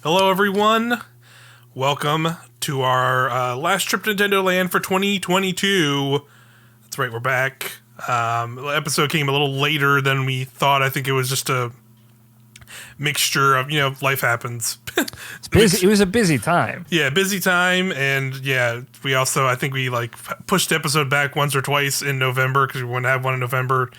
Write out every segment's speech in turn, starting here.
Hello, everyone. Welcome to our last trip to Nintendoland for 2022. That's right, we're back. The episode came a little later than we thought. I think it was just a mixture of, life happens. Busy. It was a busy time. Yeah, busy time. And we also, I think we pushed the episode back once or twice in November because we want to have one in November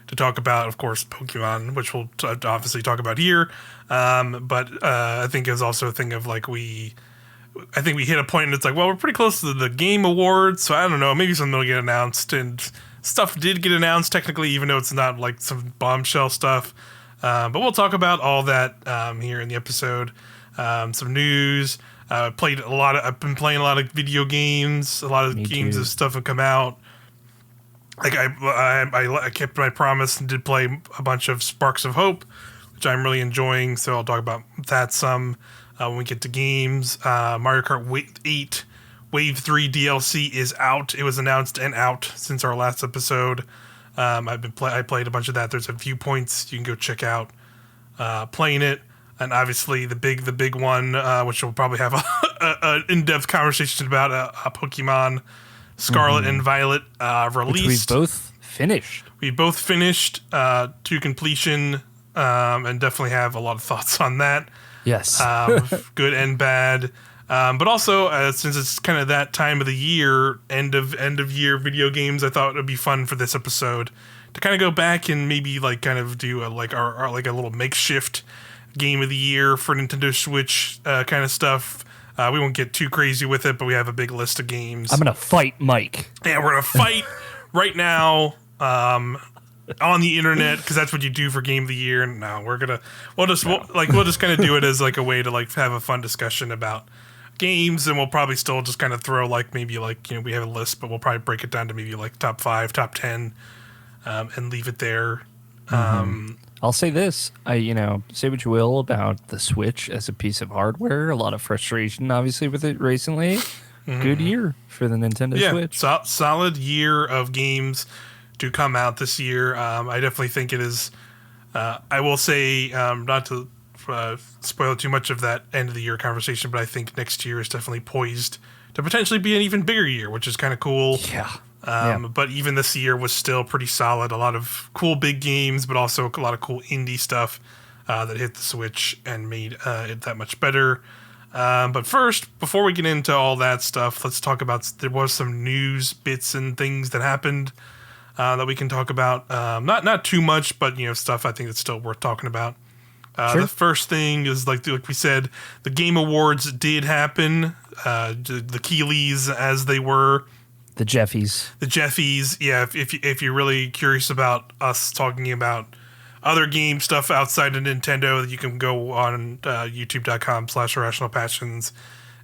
to talk about, of course, Pokemon, which we'll obviously talk about here. But I think it was also a thing of I think we hit a point and it's we're pretty close to the Game Awards, so I don't know, maybe something will get announced, and stuff did get announced technically, even though it's not some bombshell stuff. But we'll talk about all that here in the episode. Some news. I've been playing a lot of video games. A lot of games and stuff have come out. I kept my promise and did play a bunch of Sparks of Hope, which I'm really enjoying. So I'll talk about that some when we get to games. Mario Kart 8 Wave 3 DLC is out. It was announced and out since our last episode. I played a bunch of that. There's a few points you can go check out playing it. And obviously the big one, which we'll probably have an in-depth conversation about, Pokemon Scarlet and Violet released. Which we both finished. We both finished to completion and definitely have a lot of thoughts on that. Yes. Good and bad. But also, since it's kind of that time of the year, end of year video games, I thought it would be fun for this episode to kind of go back and maybe kind of do our a little makeshift game of the year for Nintendo Switch kind of stuff. We won't get too crazy with it, but we have a big list of games. I'm gonna fight Mike. Yeah, we're gonna fight right now on the internet, because that's what you do for game of the year. And no, we'll just kind of do it as a way to have a fun discussion about games, and we'll probably still just kind of throw we have a list, but we'll probably break it down to maybe top 5, top 10, and leave it there. I'll say this. Say what you will about the Switch as a piece of hardware. A lot of frustration, obviously, with it recently. Good year for the Nintendo Switch. Solid year of games to come out this year. I definitely think it is. I will say, not to spoil too much of that end of the year conversation, but I think next year is definitely poised to potentially be an even bigger year, which is kind of cool. Yeah. But even this year was still pretty solid. A lot of cool big games, but also a lot of cool indie stuff that hit the Switch and made it that much better. But first, before we get into all that stuff, let's talk about, there was some news bits and things that happened that we can talk about. Not too much, but stuff I think that's still worth talking about. Sure. The first thing is, like we said, the Game Awards did happen. The Keeleys, as they were. The Jeffies. Yeah, if you're really curious about us talking about other game stuff outside of Nintendo, you can go on youtube.com/irrationalpassions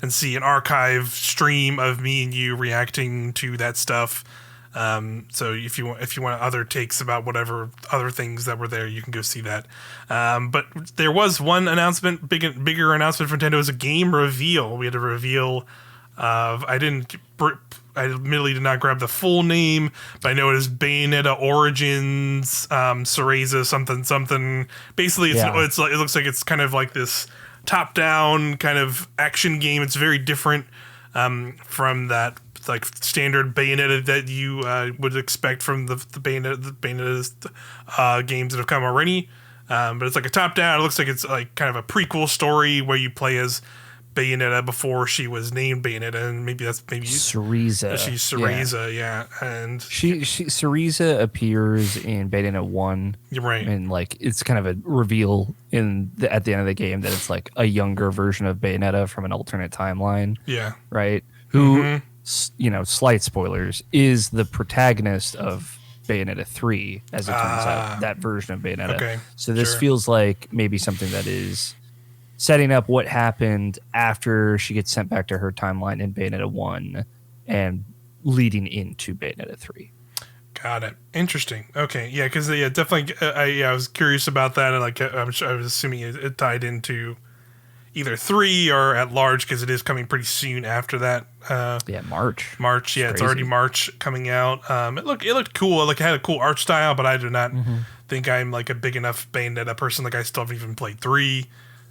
and see an archive stream of me and you reacting to that stuff. So if you want other takes about whatever other things that were there, you can go see that. But there was one announcement, bigger announcement for Nintendo, is a game reveal. We had a reveal of, I admittedly did not grab the full name, but I know it is Bayonetta Origins, Cereza something. Basically, it looks like it's kind of like this top-down kind of action game. It's very different from that standard Bayonetta that you would expect from the Bayonetta's games that have come already. But it's a top-down. It looks like it's kind of a prequel story where you play as Bayonetta before she was named Bayonetta, and maybe Cereza. She's Cereza, yeah. And Cereza appears in Bayonetta 1. You're right. And it's kind of a reveal at the end of the game that it's a younger version of Bayonetta from an alternate timeline. Yeah. Right? Who, slight spoilers, is the protagonist of Bayonetta 3, as it turns out, that version of Bayonetta. Okay. So this feels like maybe something that is setting up what happened after she gets sent back to her timeline in Bayonetta 1 and leading into Bayonetta 3. Got it. Interesting. Okay. Yeah, because definitely. I was curious about that, and I was assuming it tied into either 3 or at large, because it is coming pretty soon after that. March. March. Yeah, it's already March coming out. It looked cool. It had a cool art style, but I do not think I'm a big enough Bayonetta person. I still haven't even played 3.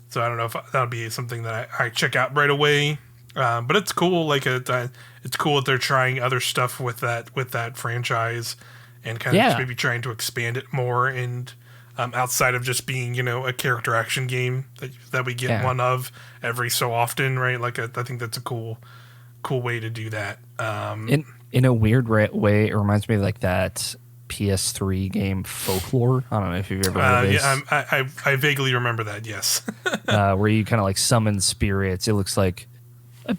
So I don't know if that would be something that I check out right away. But it's cool. It's cool that they're trying other stuff with that franchise, and kind of Yeah. maybe trying to expand it more, and outside of just being a character action game that we get Yeah. one of every so often, right? Like I think that's a cool way to do that. In a weird way, it reminds me of like that PS3 game Folklore. I don't know if you've ever heard of this. Yeah, I vaguely remember that. Yes. Where you kind of like summon spirits. It looks like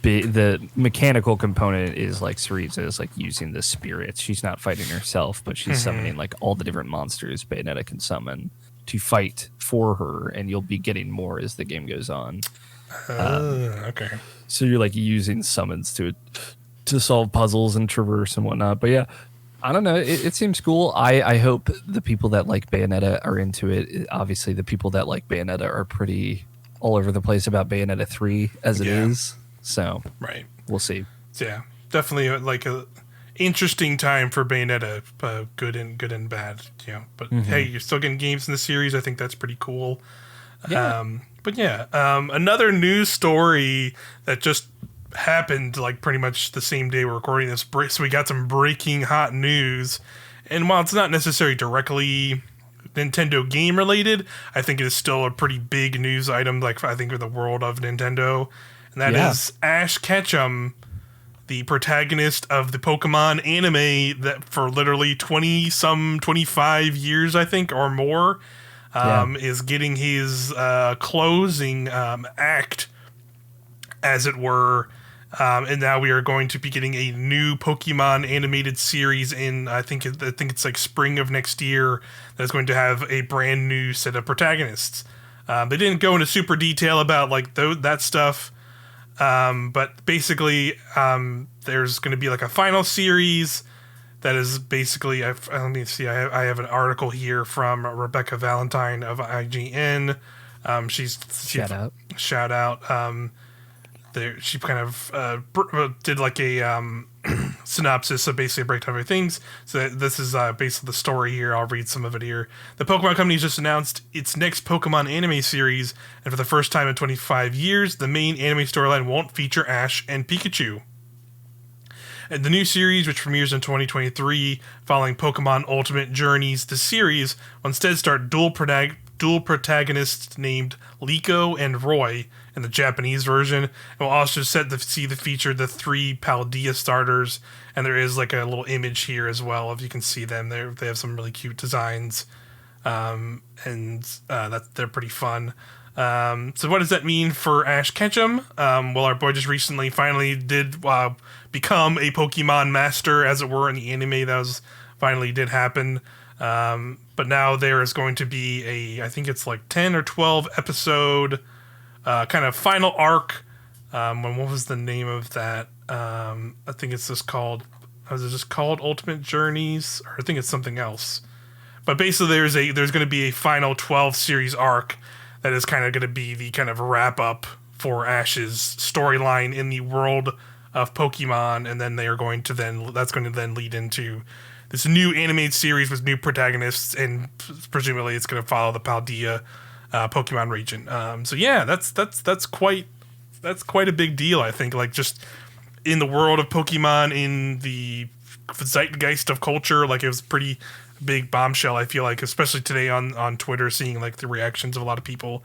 the mechanical component is like Syriza is like using the spirits. She's not fighting herself, but she's summoning like all the different monsters Bayonetta can summon to fight for her, and you'll be getting more as the game goes on. Okay. So you're like using summons to solve puzzles and traverse and whatnot. But yeah, I don't know. It seems cool. I hope the people that like Bayonetta are into it. Obviously, the people that like Bayonetta are pretty all over the place about Bayonetta 3 as it is. So right, we'll see. Yeah, definitely like a interesting time for Bayonetta, good and bad. But hey, you're still getting games in the series. I think that's pretty cool. Yeah. But yeah, another news story that just happened like pretty much the same day we're recording this. So we got some breaking hot news, and while it's not necessarily directly Nintendo game related, I think it is still a pretty big news item. Like I think for the world of Nintendo, and that is Ash Ketchum, the protagonist of the Pokemon anime that for literally 25 years, I think, or more, is getting his closing act, as it were. And now we are going to be getting a new Pokemon animated series in, I think it's like spring of next year, that's going to have a brand new set of protagonists. They didn't go into super detail about like that stuff, but basically there's going to be like a final series that is basically, let me see, I have an article here from Rebecca Valentine of IGN. Shout out. She kind of did like a synopsis, so basically a breakdown of things. So this is basically the story here. I'll read some of it here. The Pokemon Company just announced its next Pokemon anime series, and for the first time in 25 years, the main anime storyline won't feature Ash and Pikachu. And the new series, which premieres in 2023, following Pokemon Ultimate Journeys, the series will instead start dual protagonists named Liko and Roy in the Japanese version, and we'll also see the feature the 3 Paldea starters, and there is like a little image here as well if you can see them. They have some really cute designs, and they're pretty fun. So what does that mean for Ash Ketchum? Well, our boy just recently finally did become a Pokemon master, as it were, in the anime. That finally did happen. But now there is going to be I think it's like 10 or 12 episode kind of final arc. What was the name of that? I think it's just called, was it just called Ultimate Journeys? Or I think it's something else. But basically there's going to be a final 12 series arc that is kind of going to be the kind of wrap up for Ash's storyline in the world of Pokemon, and then that's going to then lead into this new animated series with new protagonists, and presumably it's going to follow the Paldea Pokemon region. So yeah, that's quite a big deal, I think. Like just in the world of Pokemon, in the zeitgeist of culture, like it was pretty big bombshell, I feel like, especially today on Twitter, seeing like the reactions of a lot of people,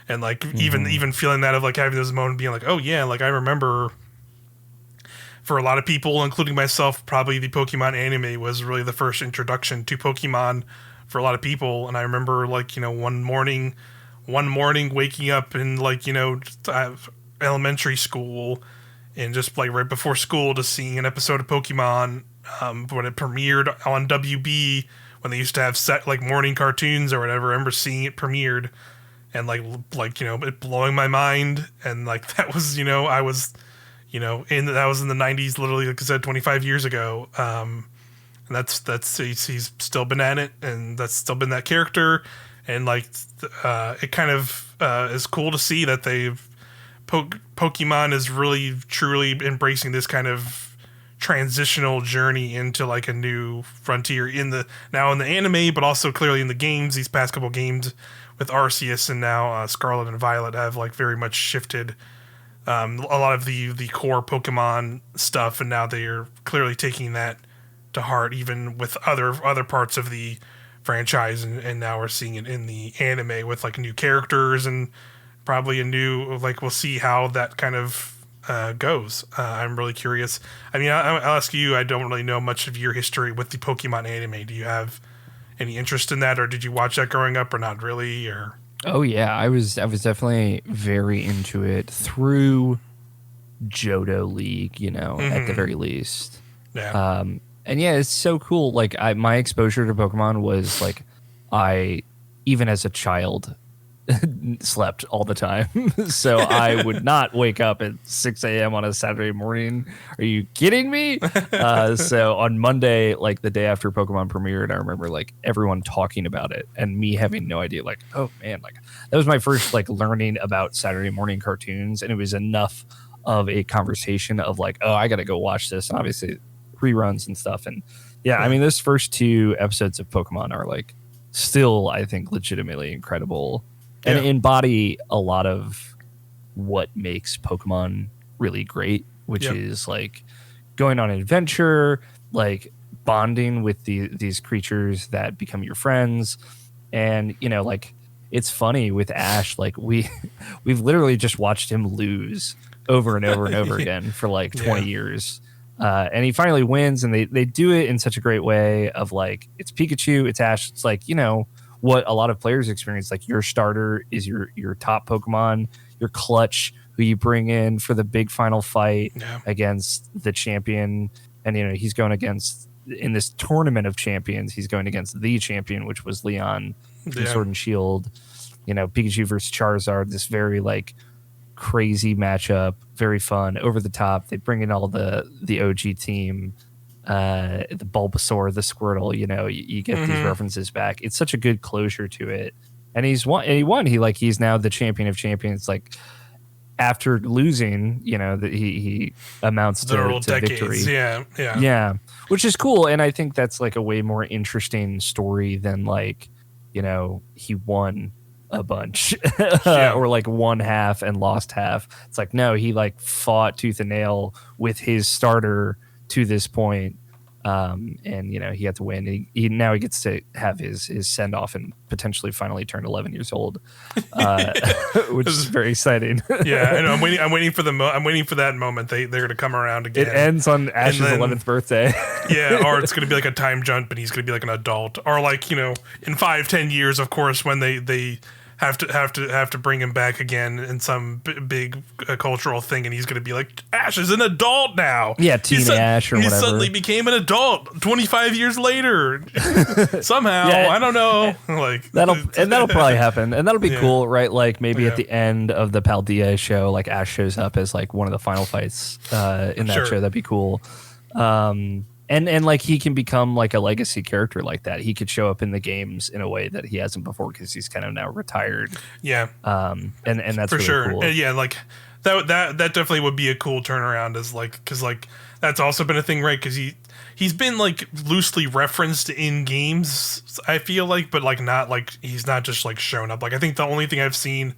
and like even feeling that of like having this moment being like, oh yeah, like I remember. For a lot of people, including myself, probably the Pokemon anime was really the first introduction to Pokemon for a lot of people. And I remember, like, one morning waking up in, like, elementary school, and just, like, right before school, just seeing an episode of Pokemon when it premiered on WB, when they used to have set, like, morning cartoons or whatever. I remember seeing it premiered and, it blowing my mind. And, like, that was, I was... that was in the 90s, literally, like I said, 25 years ago. And he's still been at it, and that's still been that character. And it kind of is cool to see that Pokemon is really truly embracing this kind of transitional journey into like a new frontier in the anime, but also clearly in the games. These past couple games with Arceus and now Scarlet and Violet have like very much shifted a lot of the core Pokemon stuff, and now they are clearly taking that to heart, even with other parts of the franchise, and now we're seeing it in the anime with like new characters and probably a new, like, we'll see how that kind of goes. I'm really curious. I mean, I'll ask you, I don't really know much of your history with the Pokemon anime. Do you have any interest in that, or did you watch that growing up, or not really? Or Oh yeah, I was definitely very into it through Johto League, at the very least. yeah, And yeah, it's so cool. Like my exposure to Pokemon was like I even as a child slept all the time. So I would not wake up at 6 a.m. on a Saturday morning. Are you kidding me? So on Monday, like the day after Pokemon premiered, I remember like everyone talking about it and me having no idea. Like, oh man, like that was my first like learning about Saturday morning cartoons. And it was enough of a conversation of like, oh, I got to go watch this. And obviously reruns and stuff. And yeah, I mean, those first 2 episodes of Pokemon are like still, I think, legitimately incredible. And embody a lot of what makes Pokemon really great, which is like going on an adventure, like bonding with these creatures that become your friends. And, like it's funny with Ash, like we've literally just watched him lose over and over and over again for like 20 years. And he finally wins, and they do it in such a great way of like, it's Pikachu, it's Ash. It's like, what a lot of players experience, like your starter is your top Pokemon, your clutch, who you bring in for the big final fight against the champion. And, he's going against, in this tournament of champions, he's going against the champion, which was Leon from Sword and Shield. Pikachu versus Charizard, this very like crazy matchup, very fun, over the top. They bring in all the OG team, the Bulbasaur, the Squirtle, you get these references back. It's such a good closure to it. And he won. He's now the champion of champions. Like after losing, that he amounts to victory. Yeah. Which is cool. And I think that's like a way more interesting story than like, he won a bunch or like won half and lost half. It's like, no, he like fought tooth and nail with his starter to this point. And he had to win. He now he gets to have his send off and potentially finally turn 11 years old, which is very exciting. Yeah, I know. I'm waiting for I'm waiting for that moment. They're going to come around again. It ends on Ash's 11th birthday. Yeah, or it's going to be like a time jump, and he's going to be like an adult, or like in 5-10 years, of course, when they have to bring him back again in some big cultural thing, and he's going to be like, Ash is an adult now. Yeah, teen Ash or whatever. He suddenly became an adult 25 years later. Somehow, I don't know. Like that'll probably happen, and that'll be cool, right? Like maybe at the end of the Paldea show, like Ash shows up as like one of the final fights in that show. That'd be cool. And like he can become like a legacy character like that. He could show up in the games in a way that he hasn't before because he's kind of now retired. Yeah. And that's for really sure. cool. Yeah, like that definitely would be a cool turnaround, as like, because like that's also been a thing, right? Because he's been like loosely referenced in games, I feel like, but like not like he's not just like shown up. Like I think the only thing I've seen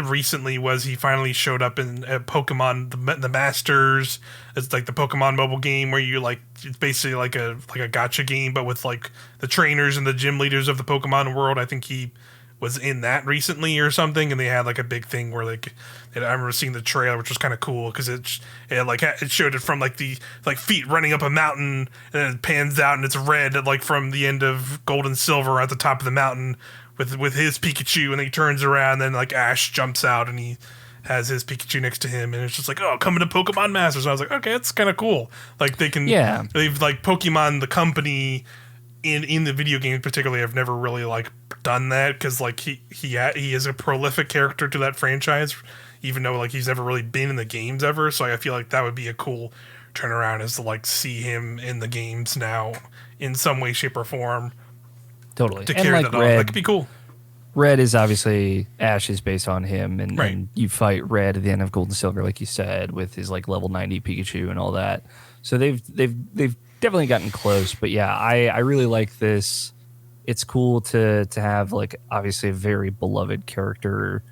recently was he finally showed up in Pokemon the Masters. It's like the Pokemon mobile game where you like, it's basically like a gacha game, but with like the trainers and the gym leaders of the Pokemon world. I think he was in that recently or something, and they had like a big thing where like I remember seeing the trailer, which was kind of cool because it showed it from like the like feet running up a mountain, and then it pans out and it's red like from the end of Gold and Silver at the top of the mountain with his Pikachu, and then he turns around, and then like Ash jumps out and he has his Pikachu next to him, and it's just like, oh, coming to Pokemon Masters. And I was like, okay, that's kind of cool. Like they've like Pokemon the company in the video game particularly have never really like done that, because like he is a prolific character to that franchise, even though like he's never really been in the games ever. So I feel like that would be a cool turnaround, is to like see him in the games now in some way, shape, or form. Totally. To carry that on. That could be cool. Red is obviously Ash is based on him, and, Right. and you fight Red at the end of Gold and Silver, like you said, with his like level 90 Pikachu and all that. So they've definitely gotten close. But yeah, I really like this. It's cool to have like obviously a very beloved character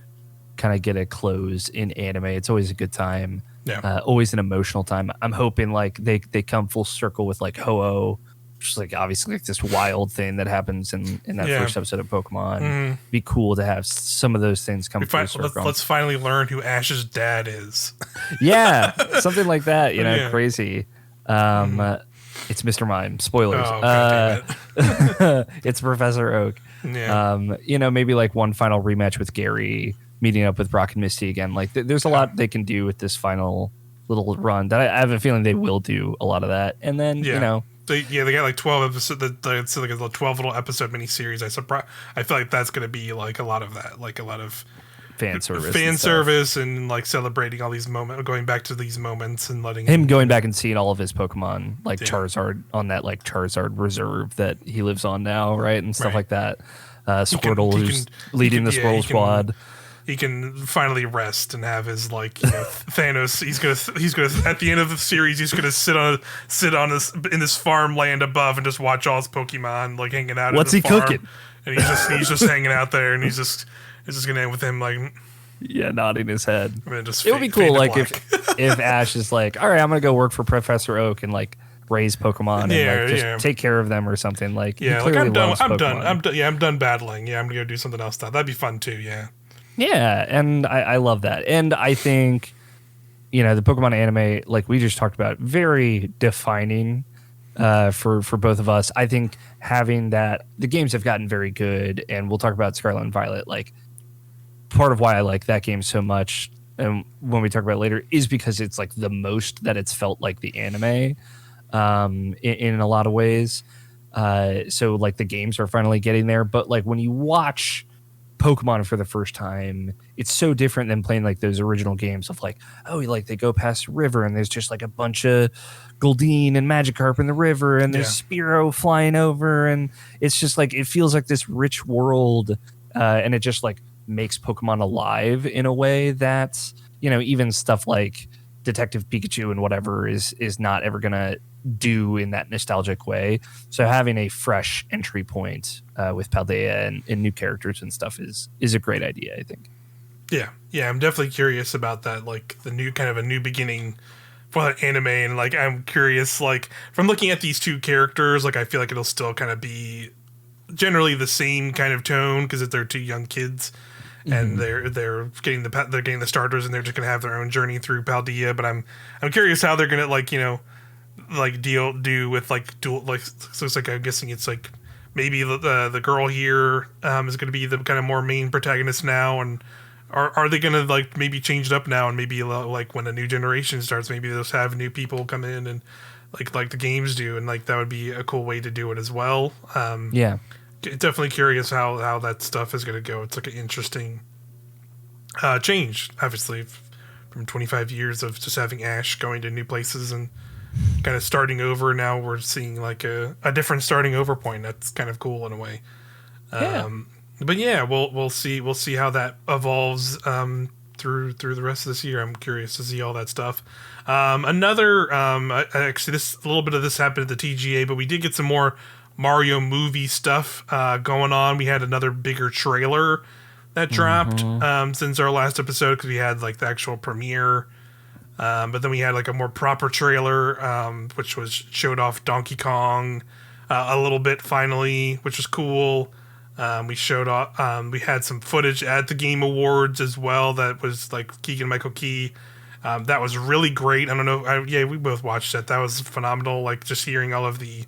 kind of get a close in anime. It's always a good time. Yeah. Always an emotional time. I'm hoping like they come full circle with like Ho-Oh, which is like obviously like this wild thing that happens in that first episode of Pokemon. Be cool to have some of those things come full circle. Let's finally learn who Ash's dad is. Yeah, something like that. You know, Yeah. crazy. It's Mr. Mime. Spoilers. Oh, God damn it. It's Professor Oak. Yeah. You know, maybe like one final rematch with Gary, meeting up with Brock and Misty again. Like, there's a lot they can do with this final little run. That I have a feeling they will do a lot of that. And then, you know, they got like 12 episodes. It's like a 12 little episode miniseries. I feel like that's going to be like a lot of that, like a lot of fan service and like celebrating all these moments, going back to these moments and letting him going back and seeing all of his Pokemon, like Charizard on that like Charizard reserve that he lives on now, right, and stuff like that. Squirtle, who's leading the Squirtle squad. He can finally rest and have his like Thanos. He's gonna at the end of the series. He's gonna sit on this in this farmland above and just watch all his Pokemon like hanging out. What's he cooking? And he's just hanging out there, and it's just gonna end with him like nodding his head. It would be cool like if Ash is like, all right, I'm gonna go work for Professor Oak and like raise Pokemon and like just take care of them or something. Like like I'm done battling. Yeah, I'm gonna go do something else now. That'd be fun too. Yeah. Yeah, and I love that. And I think, the Pokemon anime, like we just talked about, very defining for both of us. I think having that, the games have gotten very good, and we'll talk about Scarlet and Violet. Like, part of why I like that game so much, and when we talk about it later, is because it's like the most that it's felt like the anime in a lot of ways. So, like, the games are finally getting there. But, like, when you watch Pokemon for the first time, it's so different than playing like those original games of like, like they go past a river and there's just like a bunch of Goldeen and Magikarp in the river and there's Spearow flying over, and it's just like it feels like this rich world, and it just like makes Pokemon alive in a way that even stuff like Detective Pikachu and whatever is not ever gonna do in that nostalgic way. So having a fresh entry point with Paldea and new characters and stuff is a great idea, I think. Yeah, I'm definitely curious about that, like the new kind of a new beginning for that anime, and like I'm curious, like from looking at these two characters, like I feel like it'll still kind of be generally the same kind of tone because they're two young kids. And they're getting the starters, and they're just gonna have their own journey through Paldea. But I'm curious how they're gonna do with like dual, like, so it's like I'm guessing it's like maybe the girl here is gonna be the kind of more main protagonist now, and are they gonna like maybe change it up now, and maybe like when a new generation starts, maybe they'll just have new people come in and like the games do, and like that would be a cool way to do it as well. Definitely curious how that stuff is going to go. It's like an interesting change, obviously, from 25 years of just having Ash going to new places and kind of starting over. Now we're seeing like a different starting over point. That's kind of cool in a way. But yeah, we'll see how that evolves through the rest of this year. I'm curious to see all that stuff. Actually, a little bit of this happened at the TGA, but we did get some more Mario movie stuff going on. We had another bigger trailer that dropped since our last episode, because we had like the actual premiere, but then we had like a more proper trailer which showed off Donkey Kong a little bit finally, which was cool. We showed off we had some footage at the Game Awards as well that was like Keegan-Michael Key. That was really great. I don't know, we both watched that. That was phenomenal, like just hearing all of the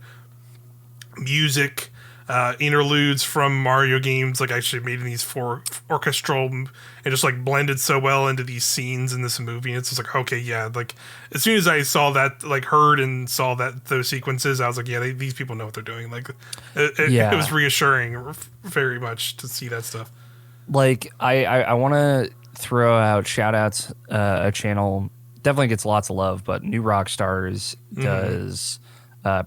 music interludes from Mario games, like actually made in these four orchestral and just like blended so well into these scenes in this movie. And it's just like, okay, yeah, like as soon as I saw that, like heard and saw those sequences, I was like, yeah, these people know what they're doing. Like it was reassuring very much to see that stuff. Like I want to throw out shout outs, a channel definitely gets lots of love, but New Rockstars does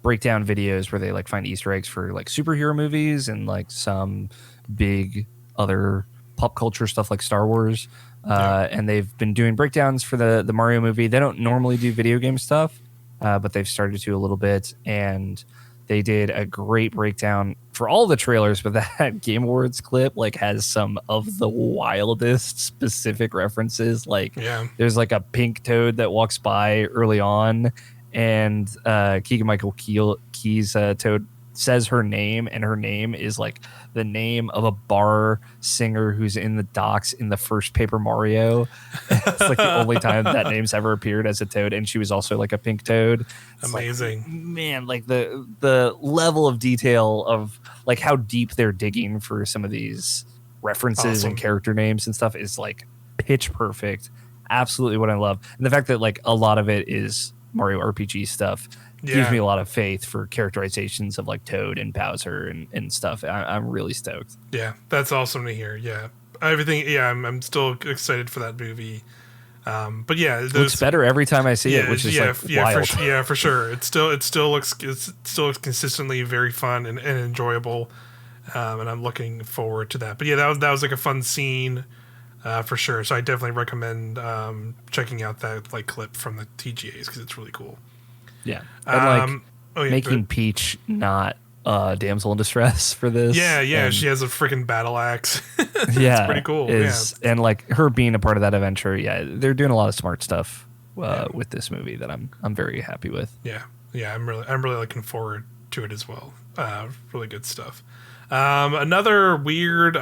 breakdown videos where they like find Easter eggs for like superhero movies and like some big other pop culture stuff like Star Wars. And they've been doing breakdowns for the Mario movie. They don't normally do video game stuff, but they've started to a little bit. And they did a great breakdown for all the trailers, but that Game Awards clip like has some of the wildest specific references. Like there's like a pink toad that walks by early on, and Keegan-Michael Key's toad says her name, and her name is like the name of a bar singer who's in the docks in the first Paper Mario. It's like the only time that name's ever appeared as a toad, and she was also like a pink toad. It's amazing. Like, man, like the level of detail of like how deep they're digging for some of these references and character names and stuff is like pitch perfect. Absolutely what I love. And the fact that like a lot of it is Mario RPG stuff gives me a lot of faith for characterizations of like Toad and Bowser and stuff. I'm really stoked. Yeah, that's awesome to hear. Yeah, everything. Yeah, I'm still excited for that movie. But yeah, it looks better every time I see it, which is wild. For sure. It still looks consistently very fun and enjoyable, and I'm looking forward to that. But yeah, that was like a fun scene. For sure. So I definitely recommend checking out that like clip from the TGAs because it's really cool. Yeah. And making Peach not damsel in distress for this. Yeah, and she has a freaking battle axe. It's pretty cool. And like her being a part of that adventure, they're doing a lot of smart stuff with this movie that I'm very happy with. Yeah. I'm really looking forward to it as well. Really good stuff. Another weird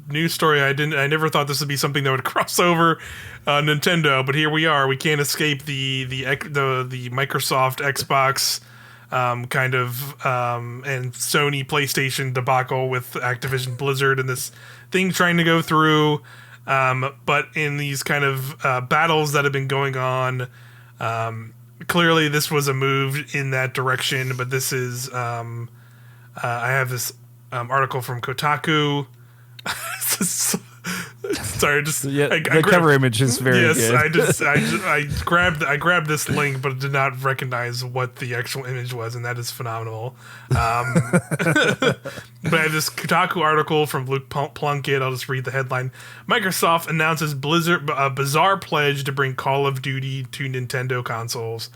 news story. I never thought this would be something that would cross over Nintendo, but here we are. We can't escape the Microsoft Xbox and Sony PlayStation debacle with Activision Blizzard and this thing trying to go through. But in these kind of battles that have been going on, clearly this was a move in that direction. But this is I have this article from Kotaku. Sorry, the cover image is very good. Yes, I grabbed this link, but did not recognize what the actual image was, and that is phenomenal. But I have this Kotaku article from Luke Plunkett. I'll just read the headline: Microsoft announces Blizzard a bizarre pledge to bring Call of Duty to Nintendo consoles.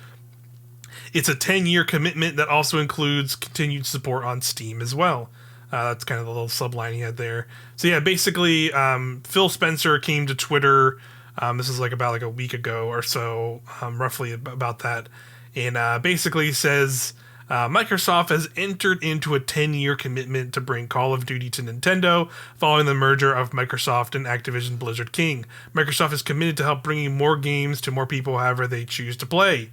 It's a 10-year commitment that also includes continued support on Steam as well. That's kind of the little subline he had there. So yeah, basically, Phil Spencer came to Twitter. This is about a week ago or so, roughly about that, and basically says Microsoft has entered into a 10-year commitment to bring Call of Duty to Nintendo following the merger of Microsoft and Activision Blizzard King. Microsoft is committed to help bringing more games to more people however they choose to play.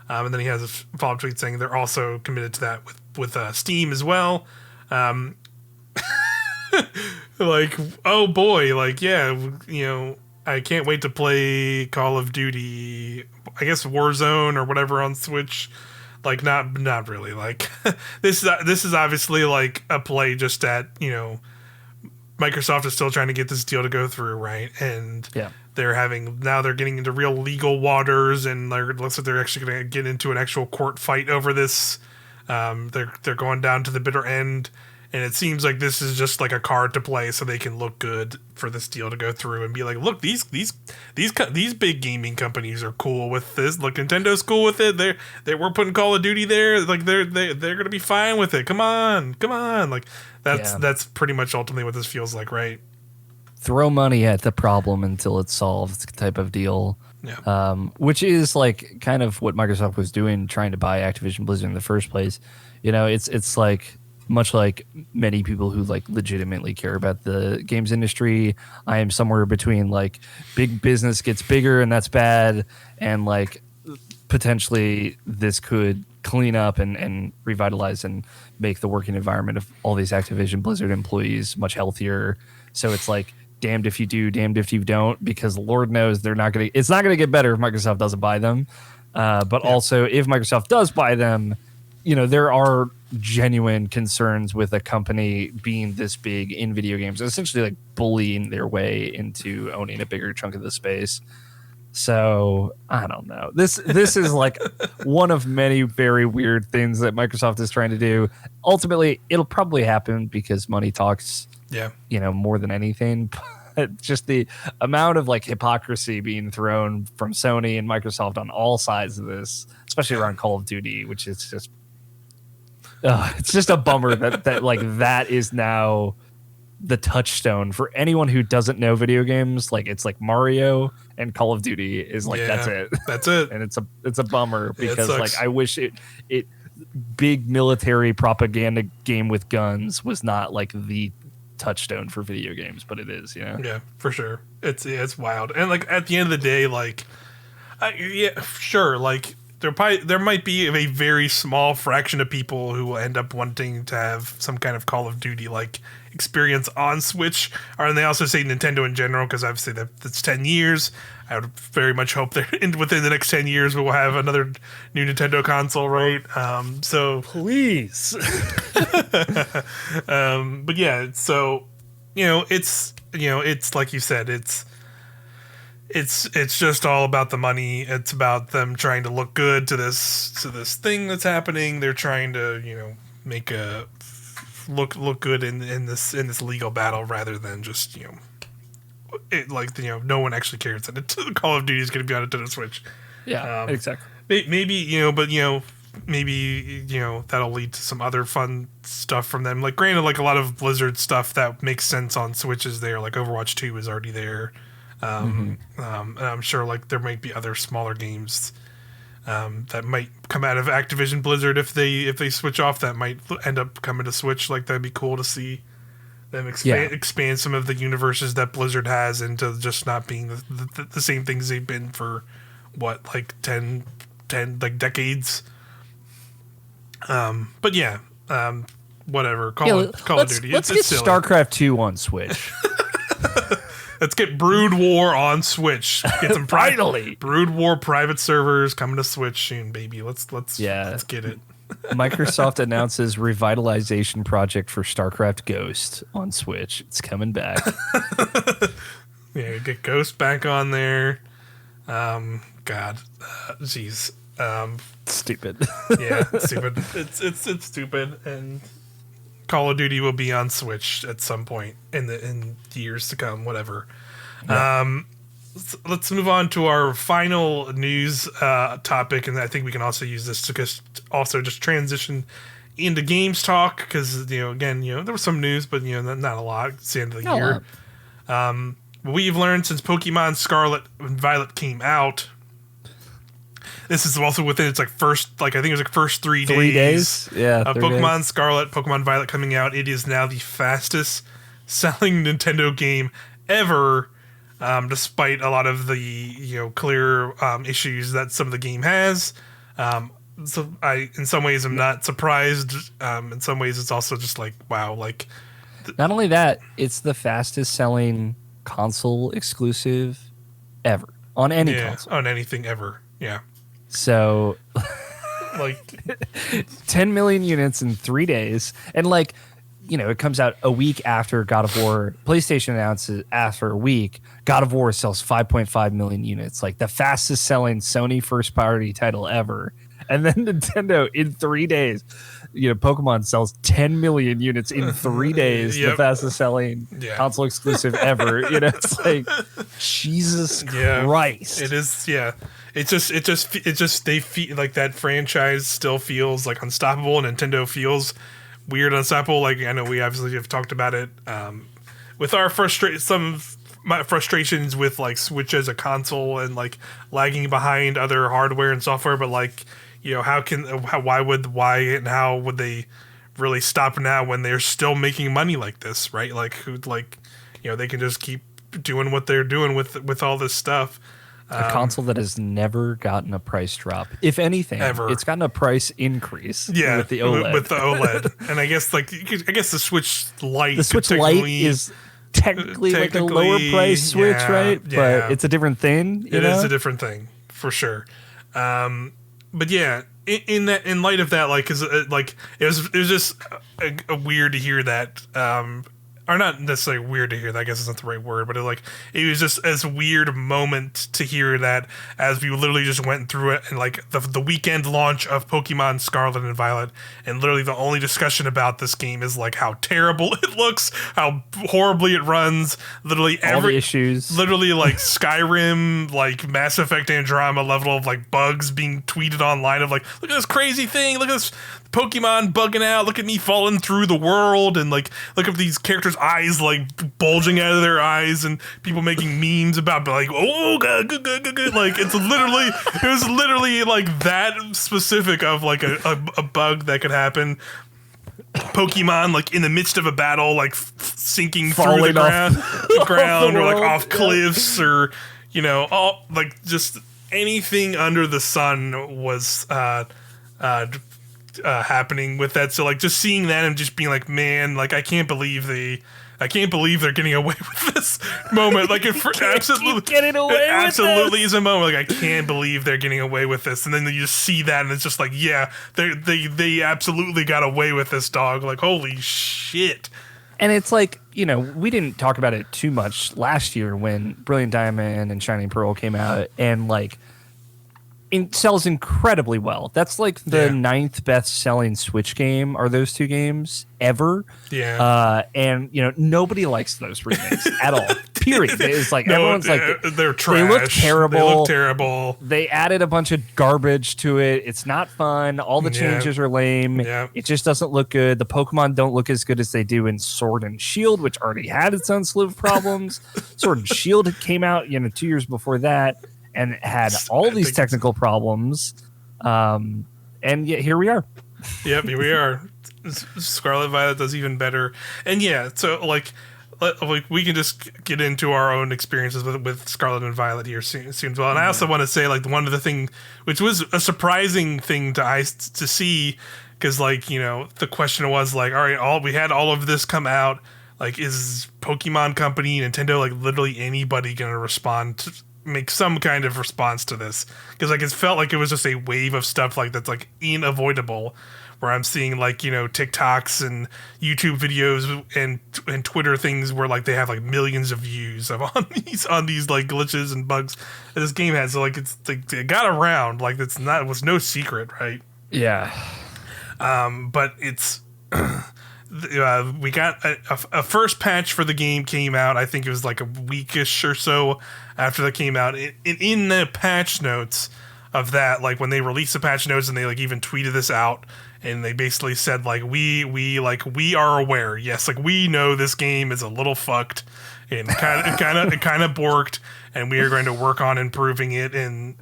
And then he has a follow-up tweet saying they're also committed to that with Steam as well. Oh boy, I can't wait to play Call of Duty, I guess Warzone or whatever on Switch. Not really. This is obviously a play just that, Microsoft is still trying to get this deal to go through, right? And they're getting into real legal waters, and it looks like they're actually going to get into an actual court fight over this. They're going down to the bitter end. And it seems like this is just like a card to play so they can look good for this deal to go through and be like, look, these big gaming companies are cool with this. Look, Nintendo's cool with it. We're putting Call of Duty there. They're gonna be fine with it. Come on. That's pretty much ultimately what this feels like, right? Throw money at the problem until it's solved type of deal. Yeah. Which is kind of what Microsoft was doing, trying to buy Activision Blizzard in the first place. It's like, much like many people who legitimately care about the games industry, I am somewhere between big business gets bigger and that's bad, and potentially this could clean up and revitalize and make the working environment of all these Activision Blizzard employees much healthier. So it's damned if you do, damned if you don't, because Lord knows it's not gonna get better if Microsoft doesn't buy them. But also if Microsoft does buy them, there are genuine concerns with a company being this big in video games, essentially bullying their way into owning a bigger chunk of the space. So I don't know. This is like one of many very weird things that Microsoft is trying to do. Ultimately, it'll probably happen because money talks. Yeah. More than anything. But just the amount of like hypocrisy being thrown from Sony and Microsoft on all sides of this, especially around Call of Duty, which is just it's just a bummer that like that is now the touchstone for anyone who doesn't know video games. Like it's like Mario and Call of Duty is like that's it. And it's a bummer because like I wish it big military propaganda game with guns was not like the touchstone for video games, but it is. Yeah, for sure. It's wild. And like at the end of the day, like sure, like there might be a very small fraction of people who will end up wanting to have some kind of Call of Duty like experience on Switch, and they also say Nintendo in general, because obviously that's 10 years. I would very much hope that within the next 10 years we will have another new Nintendo console, right? So please. But yeah, so it's like you said, it's just all about the money. It's about them trying to look good to this thing that's happening. They're trying to make a look good in this legal battle, rather than just no one actually cares that Call of Duty is going to be on a Nintendo Switch. Yeah, exactly. Maybe maybe that'll lead to some other fun stuff from them. Like granted, like a lot of Blizzard stuff that makes sense on Switch is there. Like Overwatch 2 is already there. And I'm sure like there might be other smaller games that might come out of Activision Blizzard if they switch off, that might end up coming to Switch. Like that'd be cool to see them expand some of the universes that Blizzard has into just not being the same things they've been for like 10 like decades. But yeah, whatever. Call of Duty. Let's get silly. StarCraft 2 on Switch. Let's get Brood War on Switch. Get some finally Brood War private servers coming to Switch soon, baby. Let's get it. Microsoft announces revitalization project for StarCraft Ghost on Switch. It's coming back. Yeah, get Ghost back on there. God, jeez. Stupid. Yeah, stupid. It's stupid, and Call of Duty will be on Switch at some point in years to come. Whatever. Yeah. Let's move on to our final news topic, and I think we can also use this to just transition into games talk, because again there was some news, but not a lot. It's the end of the year. What we've learned since Pokemon Scarlet and Violet came out. This is also within its first 3 days. Yeah, of Pokemon Scarlet, Pokemon Violet coming out. It is now the fastest selling Nintendo game ever, despite a lot of the clear issues that some of the game has. So in some ways I'm not surprised. In some ways it's also just like wow, like. Not only that, it's the fastest selling console exclusive ever on any console. On anything ever. Yeah. So, like 10 million units in 3 days. And it comes out a week after God of War. PlayStation announces after a week, God of War sells 5.5 million units, like the fastest selling Sony first party title ever. And then Nintendo in 3 days, Pokemon sells 10 million units in 3 days, the fastest selling console exclusive ever. It's like, Jesus Christ. It is, yeah. It just they feel like that franchise still feels like unstoppable. Nintendo feels weird unstoppable. Like I know we obviously have talked about it with our my frustrations with like Switch as a console and like lagging behind other hardware and software, but like why and how would they really stop now when they're still making money like this, right? Like they can just keep doing what they're doing with all this stuff. A console that has never gotten a price drop. If anything, ever. It's gotten a price increase with the OLED. With the OLED. And I guess the Switch Lite. The Switch Lite is technically like a lower price Switch, right? Yeah. But it's a different thing. It is a different thing, for sure. But yeah, in light of that, it was just weird to hear that or not necessarily weird to hear that, I guess it's not the right word, but it was just as weird moment to hear that as we literally just went through it, and like the weekend launch of Pokemon Scarlet and Violet, and literally the only discussion about this game is like how terrible it looks, how horribly it runs, literally all the issues, literally like Skyrim, like Mass Effect Andromeda level of like bugs being tweeted online of like, look at this crazy thing, look at this Pokemon bugging out, look at me falling through the world, and like look at these characters' eyes like bulging out of their eyes, and people making memes about like, oh god, good. Like it was literally like that specific of like a bug that could happen. Pokemon like in the midst of a battle, like sinking through the ground or like off cliffs, or all like just anything under the sun was happening with that. So like just seeing that and just being like, man, like I can't believe they're getting away with this moment. Like it absolutely is a moment. Like I can't believe they're getting away with this. And then you just see that, and it's just like, yeah, they absolutely got away with this, dog. Like holy shit. And it's like, we didn't talk about it too much last year when Brilliant Diamond and Shining Pearl came out, and like it sells incredibly well. That's like the ninth best-selling Switch game, are those two games ever. Yeah. And nobody likes those remakes at all. Period. It's like everyone's like, they're trash. They look terrible. They added a bunch of garbage to it. It's not fun. All the changes are lame. Yeah. It just doesn't look good. The Pokemon don't look as good as they do in Sword and Shield, which already had its own slew of problems. Sword and Shield came out 2 years before that, and it had all these technical problems, and yet here we are. Yep, here we are. Scarlet Violet does even better, and so like we can just get into our own experiences with Scarlet and Violet here soon as well. And I also want to say, like, one of the thing, which was a surprising thing to see, because like the question was like, all right, we had all of this come out, like, is Pokemon Company, Nintendo, like literally anybody gonna make some kind of response to this? Because like it felt like it was just a wave of stuff like that's like unavoidable, where I'm seeing like TikToks and YouTube videos and Twitter things where like they have like millions of views on these like glitches and bugs that this game has. So like it's like it got around, like it was no secret, right? Yeah. But it's we got a first patch for the game came out. I think it was like a weekish or so after that came out. In the patch notes of that, like when they released the patch notes, and they like even tweeted this out, and they basically said like we are aware. Yes, like we know this game is a little fucked and kind of borked, and we are going to work on improving it and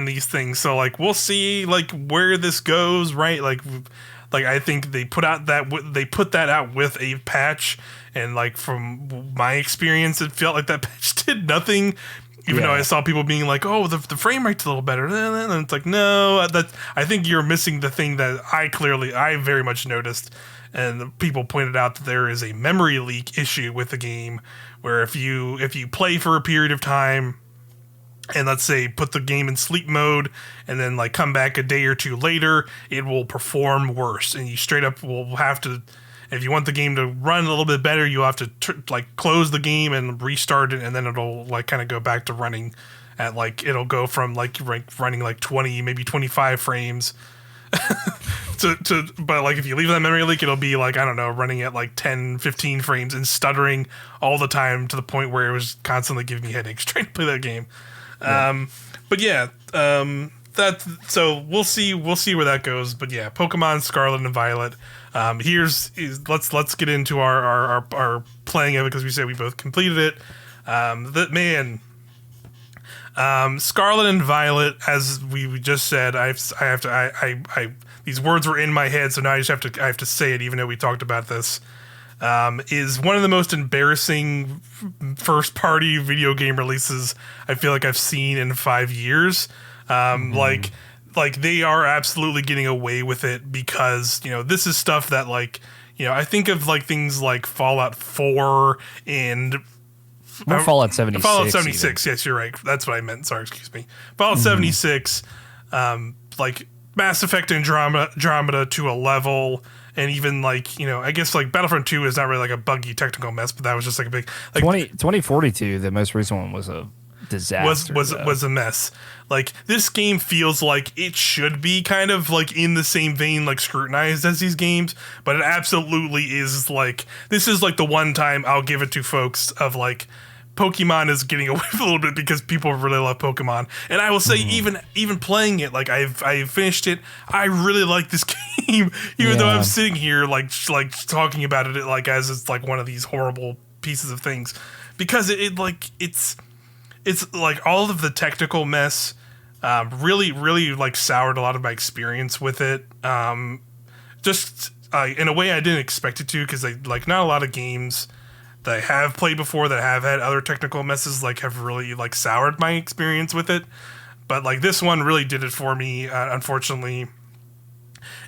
these things. So like we'll see like where this goes, right? Like I think they put that out with a patch, and like from my experience, it felt like that patch did nothing. Even though I saw people being like, "Oh, the frame rate's a little better," and it's like, no, I think you're missing the thing that I very much noticed, and people pointed out that there is a memory leak issue with the game, where if you play for a period of time, and let's say put the game in sleep mode, and then like come back a day or two later, it will perform worse, and you straight up will have to. If you want the game to run a little bit better, you'll have to like close the game and restart it, and then it'll like kind of go back to running at like it'll go from like running like 20, maybe 25 frames. But like if you leave that memory leak, it'll be like, I don't know, running at like 10, 15 frames and stuttering all the time to the point where it was constantly giving me headaches trying to play that game. Yeah. So we'll see where that goes. But yeah, Pokemon Scarlet and Violet. Let's get into our playing of it, because we said we both completed it. Scarlet and Violet, as we just said, these words were in my head, so now I have to say it, even though we talked about this. Is one of the most embarrassing first-party video game releases I feel like I've seen in 5 years. Like they are absolutely getting away with it, because this is stuff that like I think of like things like Fallout 4 and Fallout 76. Fallout 76. Even. Yes, you're right. That's what I meant. Sorry, excuse me. Fallout 76, like Mass Effect Andromeda to a level. And even like, I guess like Battlefront 2 is not really like a buggy technical mess, but that was just like a big like 2042, the most recent one, was a disaster. was a mess. Like this game feels like it should be kind of like in the same vein, like scrutinized as these games, but it absolutely is. Like this is like the one time I'll give it to folks of like Pokemon is getting away with a little bit because people really love Pokemon. And I will say, even playing it, like I've finished it, I really like this game, even though I'm sitting here like talking about it like as it's like one of these horrible pieces of things, because it's like all of the technical mess really like soured a lot of my experience with it. Just in a way I didn't expect it to, because like not a lot of games that I have played before that have had other technical messes like have really like soured my experience with it. But like this one really did it for me, unfortunately.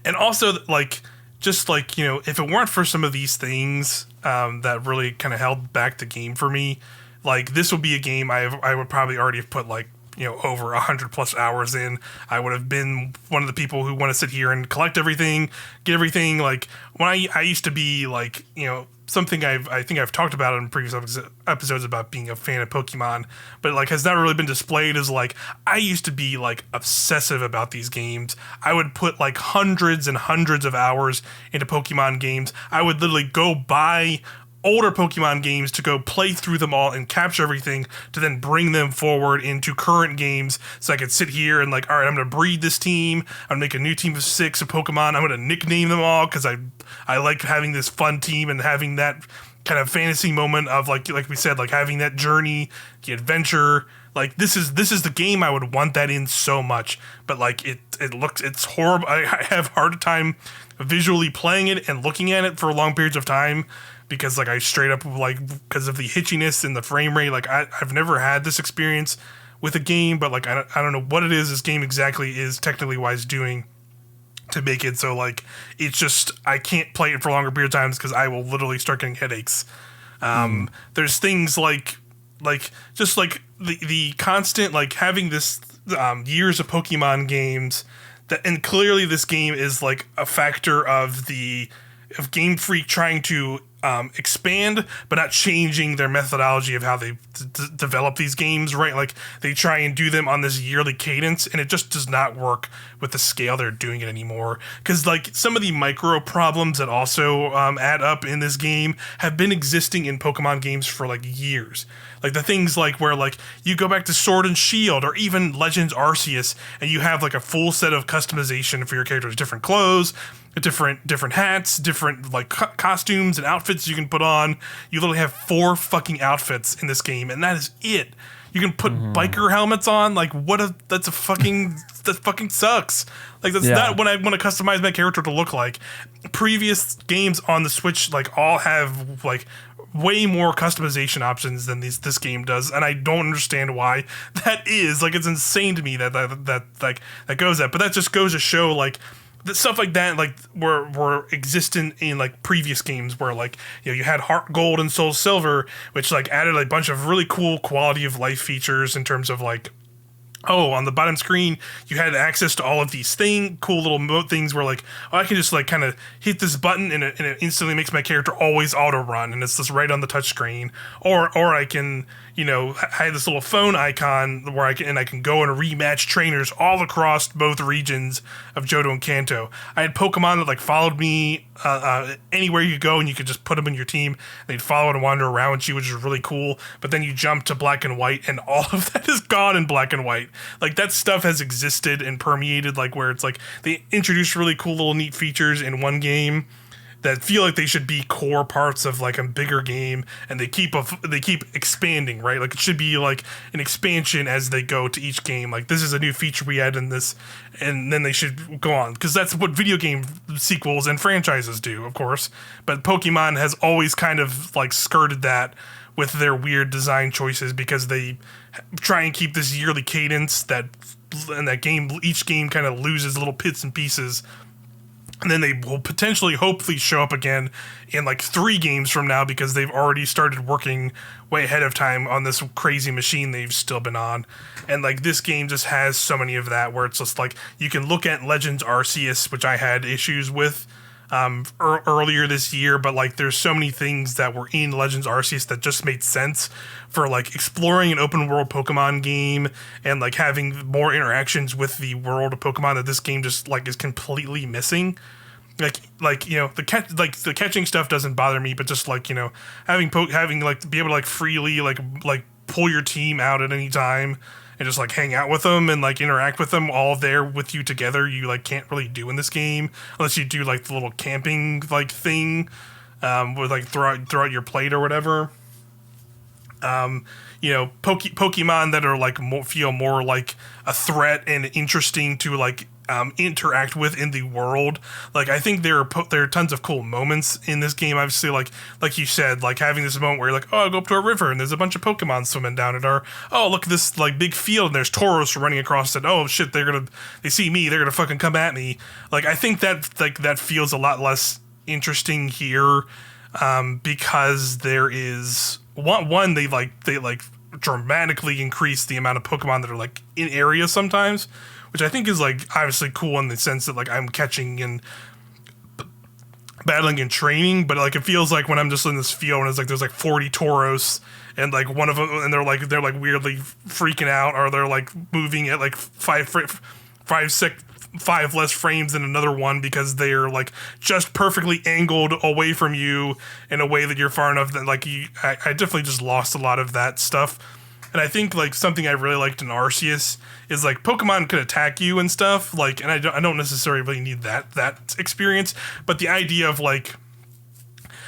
And also like just like, if it weren't for some of these things that really kind of held back the game for me, like this would be a game I would probably already have put like, over 100+ hours in. I would have been one of the people who want to sit here and collect everything, get everything. Like when I used to be like, something I think I've talked about in previous episodes about being a fan of Pokemon, but like has never really been displayed as like, I used to be like obsessive about these games. I would put like hundreds and hundreds of hours into Pokemon games. I would literally go buy older Pokemon games to go play through them all and capture everything to then bring them forward into current games, so I could sit here and like, all right, I'm going to breed this team. I'm going to make a new team of 6 of Pokemon. I'm going to nickname them all because I like having this fun team and having that kind of fantasy moment of like we said, like having that journey, the adventure. Like this is the game I would want that in so much, but like it's horrible. I have a hard time visually playing it and looking at it for long periods of time, because like I straight up like, because of the hitchiness and the frame rate, like I've never had this experience with a game, but like I don't know what it is this game exactly is technically wise doing to make it so like it's just, I can't play it for longer period of times because I will literally start getting headaches. There's things like just like the constant like having this years of Pokemon games that, and clearly this game is like a factor of Game Freak trying to expand, but not changing their methodology of how they develop these games, right? Like they try and do them on this yearly cadence, and it just does not work with the scale they're doing it anymore. Because like some of the micro problems that also add up in this game have been existing in Pokemon games for like years. Like the things like where like you go back to Sword and Shield or even Legends Arceus, and you have like a full set of customization for your characters, different clothes, different hats, different like costumes and outfits you can put on. You literally have 4 fucking outfits in this game, and that is it. You can put biker helmets on. Like that fucking sucks. Like that's not what I want to customize my character to look like. Previous games on the Switch like all have like way more customization options than this game does, and I don't understand why that is. Like it's insane to me that goes that. But that just goes to show like that stuff like that like were existent in like previous games where like you had Heart Gold and Soul Silver, which like added a bunch of really cool quality of life features in terms of like, on the bottom screen, you had access to all of these cool little things where like, I can just like kind of hit this button and it instantly makes my character always auto run, and it's just right on the touch screen. Or I can, I had this little phone icon where I can go and rematch trainers all across both regions of Johto and Kanto. I had Pokemon that like followed me anywhere you go, and you could just put them in your team. They'd follow and wander around with you, which is really cool. But then you jump to Black and White, and all of that is gone in Black and White. Like that stuff has existed and permeated, like where it's like they introduced really cool little neat features in one game that feel like they should be core parts of like a bigger game, and they keep expanding, right? Like it should be like an expansion as they go to each game. Like this is a new feature we add in this, and then they should go on, because that's what video game sequels and franchises do, of course. But Pokemon has always kind of like skirted that with their weird design choices, because they try and keep this yearly cadence each game kind of loses little bits and pieces. And then they will hopefully show up again in like 3 games from now, because they've already started working way ahead of time on this crazy machine they've still been on. And like this game just has so many of that, where it's just like you can look at Legends Arceus, which I had issues with earlier this year, but like there's so many things that were in Legends Arceus that just made sense for like exploring an open world Pokemon game and like having more interactions with the world of Pokemon that this game just like is completely missing. Like you know the catching stuff doesn't bother me, but just like you know having like to be able to like freely like pull your team out at any time and just like hang out with them and like interact with them all there with you together, you like can't really do in this game unless you do like the little camping like thing with like throughout your plate or whatever. You know, Pokemon that are like feel more like a threat and interesting to like interact with in the world. Like I think there are tons of cool moments in this game. Obviously, like you said, like having this moment where you're like, oh, I go up to a river and there's a bunch of Pokemon swimming down it, or oh, look at this like big field and there's Tauros running across it. Oh shit, they see me, they're gonna fucking come at me. Like I think that feels a lot less interesting here because there is one they dramatically increase the amount of Pokemon that are like in areas sometimes, which I think is like obviously cool in the sense that like I'm catching and battling and training, but like it feels like when I'm just in this field and it's like there's like 40 Tauros and like one of them and they're like weirdly freaking out, or they're like moving at like five less frames than another one because they're like just perfectly angled away from you in a way that you're far enough that like I definitely just lost a lot of that stuff. And I think like something I really liked in Arceus is like Pokemon could attack you and stuff, like, and I don't necessarily really need that experience, but the idea of like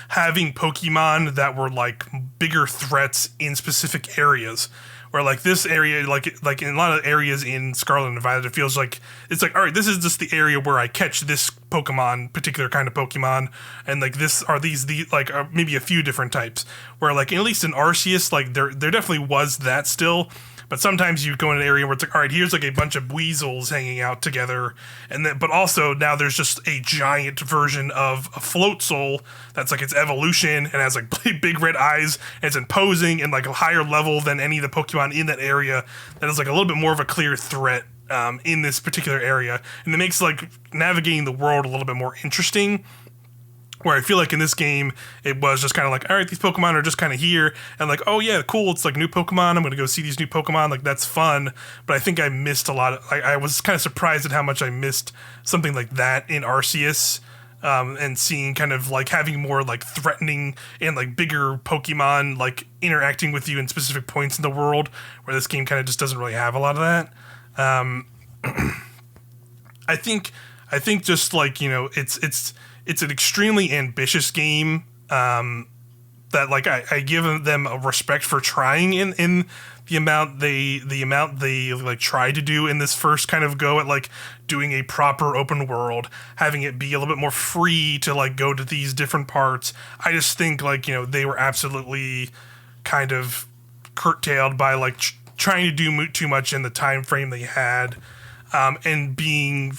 having Pokemon that were like bigger threats in specific areas, where like this area, like in a lot of areas in Scarlet and Violet, it feels like it's like, all right, this is just the area where I catch this Pokemon, particular kind of Pokemon, and like this are these like maybe a few different types. Where like at least in Arceus, like there definitely was that still. But sometimes you go in an area where it's like, all right, here's like a bunch of weasels hanging out together, and then but also now there's just a giant version of a float soul that's like its evolution and has like big red eyes and it's imposing and like a higher level than any of the Pokemon in that area. That is like a little bit more of a clear threat in this particular area, and it makes like navigating the world a little bit more interesting. Where I feel like in this game, it was just kind of like, all right, these Pokemon are just kind of here. And like, oh yeah, cool, it's like new Pokemon. I'm going to go see these new Pokemon. Like, that's fun. But I think I missed a lot. I was kind of surprised at how much I missed something like that in Arceus. And seeing kind of like having more like threatening and like bigger Pokemon like interacting with you in specific points in the world, where this game kind of just doesn't really have a lot of that. I think just like, you know, it's an extremely ambitious game that like I give them a respect for trying in the amount they like try to do in this first kind of go at like doing a proper open world, having it be a little bit more free to like go to these different parts. I just think like, you know, they were absolutely kind of curtailed by like trying to do too much in the time frame they had, and being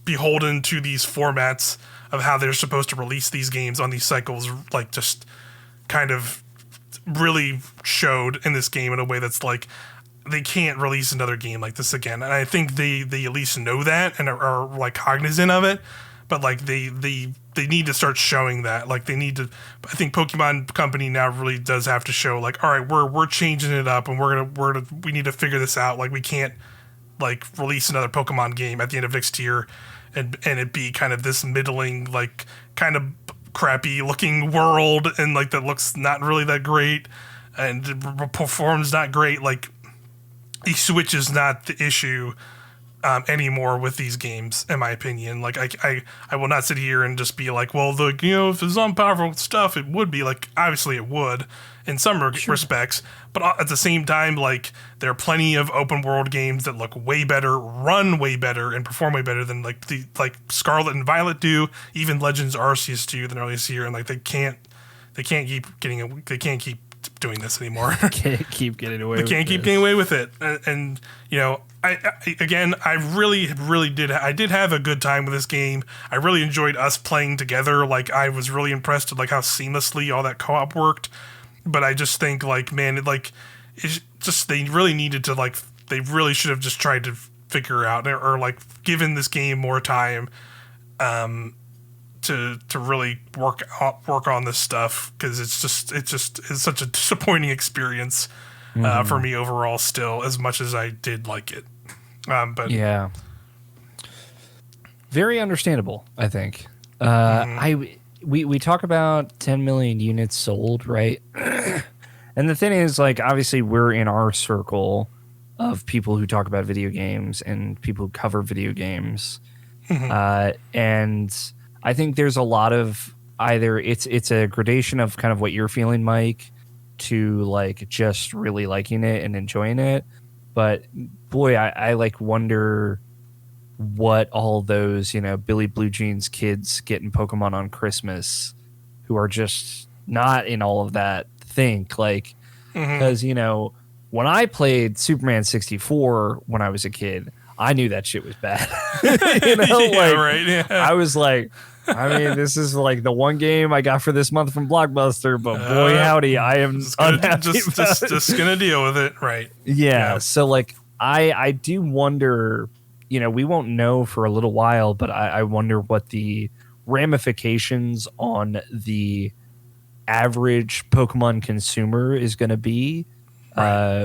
beholden to these formats of how they're supposed to release these games on these cycles, like just kind of really showed in this game in a way that's like they can't release another game like this again. And I think they at least know that and are like cognizant of it, but like they need to start showing that. Like they need to, I think Pokemon Company now really does have to show like, all right, we're changing it up and we need to figure this out. Like we can't like release another Pokemon game at the end of next year and it be kind of this middling, like kind of crappy looking world and like that looks not really that great and performs not great. Like the Switch is not the issue anymore with these games, in my opinion. Like I will not sit here and just be like, well, you know, if it's on powerful stuff, it would be like, obviously it would in some respects, but at the same time, like there are plenty of open world games that look way better, run way better, and perform way better than like Scarlet and Violet do, even Legends Arceus do than earlier this year, and like they can't keep doing this anymore. Can't keep getting away. They can't keep getting away with it, and you know, I really did have a good time with this game. I really enjoyed us playing together. Like I was really impressed with like how seamlessly all that co-op worked. But I just think like, man, it's just they really needed to like they really should have just tried to figure out or like given this game more time to really work on this stuff, because it's such a disappointing experience for me overall still, as much as I did like it. But Yeah. Very understandable, I think. We talk about 10 million units sold, right? And the thing is, like, obviously we're in our circle of people who talk about video games and people who cover video games. And I think there's a lot of either it's a gradation of kind of what you're feeling, Mike, to like just really liking it and enjoying it. But boy, I like wonder what all those, Billy Blue Jeans kids getting Pokemon on Christmas who are just not in all of that think. Like, because, when I played Superman 64 when I was a kid, I knew that shit was bad. Right. Yeah. I was like, I mean, this is like the one game I got for this month from Blockbuster, but boy, howdy, I am just gonna deal with it, right? Yeah. So like, I do wonder, we won't know for a little while, but I wonder what the ramifications on the average Pokemon consumer is going to be,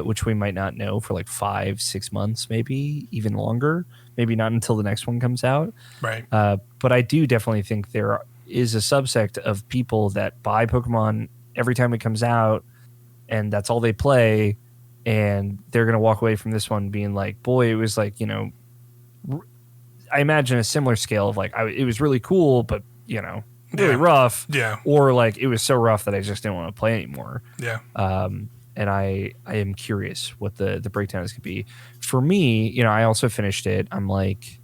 which we might not know for like 5-6 months, maybe even longer, maybe not until the next one comes out. Right. But I do definitely think there is a subsect of people that buy Pokemon every time it comes out, and that's all they play, and they're going to walk away from this one being like, boy, it was like, I imagine a similar scale of like, it was really cool, but, really rough. Yeah. Or like, it was so rough that I just didn't want to play anymore. Yeah. And I am curious what the breakdown is going to be. For me, I also finished it. I'm like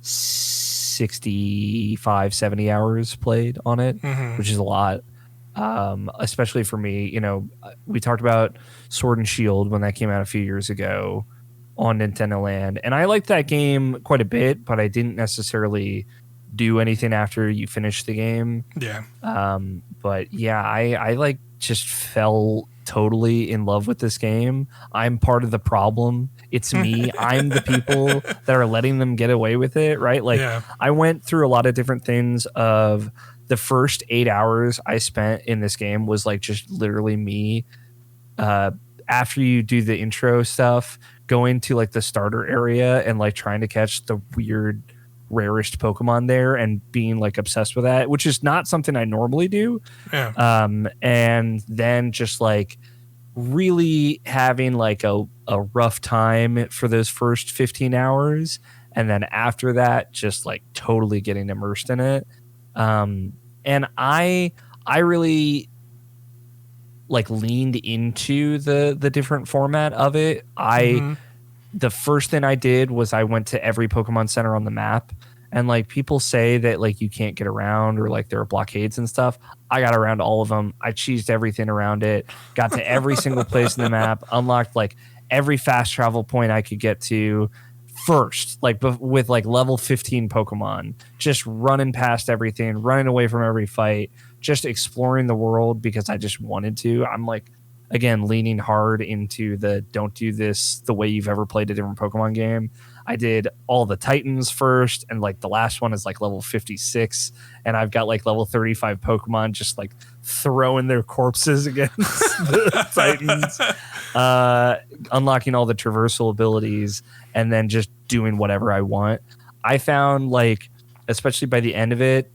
65, 70 hours played on it, which is a lot. Especially for me, we talked about Sword and Shield when that came out a few years ago on Nintendoland, and I liked that game quite a bit, but I didn't necessarily do anything after you finish the game. Yeah. But yeah, I like just fell totally in love with this game. I'm part of the problem. It's me. I'm the people that are letting them get away with it, right? Like, I went through a lot of different things of the first 8 hours I spent in this game was like just literally me. After you do the intro stuff, going to like the starter area and like trying to catch the weird rarest Pokemon there and being like obsessed with that, which is not something I normally do. Yeah. And then just like really having like a rough time for those first 15 hours. And then after that, just like totally getting immersed in it. And I really like leaned into the different format of it. The first thing I did was I went to every Pokemon Center on the map, and like people say that like you can't get around or like there are blockades and stuff. I got around all of them. I cheesed everything around it, got to every single place in the map, unlocked like every fast travel point I could get to first, like with like level 15 Pokemon, just running past everything, running away from every fight, just exploring the world because I just wanted to. I'm like, again, leaning hard into the don't do this the way you've ever played a different Pokemon game. I did all the Titans first, and like the last one is like level 56, and I've got like level 35 Pokemon just like throwing their corpses against the Titans, unlocking all the traversal abilities, and then just doing whatever I want. I found like, especially by the end of it,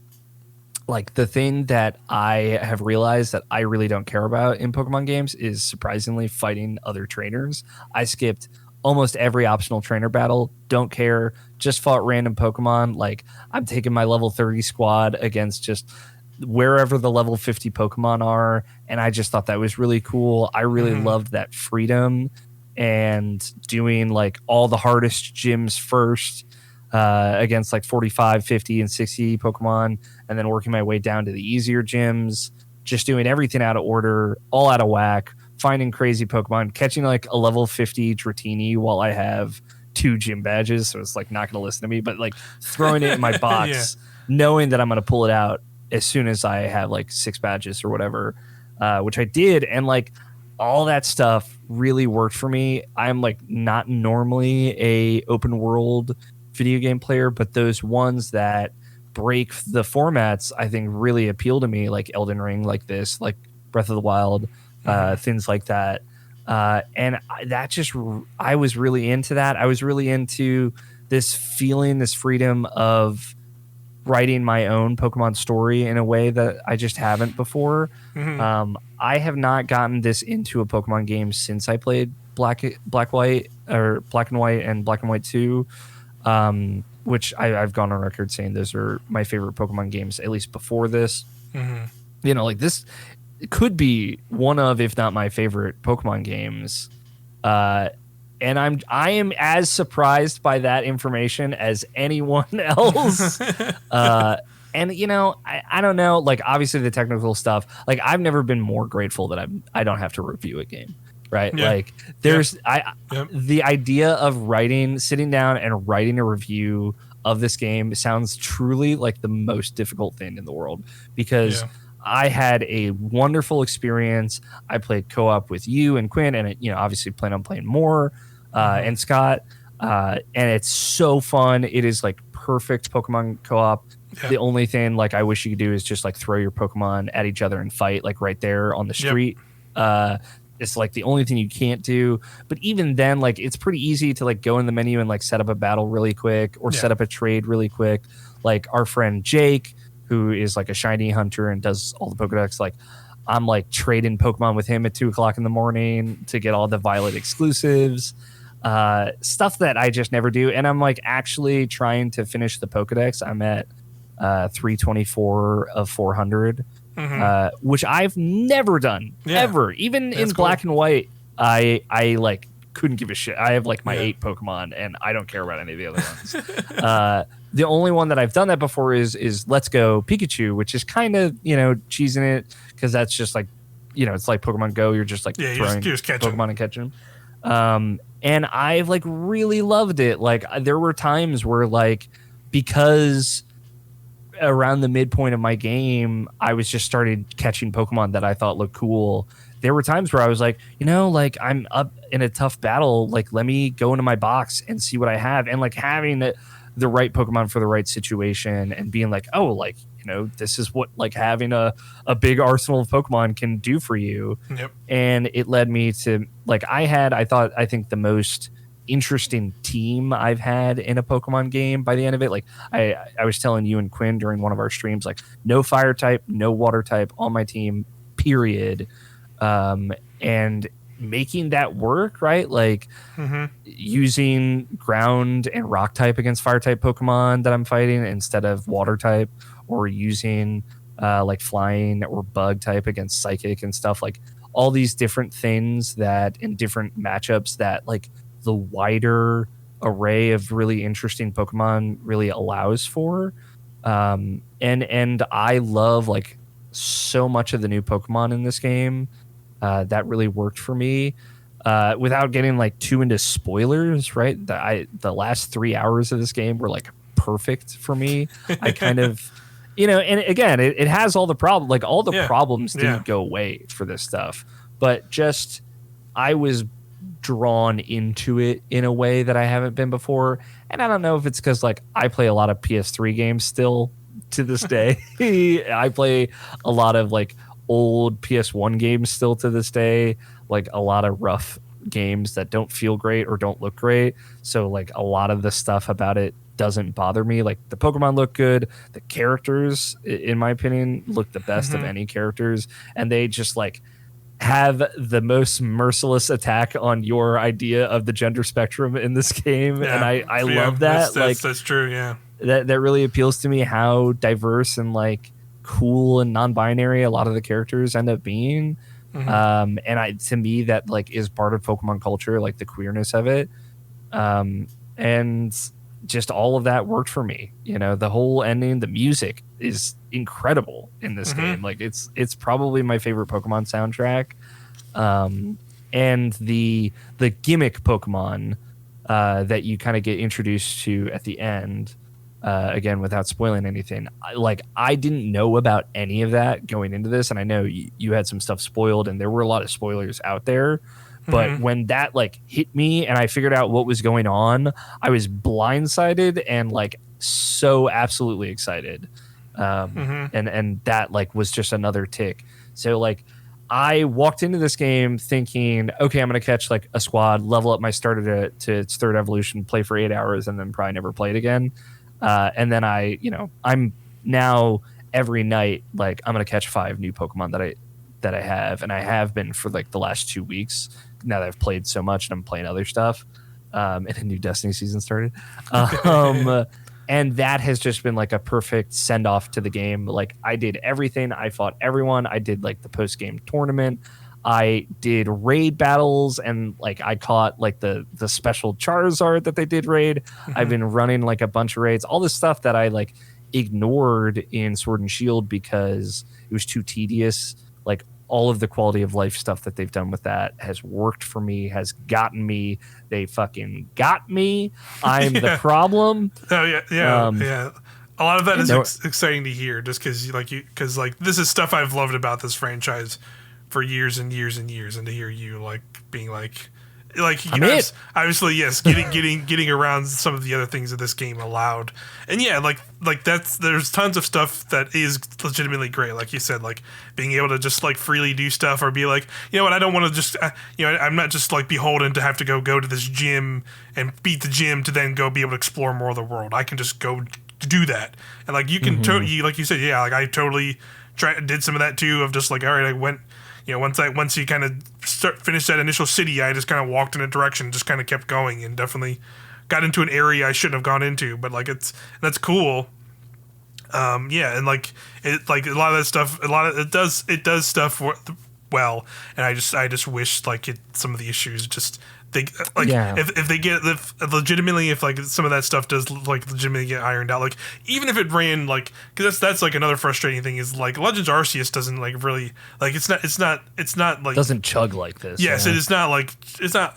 like the thing that I have realized that I really don't care about in Pokemon games is surprisingly fighting other trainers. I skipped almost every optional trainer battle. Don't care. Just fought random Pokemon. Like I'm taking my level 30 squad against just wherever the level 50 Pokemon are. And I just thought that was really cool. I really loved that freedom and doing like all the hardest gyms first against like 45, 50, and 60 Pokemon, and then working my way down to the easier gyms, just doing everything out of order, all out of whack, finding crazy Pokemon, catching like a level 50 Dratini while I have 2 gym badges, so it's like not going to listen to me, but like throwing it in my box, knowing that I'm going to pull it out as soon as I have like 6 badges or whatever, which I did, and like all that stuff really worked for me. I'm like not normally a open world video game player, but those ones that break the formats, I think, really appeal to me, like Elden Ring, like this, like Breath of the Wild, things like that. I was really into that. I was really into this feeling, this freedom of writing my own Pokemon story in a way that I just haven't before. I have not gotten this into a Pokemon game since I played White, or Black and White and Black and White 2, which I've gone on record saying those are my favorite Pokemon games, at least before this. You know, like this could be one of, if not my favorite Pokemon games. And I am as surprised by that information as anyone else. And you know, I don't know, like obviously the technical stuff, like I've never been more grateful that I don't have to review a game, right? Yeah. Like there's the idea of sitting down and writing a review of this game sounds truly like the most difficult thing in the world, because I had a wonderful experience. I played co-op with you and Quinn, and you know, obviously plan on playing more, and Scott, and it's so fun. It is like perfect Pokemon co-op. The only thing like I wish you could do is just like throw your Pokemon at each other and fight like right there on the street. It's like the only thing you can't do. But even then, like it's pretty easy to like go in the menu and like set up a battle really quick, or set up a trade really quick. Like our friend Jake, who is like a shiny hunter and does all the Pokedex, like I'm like trading Pokemon with him at 2:00 in the morning to get all the Violet exclusives, stuff that I just never do. And I'm like actually trying to finish the Pokedex. I'm at 324 of 400, which I've never done ever. Even in Black and White, I like couldn't give a shit. I have like my 8 Pokemon and I don't care about any of the other ones. The only one that I've done that before is Let's Go Pikachu, which is kind of, you know, cheesing it, because that's just like, you know, it's like Pokemon Go. You're just like throwing just Pokemon and catching them. And I've like really loved it. Like there were times where like, because around the midpoint of my game, I was just started catching Pokemon that I thought looked cool. There were times where I was like, you know, like I'm up in a tough battle. Like, let me go into my box and see what I have. And like having the right Pokemon for the right situation, and being like, oh, like, you know, this is what like having a big arsenal of Pokemon can do for you. And it led me to like, I think the most interesting team I've had in a Pokemon game by the end of it. Like I was telling you and Quinn during one of our streams, like no fire type, no water type on my team, period. And making that work, right? Like using ground and rock type against fire type Pokemon that I'm fighting instead of water type, or using like flying or bug type against psychic and stuff, like all these different things that in different matchups that like the wider array of really interesting Pokemon really allows for. And I love like so much of the new Pokemon in this game. That really worked for me. Without getting like too into spoilers, right? The last 3 hours of this game were like perfect for me. I kind of, you know, and again, it has all the problems. Like all the problems didn't go away for this stuff, but just I was drawn into it in a way that I haven't been before. And I don't know if it's because like I play a lot of PS3 games still to this day. I play a lot of like old PS1 games still to this day, like a lot of rough games that don't feel great or don't look great. So like a lot of the stuff about it doesn't bother me. Like the Pokemon look good, the characters in my opinion look the best of any characters, and they just like have the most merciless attack on your idea of the gender spectrum in this game. And I love that. That's true. That really appeals to me, how diverse and like cool and non-binary a lot of the characters end up being. And to me that like is part of Pokemon culture, like the queerness of it, and just all of that worked for me. You know, the whole ending, the music is incredible in this game. Like it's probably my favorite Pokemon soundtrack. And the gimmick Pokemon that you kind of get introduced to at the end, again, without spoiling anything, I didn't know about any of that going into this, and I know you had some stuff spoiled, and there were a lot of spoilers out there, But when that like hit me and I figured out what was going on, I was blindsided and like so absolutely excited. And that like was just another tick. So like I walked into this game thinking, okay, I'm going to catch like a squad, level up my starter to its third evolution, play for 8 hours, and then probably never play it again. And then I'm now every night, like I'm going to catch 5 new Pokemon that I have. And I have been for like the last 2 weeks now that I've played so much and I'm playing other stuff. And a new Destiny season started. And that has just been like a perfect send off to the game. Like I did everything. I fought everyone. I did like the post game tournament. I did raid battles and like I caught like the special Charizard that they did raid. I've been running like a bunch of raids, all this stuff that I like ignored in Sword and Shield because it was too tedious. Like all of the quality of life stuff that they've done with that has worked for me, has gotten me. They fucking got me. I'm the problem. Oh yeah. A lot of that is exciting to hear, just because like this is stuff I've loved about this franchise for years and years and years, and to hear you like being like obviously yes, getting around some of the other things that this game allowed, and yeah, like there's tons of stuff that is legitimately great, like you said, like being able to just like freely do stuff or be like, you know what, I don't want to just I'm not just like beholden to have to go to this gym and beat the gym to then go be able to explore more of the world. I can just go do that, and like you can like you said, yeah, like I totally did some of that too, of just like, all right, I went. Once you kind of finish that initial city, I just kind of walked in a direction, just kind of kept going, and definitely got into an area I shouldn't have gone into. But like that's cool. And like a lot of that stuff, it does stuff well, and I just wish like some of the issues just. If legitimately like some of that stuff does like legitimately get ironed out, like even if it ran like, because that's like another frustrating thing is like Legends Arceus doesn't like really like it's not like doesn't chug like this. Yes, yeah. It's not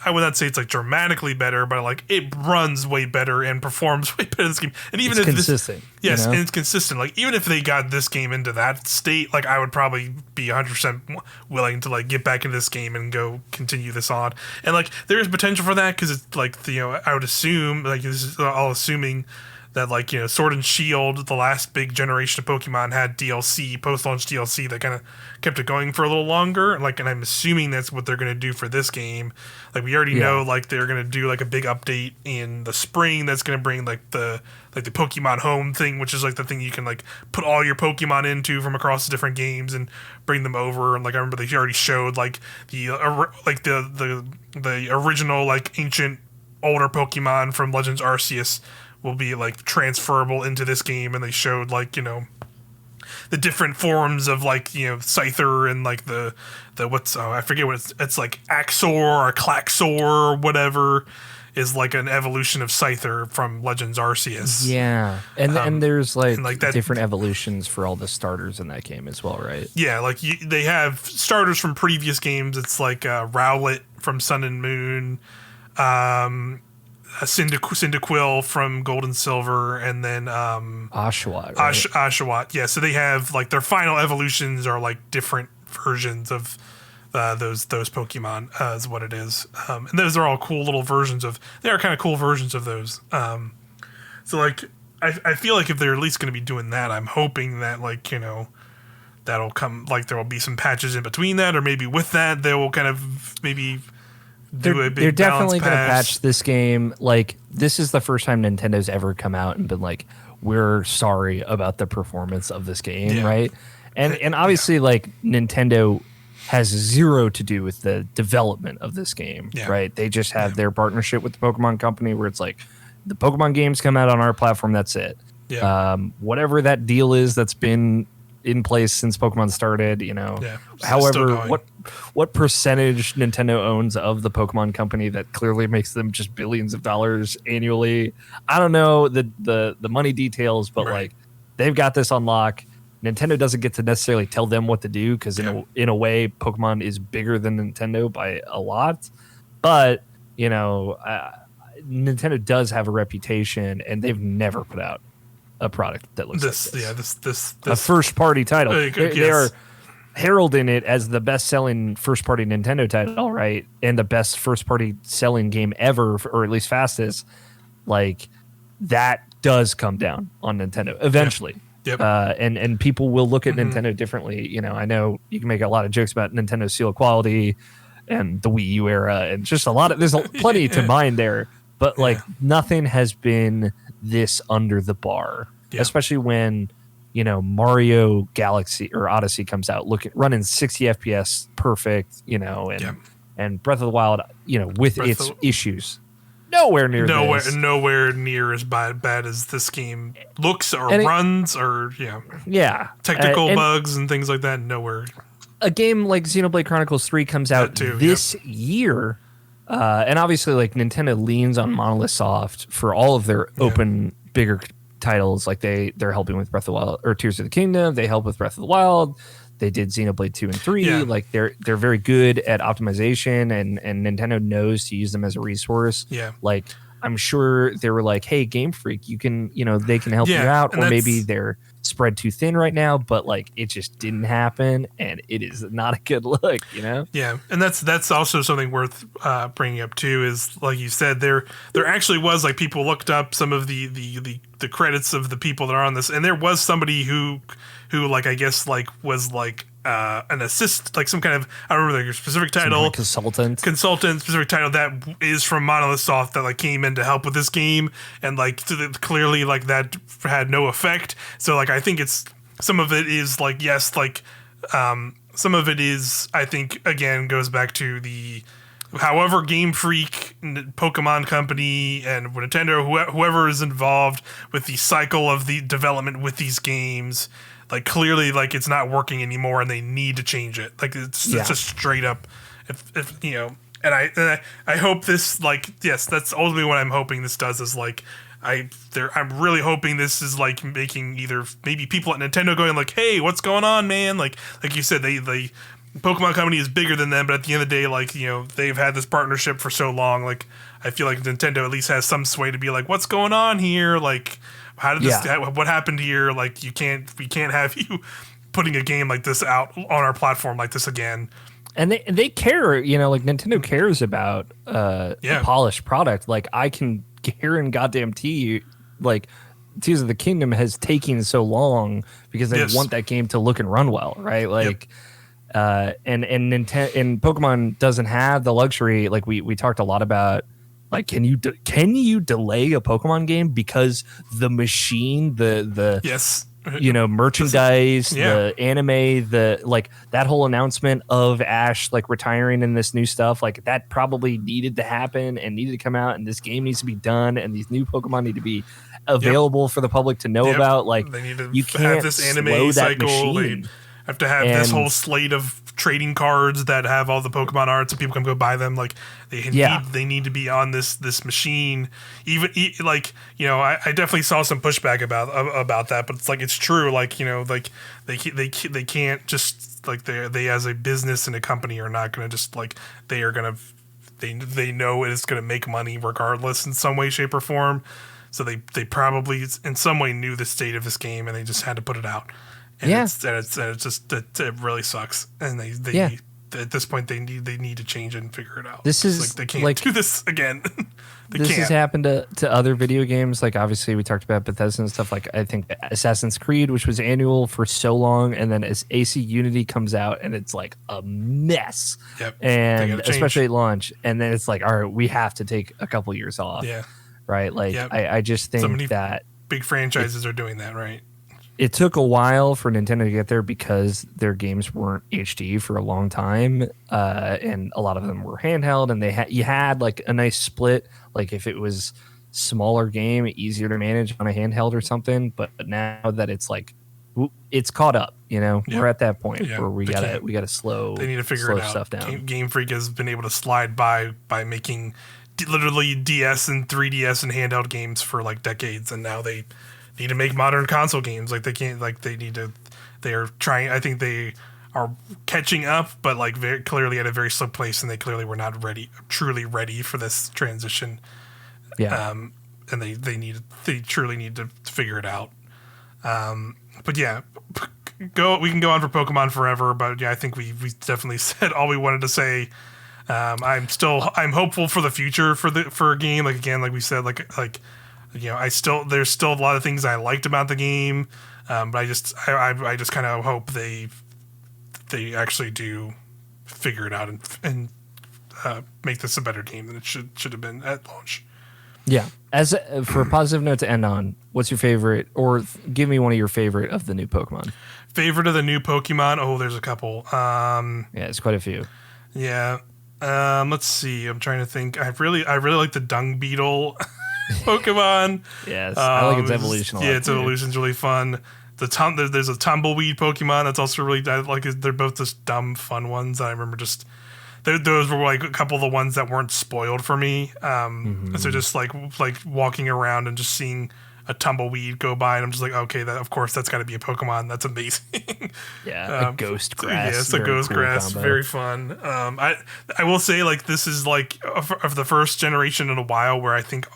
I would not say it's like dramatically better, but like it runs way better and performs way better in this game, and even it's if consistent. And it's consistent. Like even if they got this game into that state, like I would probably be 100% willing to like get back into this game and go continue this on, and like there's potential for that because it's like I would assume, like this is all assuming that like Sword and Shield, the last big generation of Pokemon, had DLC, post-launch DLC that kind of kept it going for a little longer. Like, and I'm assuming that's what they're going to do for this game. Like we already know, like they're going to do like a big update in the spring that's going to bring like the Pokemon Home thing, which is like the thing you can like put all your Pokemon into from across the different games and bring them over. And like I remember they already showed like the original like ancient older Pokemon from Legends Arceus will be like transferable into this game, and they showed like the different forms of like Scyther and like the what's I forget what it's like Axor or Klaxor or whatever is like an evolution of Scyther from Legends Arceus. Yeah, and there's like different evolutions for all the starters in that game as well, right? Yeah, like they have starters from previous games. It's like Rowlet from Sun and Moon, Cyndaquil from Gold and Silver, and then Oshawott. Right? Oshawott. Yeah, so they have like their final evolutions are like different versions of those Pokemon, is what it is. And those are all cool little versions of. They are kind of cool versions of those. So like I feel like if they're at least going to be doing that, I'm hoping that like that'll come, like there will be some patches in between that, or maybe with that they will kind of maybe. They're definitely going to patch this game. Like this is the first time Nintendo's ever come out and been like, we're sorry about the performance of this game, right? And obviously like Nintendo has zero to do with the development of this game, right? They just have their partnership with the Pokemon Company where it's like the Pokemon games come out on our platform, that's it. Whatever that deal is that's been in place since Pokemon started, however what percentage Nintendo owns of the Pokemon Company that clearly makes them just billions of dollars annually, I don't know the money details, but like they've got this on lock. Nintendo doesn't get to necessarily tell them what to do because in a way Pokemon is bigger than Nintendo by a lot, but Nintendo does have a reputation and they've never put out a product that looks like this. This a first party title. heralding it as the best-selling first-party Nintendo title, right, and the best first-party selling game ever, or at least fastest, like that does come down on Nintendo eventually. Yep. And people will look at Nintendo differently. You know, I know you can make a lot of jokes about Nintendo's seal of quality and the Wii U era, and just there's plenty to mine there. But like nothing has been this under the bar, especially when, you know, Mario Galaxy or Odyssey comes out, running 60 FPS perfect, you know, and Breath of the Wild, you know, with its issues. Nowhere near as bad as this game looks or runs or technical bugs and things like that. Nowhere. A game like Xenoblade Chronicles 3 comes out this year, and obviously like Nintendo leans on Monolith Soft for all of their open bigger titles. Like they're helping with Breath of the Wild or Tears of the Kingdom. They help with Breath of the Wild. They did Xenoblade 2 and 3. Yeah. Like they're very good at optimization, and Nintendo knows to use them as a resource. Yeah. Like I'm sure they were like, hey, Game Freak, you can, you know, they can help you out, or maybe they're spread too thin right now, but like it just didn't happen, and it is not a good look, you know? Yeah. And that's also something worth bringing up too, is like you said, there actually was, like, people looked up some of the credits of the people that are on this, and there was somebody who like, I guess, like, was like an assist, like some kind of, I don't remember the specific title, like consultant specific title that is from Monolith Soft that like came in to help with this game, and like clearly like that had no effect. So like I think it's some of it is like, yes, like some of it is, I think, again goes back to the however Game Freak, Pokemon Company, and Nintendo, whoever is involved with the cycle of the development with these games, like clearly like it's not working anymore and they need to change it. Like it's just straight up, if you know, and I hope this, like, yes, that's ultimately what I'm hoping this does, is like I'm really hoping this is like making either maybe people at Nintendo going like, hey, what's going on, man? Like you said, they Pokemon Company is bigger than them, but at the end of the day, like, you know, they've had this partnership for so long. Like, I feel like Nintendo at least has some sway to be like, what's going on here? Like, how did this? What happened here? Like, we can't have you putting a game like this out on our platform like this again. And they care, you know, like Nintendo cares about a polished product. Like, I can guarantee you, like, Tears of the Kingdom has taken so long because they want that game to look and run well, right? Like. And Nintendo and Pokemon doesn't have the luxury. Like we talked a lot about, like, can you delay a Pokemon game because the machine, the you know, merchandise, the anime, the, like, that whole announcement of Ash like retiring and this new stuff, like that probably needed to happen and needed to come out, and this game needs to be done, and these new Pokemon need to be available for the public to know about. Like, they need to you can't have this anime cycle. They have to have this whole slate of trading cards that have all the Pokemon arts, and people can go buy them. Like they need to be on this machine. Even like, you know, I definitely saw some pushback about that, but it's like, it's true. Like, you know, like they can't just, like, they as a business and a company are not going to just, like, they are going to, they know it's going to make money regardless in some way, shape, or form. So they probably in some way knew the state of this game, and they just had to put it out. And it really sucks. And they at this point they need to change it and figure it out. This is like, they can't do this again. This has happened to other video games. Like, obviously we talked about Bethesda and stuff. Like, I think Assassin's Creed, which was annual for so long, and then as AC Unity comes out and it's like a mess. Yep. And especially at launch, and then it's like, all right, we have to take a couple years off. Yeah. Right. Like, I just think that big franchises are doing that, right? It took a while for Nintendo to get there because their games weren't HD for a long time, and a lot of them were handheld, and you had like a nice split. Like, if it was smaller game, easier to manage on a handheld or something. But now that it's like, it's caught up, you know, we're at that point where we gotta slow. They need to figure it out. Stuff down. Game Freak has been able to slide by making literally DS and 3DS and handheld games for like decades, and now they need to make modern console games. Like, they can't, like, they are trying, I think they are catching up, but like very clearly at a very slow place, and they clearly were not truly ready for this transition. And they truly need to figure it out. But yeah, We can go on for Pokemon forever, but yeah, I think we definitely said all we wanted to say. I'm hopeful for the future for a game. Like again, like we said, there's still a lot of things I liked about the game, but I just kind of hope they actually do figure it out and make this a better game than it should have been at launch. Yeah. For a positive note to end on, what's your favorite, or give me one of your favorite of the new Pokemon? Favorite of the new Pokemon? Oh, there's a couple. Yeah, it's quite a few. Yeah. Let's see. I'm trying to think. I really like the Dung Beetle Pokemon. Yes, I like its evolution a lot. Yeah, its evolution's really fun. There's a Tumbleweed Pokemon that's also really, I like. They're both just dumb, fun ones. I remember just those were like a couple of the ones that weren't spoiled for me. So just like walking around and just seeing a Tumbleweed go by, and I'm just like, okay, of course that's got to be a Pokemon. That's amazing. Yeah, a ghost grass. Yeah, it's a ghost cool grass. Combo. Very fun. I will say, like, this is like of the first generation in a while where I think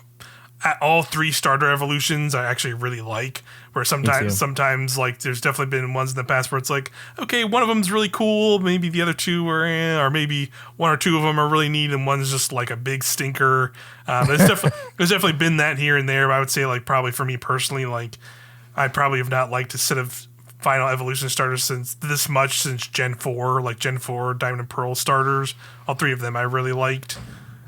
all 3 starter evolutions I actually really like. Where sometimes like there's definitely been ones in the past where it's like, okay, one of them's really cool, maybe the other 2 are, or maybe 1 or 2 of them are really neat, and one's just like a big stinker. There's definitely been that here and there. But I would say, like, probably for me personally, like, I probably have not liked a set of final evolution starters since Gen 4, like Gen 4 Diamond and Pearl starters. All 3 of them I really liked,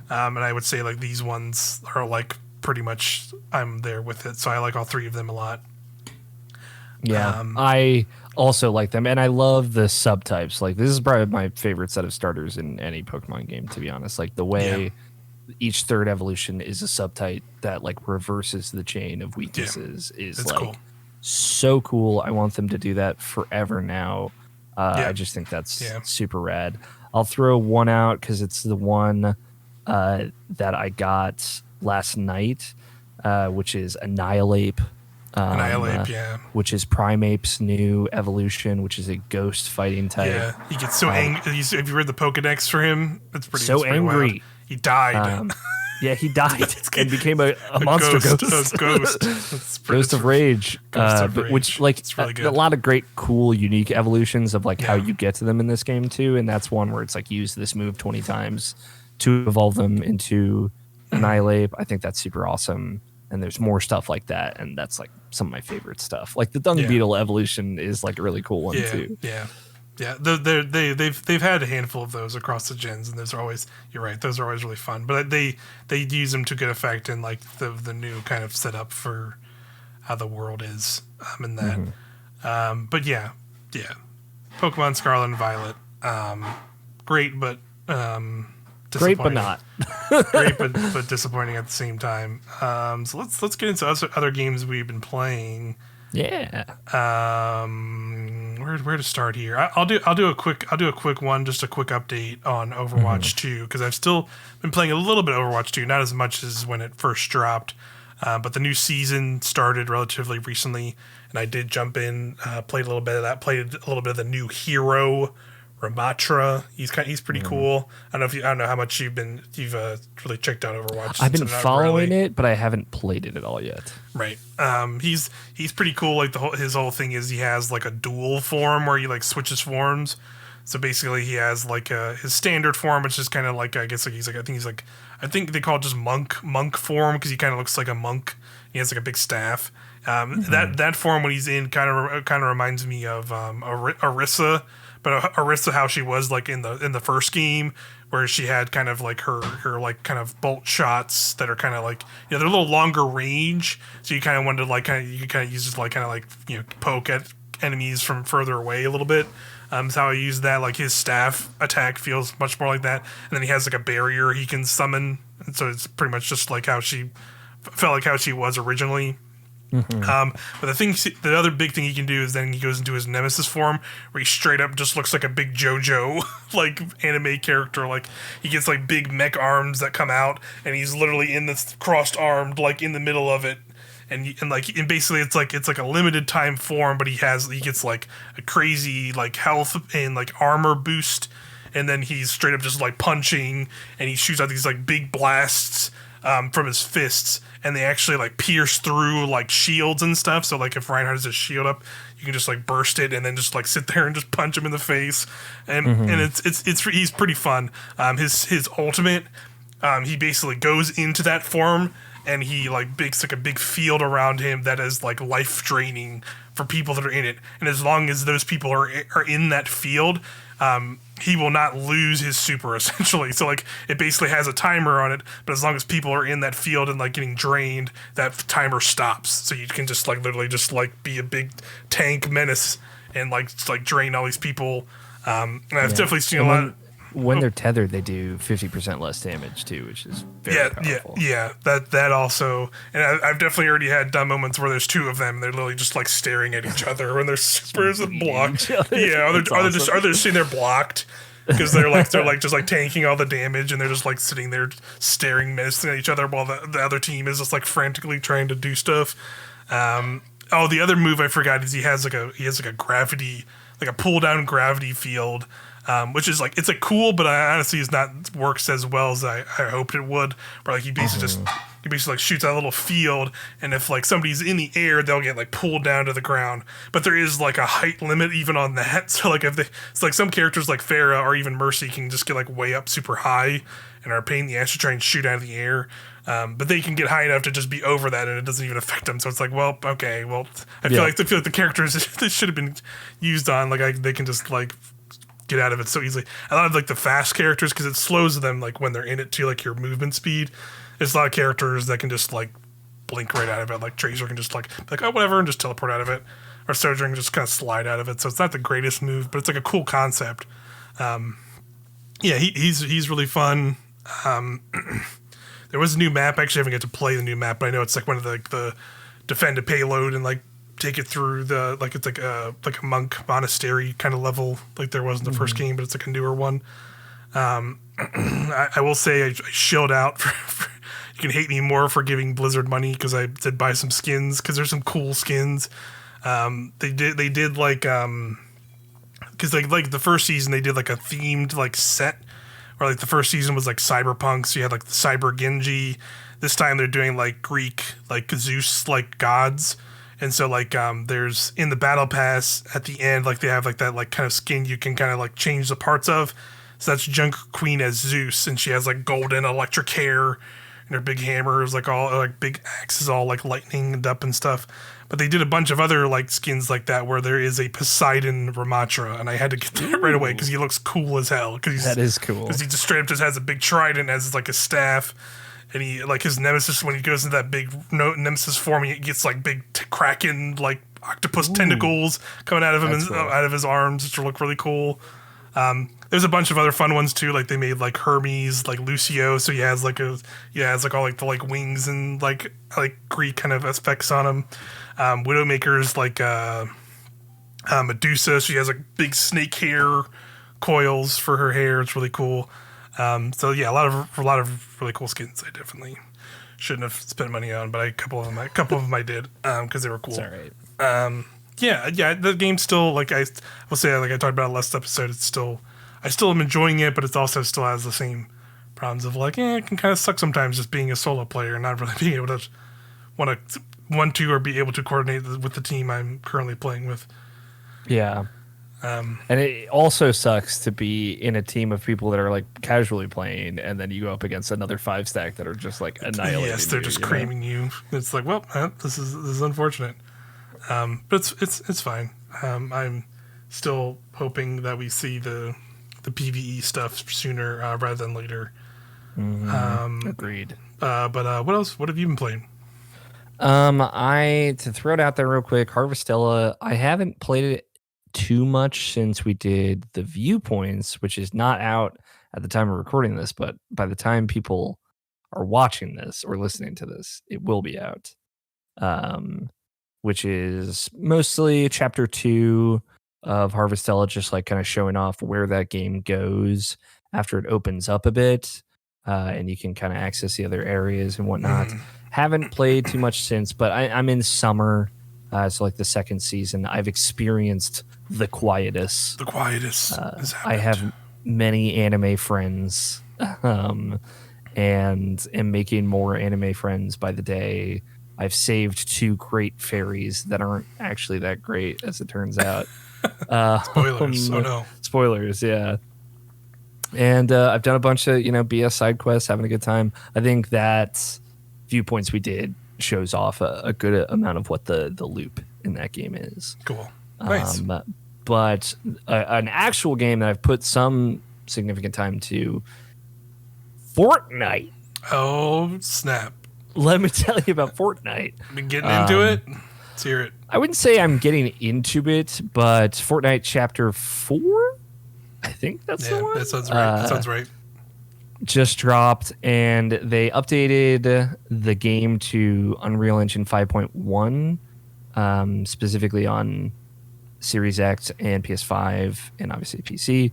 and I would say like these ones are like pretty much I'm there with it. So I like all 3 of them a lot. Yeah, I also like them, and I love the subtypes. Like, this is probably my favorite set of starters in any Pokemon game, to be honest. Like, the way each 3rd evolution is a subtype that like reverses the chain of weaknesses is like cool. So cool. I want them to do that forever now. I just think that's super rad. I'll throw one out because it's the one that I got last night, which is Annihilate. Which is Primeape's new evolution, which is a ghost fighting type. Yeah, he gets so angry. Have you read the Pokedex for him? It's pretty angry. Wild. He died. Yeah, he died and became a monster ghost. A ghost. Ghost of Rage. Which, like, really a lot of great, cool, unique evolutions of like how you get to them in this game too. And that's one where it's like use this move 20 times to evolve them into Annihilate. I think that's super awesome. And there's more stuff like that, and that's like some of my favorite stuff. Like the Dung Beetle evolution is like a really cool one too. Yeah. They've had a handful of those across the gens, and those are always, you're right, those are always really fun. But they use them to good effect in like the new kind of setup for how the world is in that. But yeah, Pokemon Scarlet and Violet, great, but great but not great but disappointing at the same time. So let's get into other games we've been playing. Where to start here? I'll do a quick one, just a quick update on Overwatch 2, because I've still been playing a little bit of Overwatch 2, not as much as when it first dropped, but the new season started relatively recently, and I did jump in, played a little bit of that, played a little bit of the new hero Ramatra. He's pretty cool. I don't know how much you've really checked out Overwatch. I've been following it, but I haven't played it at all yet. Right. He's pretty cool. Like his whole thing is he has like a dual form where he like switches forms. So basically he has like his standard form, which is kind of like, I guess like I think they call it just monk form, because he kind of looks like a monk. He has like a big staff. That form when he's in kind of reminds me of Orisa. But Orisa, how she was like in the first game, where she had kind of like her like kind of bolt shots that are kind of like, they're a little longer range, so you kind of wanted to like you could use it like kind of like poke at enemies from further away a little bit. Is how I use that. Like his staff attack feels much more like that, and then he has like a barrier he can summon, and so it's pretty much just like how she felt like how she was originally. But the other big thing he can do is then he goes into his nemesis form, where he straight up just looks like a big JoJo like anime character. Like he gets like big mech arms that come out, and he's literally in this crossed armed like in the middle of it, and basically it's like a limited time form, but he gets like a crazy like health and like armor boost, and then he's straight up just like punching, and he shoots out these like big blasts from his fists, and they actually like pierce through like shields and stuff. So like if Reinhardt has his shield up, you can just like burst it and then just like sit there and just punch him in the face, and it's he's pretty fun. His ultimate, he basically goes into that form and he like makes like a big field around him that is like life draining for people that are in it. And as long as those people are in that field, he will not lose his super essentially. So like it basically has a timer on it, but as long as people are in that field and like getting drained, that timer stops. So you can just like literally just like be a big tank menace and like just, like drain all these people. And I've definitely seen a lot. When they're tethered, they do 50% less damage too, which is very powerful. Yeah. That also, and I've definitely already had dumb moments where there's two of them. They're literally just like staring at each other when their supers are blocked. Yeah, are they just sitting there blocked because they're just like tanking all the damage and they're just like sitting there staring menacing at each other while the other team is just like frantically trying to do stuff. The other move I forgot is he has like a gravity, like a pull down gravity field. Which is like, it's a cool, but I honestly is not works as well as I hoped it would. Where like he basically like shoots out a little field, and if like somebody's in the air, they'll get like pulled down to the ground. But there is like a height limit even on that. So like it's like some characters like Pharah or even Mercy can just get like way up super high and are a pain in the ass to try and shoot out of the air. But they can get high enough to just be over that, and it doesn't even affect them. So it's like, well, okay, well, I feel like the characters that should have been used on like they can just like get out of it so easily. A lot of like the fast characters, because it slows them like when they're in it too, like your movement speed. There's a lot of characters that can just like blink right out of it. Like Tracer can just like oh whatever and just teleport out of it, or Sojourner can just kind of slide out of it. So it's not the greatest move, but it's like a cool concept. He's really fun. There was a new map. Actually, I haven't get to play the new map, but I know it's like one of the defend a payload and like take it through the like it's like a monk monastery kind of level like there was in the first game, but it's like a newer one. I will say I shilled out for you can hate me more for giving Blizzard money because I did buy some skins because there's some cool skins. They did like because like the first season they did like a themed like set where like the first season was like cyberpunk, so you had like the cyber Genji. This time they're doing like Greek like Zeus like gods. And so, like, there's in the battle pass at the end, like they have like that like kind of skin you can kind of like change the parts of. So that's Junk Queen as Zeus, and she has like golden electric hair, and her big hammer is like all like big axe is all like lightninged up and stuff. But they did a bunch of other like skins like that where there is a Poseidon Ramatra, and I had to get that right away because he looks cool as hell. That is cool. Because he just straight up just has a big trident as like a staff. And he, like, his nemesis, when he goes into that big nemesis form, he gets, like, big kraken, like, octopus tentacles coming out of him and out of his arms, which look really cool. There's a bunch of other fun ones, too. Like, they made, like, Hermes, like, Lucio, so he has, like, all, like, the, like, wings and, like Greek kind of aspects on him. Widowmaker's, like, Medusa, she has, like, big snake hair coils for her hair. It's really cool. So yeah, a lot of really cool skins. I definitely shouldn't have spent money on, but a couple of them I did because they were cool. It's all right. Yeah. The game's still like I will say like I talked about last episode. I still am enjoying it, but it also still has the same problems of like it can kind of suck sometimes just being a solo player and not really being able to want to or be able to coordinate with the team I'm currently playing with. Yeah. And it also sucks to be in a team of people that are like casually playing, and then you go up against another 5-stack that are just like annihilating. Yes, they're just creaming you. It's like, well, this is unfortunate, but it's fine. I'm still hoping that we see the PvE stuff sooner rather than later. Agreed. But what else? What have you been playing? To throw it out there real quick, Harvestella. I haven't played it too much since we did the Viewpoints, which is not out at the time of recording this, but by the time people are watching this or listening to this, it will be out. Which is mostly chapter 2 of Harvestella, just like kind of showing off where that game goes after it opens up a bit, and you can kind of access the other areas and whatnot. Haven't played too much since, but I'm in summer. So like the second season, I've experienced the quietus. The quietus. I have many anime friends, and am making more anime friends by the day. I've saved 2 great fairies that aren't actually that great, as it turns out. Spoilers. Oh no. Spoilers, yeah. And I've done a bunch of, BS side quests, having a good time. I think that viewpoints we did shows off a good amount of what the loop in that game is. Cool. Nice. But an actual game that I've put some significant time to, Fortnite. Oh, snap. Let me tell you about Fortnite. Been getting into it? Let's hear it. I wouldn't say I'm getting into it, but Fortnite Chapter 4? I think that's the one. That sounds right. That sounds right. Just dropped, and they updated the game to Unreal Engine 5.1, specifically on Series X and PS5, and obviously PC.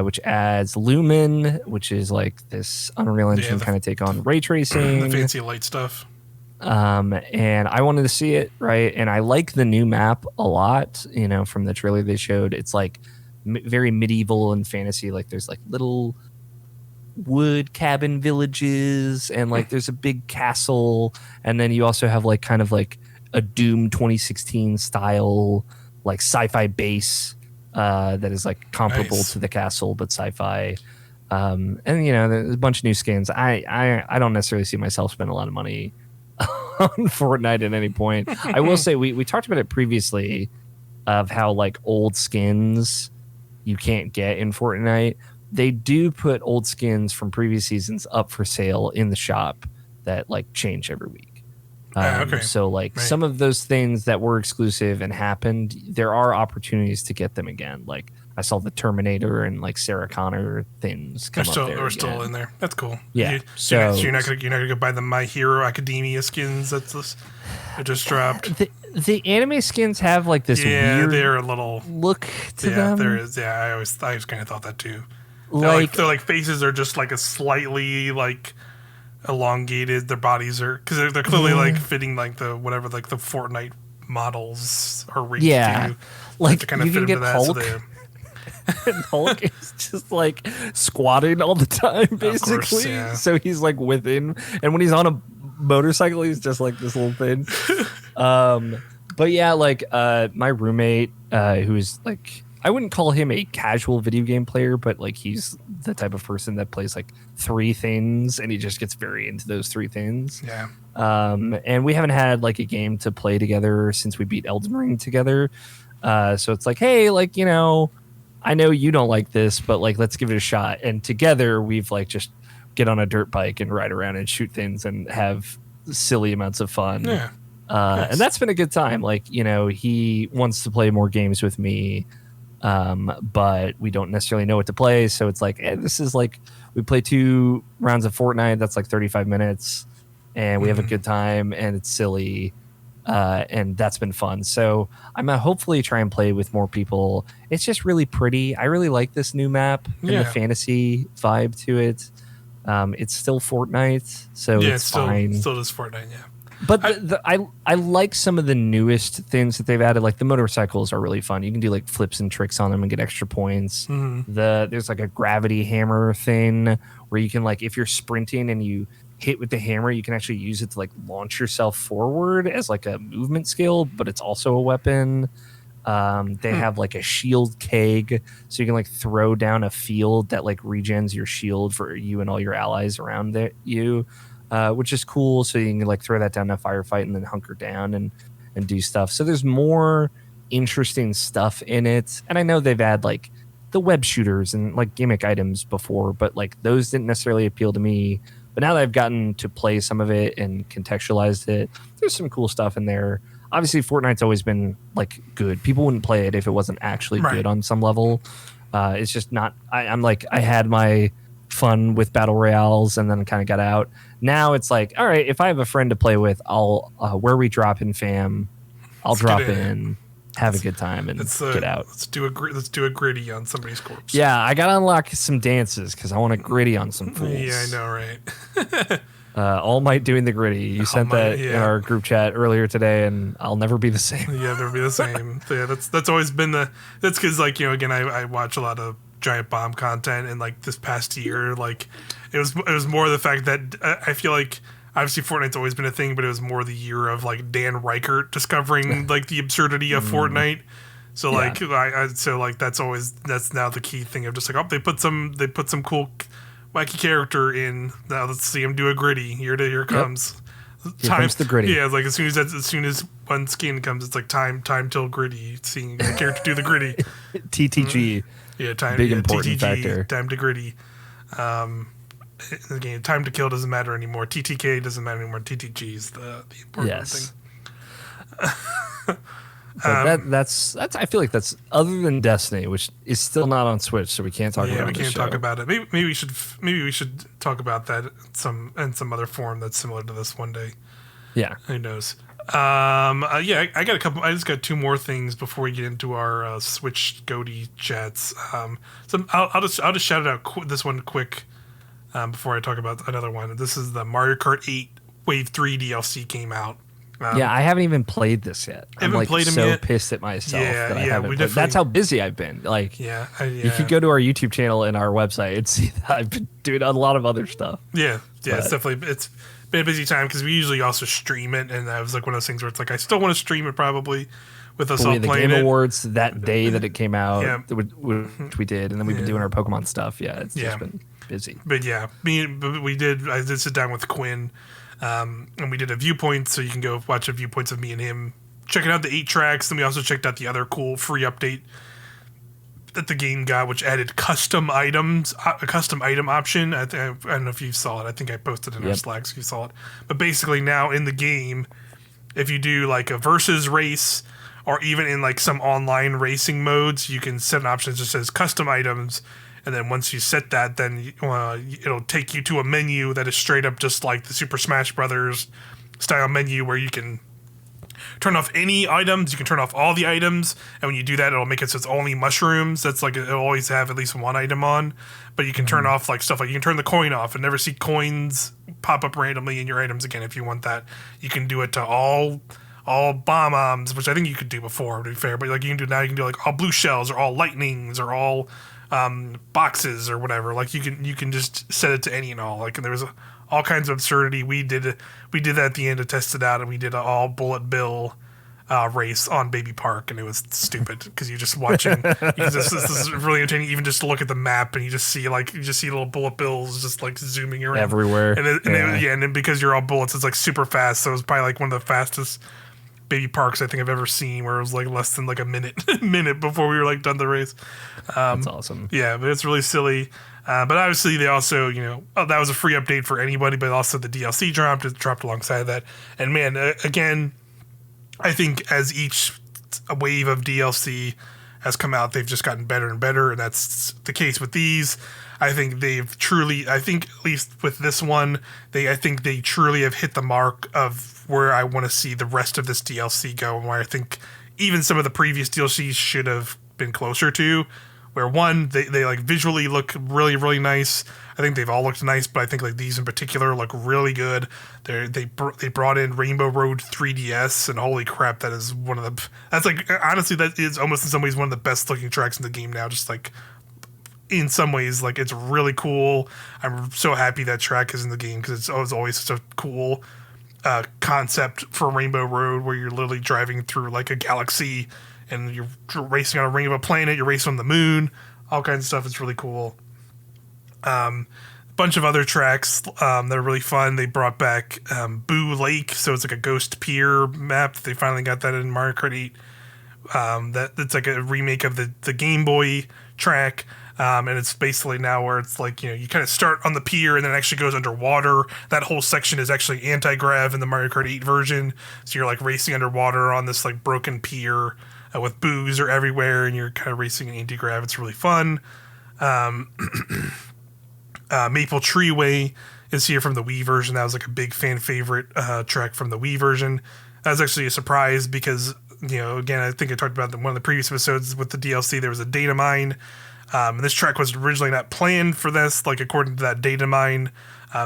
Which adds Lumen, which is like this Unreal Engine kind of take on ray tracing. The fancy light stuff. And I wanted to see it, right? And I like the new map a lot, from the trailer they showed. It's like very medieval and fantasy. Like there's like little wood cabin villages and like there's a big castle. And then you also have like kind of like a Doom 2016 style, like sci-fi base. That is like comparable to the castle but sci-fi, and there's a bunch of new skins. I don't necessarily see myself spend a lot of money on Fortnite at any point. I will say we talked about it previously of how like old skins you can't get in Fortnite. They do put old skins from previous seasons up for sale in the shop that like change every week. So like some of those things that were exclusive and happened, there are opportunities to get them again. Like I saw the Terminator and like Sarah Connor things come up there. They're still in there. That's cool. Yeah. So you're not gonna go buy the My Hero Academia skins that just dropped. The anime skins have like this weird they're a little look to them. There is. Yeah, I always kind of thought that too. Their like faces are just like a slightly like elongated. Their bodies are because they're clearly like fitting like the whatever like the Fortnite models are rigged to. Like to kind of you fit can into get that. Hulk. And Hulk is just like squatting all the time, basically. Of course, yeah. So he's like within, and when he's on a motorcycle, he's just like this little thing. But yeah, like my roommate, who is like, I wouldn't call him a casual video game player, but like he's the type of person that plays like 3 things, and he just gets very into those 3 things. Yeah. And we haven't had like a game to play together since we beat Elden Ring together. So it's like, hey, like, I know you don't like this, but like, let's give it a shot. And together we've like just get on a dirt bike and ride around and shoot things and have silly amounts of fun. Yeah. Nice. And that's been a good time. Like, he wants to play more games with me, but we don't necessarily know what to play. So it's like, this is like, we play 2 rounds of Fortnite. That's like 35 minutes and we have a good time and it's silly. And that's been fun. So I'm gonna hopefully try and play with more people. It's just really pretty. I really like this new map and the fantasy vibe to it. It's still Fortnite, so it's fine. Still does Fortnite, yeah. But I like some of the newest things that they've added. Like the motorcycles are really fun. You can do like flips and tricks on them and get extra points. There's like a gravity hammer thing where you can like, if you're sprinting and you hit with the hammer, you can actually use it to like launch yourself forward as like a movement skill, but it's also a weapon. They have like a shield keg, so you can like throw down a field that like regens your shield for you and all your allies around you, which is cool. So you can like throw that down in a firefight and then hunker down and do stuff. So there's more interesting stuff in it. And I know they've had like the web shooters and like gimmick items before, but like those didn't necessarily appeal to me. But now that I've gotten to play some of it and contextualized it, there's some cool stuff in there. Obviously, Fortnite's always been like good. People wouldn't play it if it wasn't actually good on some level. It's just not. I'm like, I had my fun with battle royales and then kind of got out. Now it's like, all right, if I have a friend to play with, I'll where we drop in fam, I'll drop in. Have a good time and get out. Let's do a griddy on somebody's corpse. Yeah, I gotta unlock some dances because I want to griddy on some fools. Yeah, I know, right? All Might doing the griddy. You sent that in our group chat earlier today, and I'll never be the same. Yeah, never be the same. So yeah, that's always been that's because like again I watch a lot of giant bomb content in like this past year. Like it was more the fact that I feel like obviously Fortnite's always been a thing, but it was more the year of like Dan Reichert discovering like the absurdity of Fortnite. So like that's now the key thing of just like, oh, they put some cool wacky character in. Now let's see him do a Griddy. Here it comes. Here comes the Griddy. Yeah, like as soon as one skin comes, it's like time till Griddy. Seeing the character do the Griddy. TTG. Yeah, time. Big yeah, important TTG, factor. Time to Griddy. Again, time to kill doesn't matter anymore. TTK doesn't matter anymore. TTG is the important thing. That's I feel like that's other than Destiny, which is still not on Switch, so we can't talk about it. Yeah, we can't talk about it. Maybe we should talk about that in some other form that's similar to this one day. Yeah. Who knows? I got a couple. I just got two more things before we get into our Switch Goaty chats. So I'll just shout it out this one quick before I talk about another one. This is the Mario Kart 8 Wave 3 DLC came out. I haven't even played this yet. I'm like so yet. Pissed at myself that I haven't. Definitely... That's how busy I've been. Like, you could go to our YouTube channel and our website and see that I've been doing a lot of other stuff. It's been a busy time because we usually also stream it, and that was like one of those things where it's like I still want to stream it probably with us all the playing Game it. Awards that day that it came out, which we did, and then we've been doing our Pokemon stuff. Yeah, it's just been busy. But I did sit down with Quinn. And we did a viewpoint, so you can go watch a viewpoints of me and him checking out the 8 tracks. Then we also checked out the other cool free update that the game got, which added custom items, a custom item option. I don't know if you saw it. I think I posted in our Slack, so you saw it. But basically now in the game, if you do like a versus race, or even in like some online racing modes, you can set an option that just says custom items. And then once you set that, then it'll take you to a menu that is straight up just like the Super Smash Brothers style menu where you can turn off any items, you can turn off all the items, and when you do that, it'll make it so it's only mushrooms. That's like it'll always have at least one item on, but you can turn off like stuff like you can turn the coin off and never see coins pop up randomly in your items again if you want that. You can do it to all bombs, which I think you could do before, to be fair, but like you can do like all blue shells or all lightnings or all boxes or whatever. Like you can just set it to any and all. Like, and there was all kinds of absurdity. We did that at the end to test it out, and we did an all bullet bill race on Baby Park, and it was stupid because you're just watching. This is really entertaining, even just to look at the map, and you just see little bullet bills just like zooming around everywhere. And then because you're all bullets, it's like super fast. So it was probably like one of the fastest Baby Parks I think I've ever seen, where it was like less than like a minute before we were like done the race. That's awesome. Yeah, but it's really silly. But obviously they also, that was a free update for anybody, but also the DLC dropped alongside that. And man, again, I think as each wave of DLC has come out, they've just gotten better and better, and that's the case with these. I think at least with this one, I think they truly have hit the mark of where I want to see the rest of this DLC go, and where I think even some of the previous DLCs should have been closer to. Where one, they like visually look really, really nice. I think they've all looked nice, but I think like these in particular look really good. They brought in Rainbow Road 3DS, and holy crap, that is honestly that is almost in some ways one of the best looking tracks in the game now. Just like in some ways, like it's really cool. I'm so happy that track is in the game because it's always such a cool concept for Rainbow Road, where you're literally driving through like a galaxy and you're racing on a ring of a planet, you're racing on the moon, all kinds of stuff. It's really cool. A bunch of other tracks that are really fun. They brought back Boo Lake, so it's like a ghost pier map. They finally got that in Mario Kart 8. That's like a remake of the Game Boy track. And it's basically now where it's like, you kind of start on the pier and then it actually goes underwater. That whole section is actually anti-grav in the Mario Kart 8 version. So you're like racing underwater on this like broken pier with boos are everywhere, and you're kind of racing in anti-grav. It's really fun. Maple Treeway is here from the Wii version. That was like a big fan favorite track from the Wii version. That was actually a surprise because, again, I think I talked about one of the previous episodes with the DLC. There was a data mine. And this track was originally not planned for this, like according to that data mine.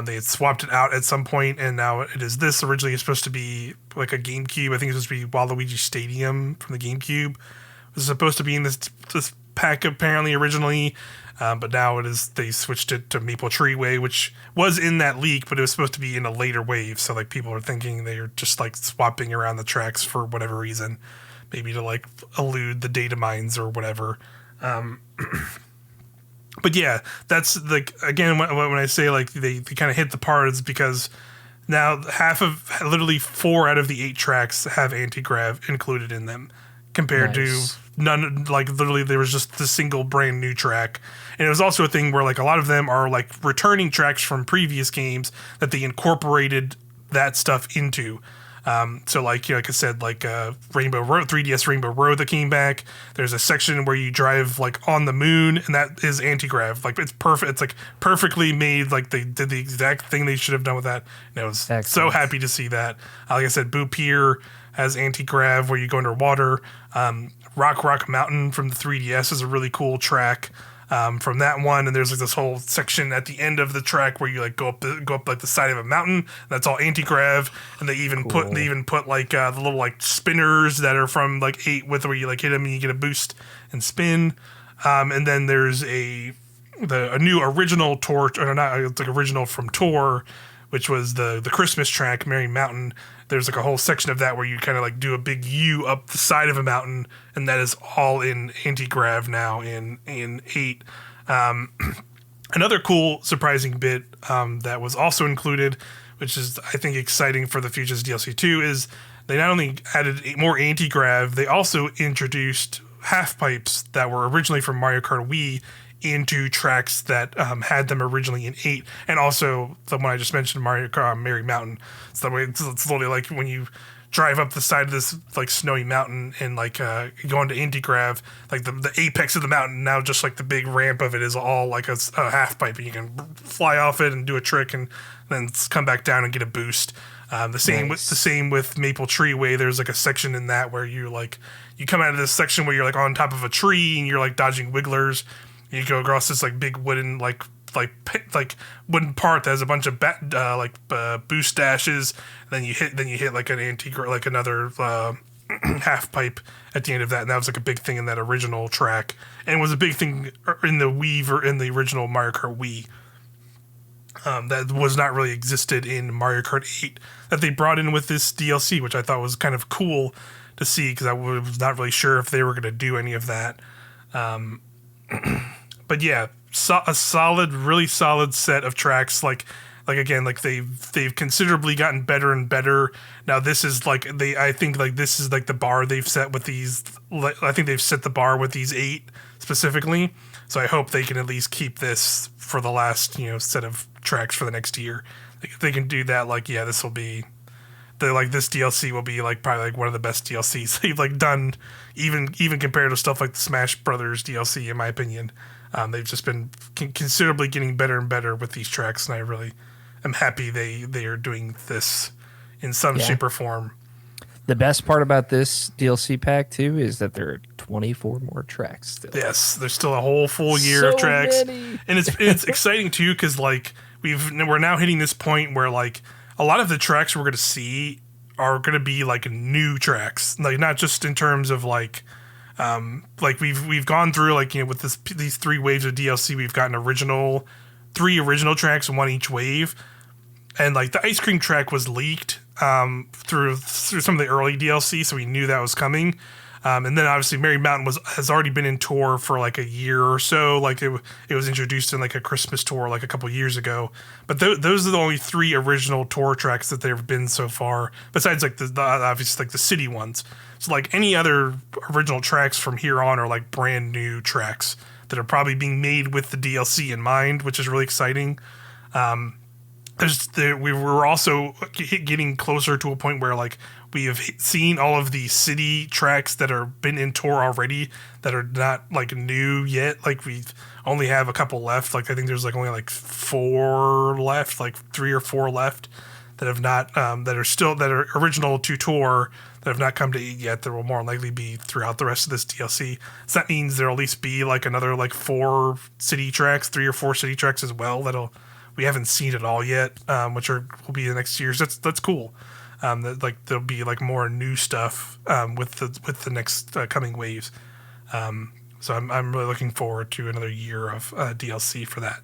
They had swapped it out at some point, and now it is this. Originally, it's supposed to be like a GameCube. I think it's supposed to be Waluigi Stadium from the GameCube. It was supposed to be in this pack apparently originally, but now they switched it to Maple Tree Way, which was in that leak, but it was supposed to be in a later wave. So like people are thinking they're just like swapping around the tracks for whatever reason, maybe to like elude the data mines or whatever. But yeah, that's like, again, when I say like they kind of hit the parts, because now literally 4 out of the 8 tracks have anti-grav included in them, compared to none. Like literally there was just the single brand new track. And it was also a thing where like a lot of them are like returning tracks from previous games that they incorporated that stuff into. So like, like I said, like Rainbow Road, 3DS Rainbow Road that came back. There's a section where you drive like on the moon, and that is anti-grav. Like it's perfect. It's like perfectly made. Like they did the exact thing they should have done with that. And I was so happy to see that. Like I said, Boo Pier has anti-grav where you go underwater. Rock Mountain from the 3DS is a really cool track. From that one, and there's like this whole section at the end of the track where you like go up like the side of a mountain. That's all anti-grav, and they even put like the little like spinners that are from like 8 with where you like hit them and you get a boost and spin. And then there's a new original tour, or not, it's like original from Tour, which was the Christmas track, Merry Mountain. There's like a whole section of that where you kind of like do a big U up the side of a mountain, and that is all in anti-grav now in 8. Another cool, surprising bit that was also included, which is I think exciting for the Futures DLC 2, is they not only added more anti-grav, they also introduced half pipes that were originally from Mario Kart Wii into tracks that had them originally in 8, and also the one I just mentioned, Mario Kart Merry Mountain. So that way, it's literally like when you drive up the side of this like snowy mountain and like go into anti-grav, like the apex of the mountain, now just like the big ramp of it is all like a half pipe, and you can fly off it and do a trick and then come back down and get a boost. The same with Maple Tree Way. There's like a section in that where you come out of this section where you're like on top of a tree and you're like dodging wigglers. You go across this like big wooden like wooden part that has a bunch of boost dashes. And then you hit like an another half pipe at the end of that. And that was like a big thing in that original track, and was a big thing in the in the original Mario Kart Wii. That was not really existed in Mario Kart 8 that they brought in with this DLC, which I thought was kind of cool to see, because I was not really sure if they were going to do any of that. But yeah, a really solid set of tracks. Like again, like they've considerably gotten better and better. Now this is like I think like this is like the bar they've set with these. I think they've set the bar with these 8 specifically. So I hope they can at least keep this for the last set of tracks for the next year. Like, if they can do that, like this will be. This DLC will be like probably like one of the best DLCs they've like done, even compared to stuff like the Smash Brothers DLC, in my opinion. They've just been considerably getting better and better with these tracks, and I really am happy they are doing this in some shape or form. The best part about this DLC pack too is that there are 24 more tracks still. Yes, there's still a whole full year of tracks, and it's exciting too, because like we're now hitting this point where like a lot of the tracks we're going to see are going to be like new tracks, like not just in terms of like we've gone through like with these 3 waves of DLC, we've gotten 3 original tracks, 1 each wave, and like the ice cream track was leaked through some of the early DLC, so we knew that was coming. And then obviously Merry Mountain has already been in tour for like a year or so. Like it was introduced in like a Christmas tour like a couple years ago. But those are the only 3 original tour tracks that there have been so far, besides like the obviously like the city ones. So like any other original tracks from here on are like brand new tracks that are probably being made with the DLC in mind, which is really exciting. We were also getting closer to a point where like we have seen all of the city tracks that are been in tour already that are not like new yet. Like we only have a couple left. Like I think there's like only like 4 left, like 3 or 4 left that have not that are original to tour that have not come to 8 yet. There will more likely be throughout the rest of this DLC. So that means there'll at least be like another like 4 city tracks, 3 or 4 city tracks as well we haven't seen at all yet, which will be the next year's. That's cool. There'll be like more new stuff with the next coming waves. So I'm really looking forward to another year of DLC for that,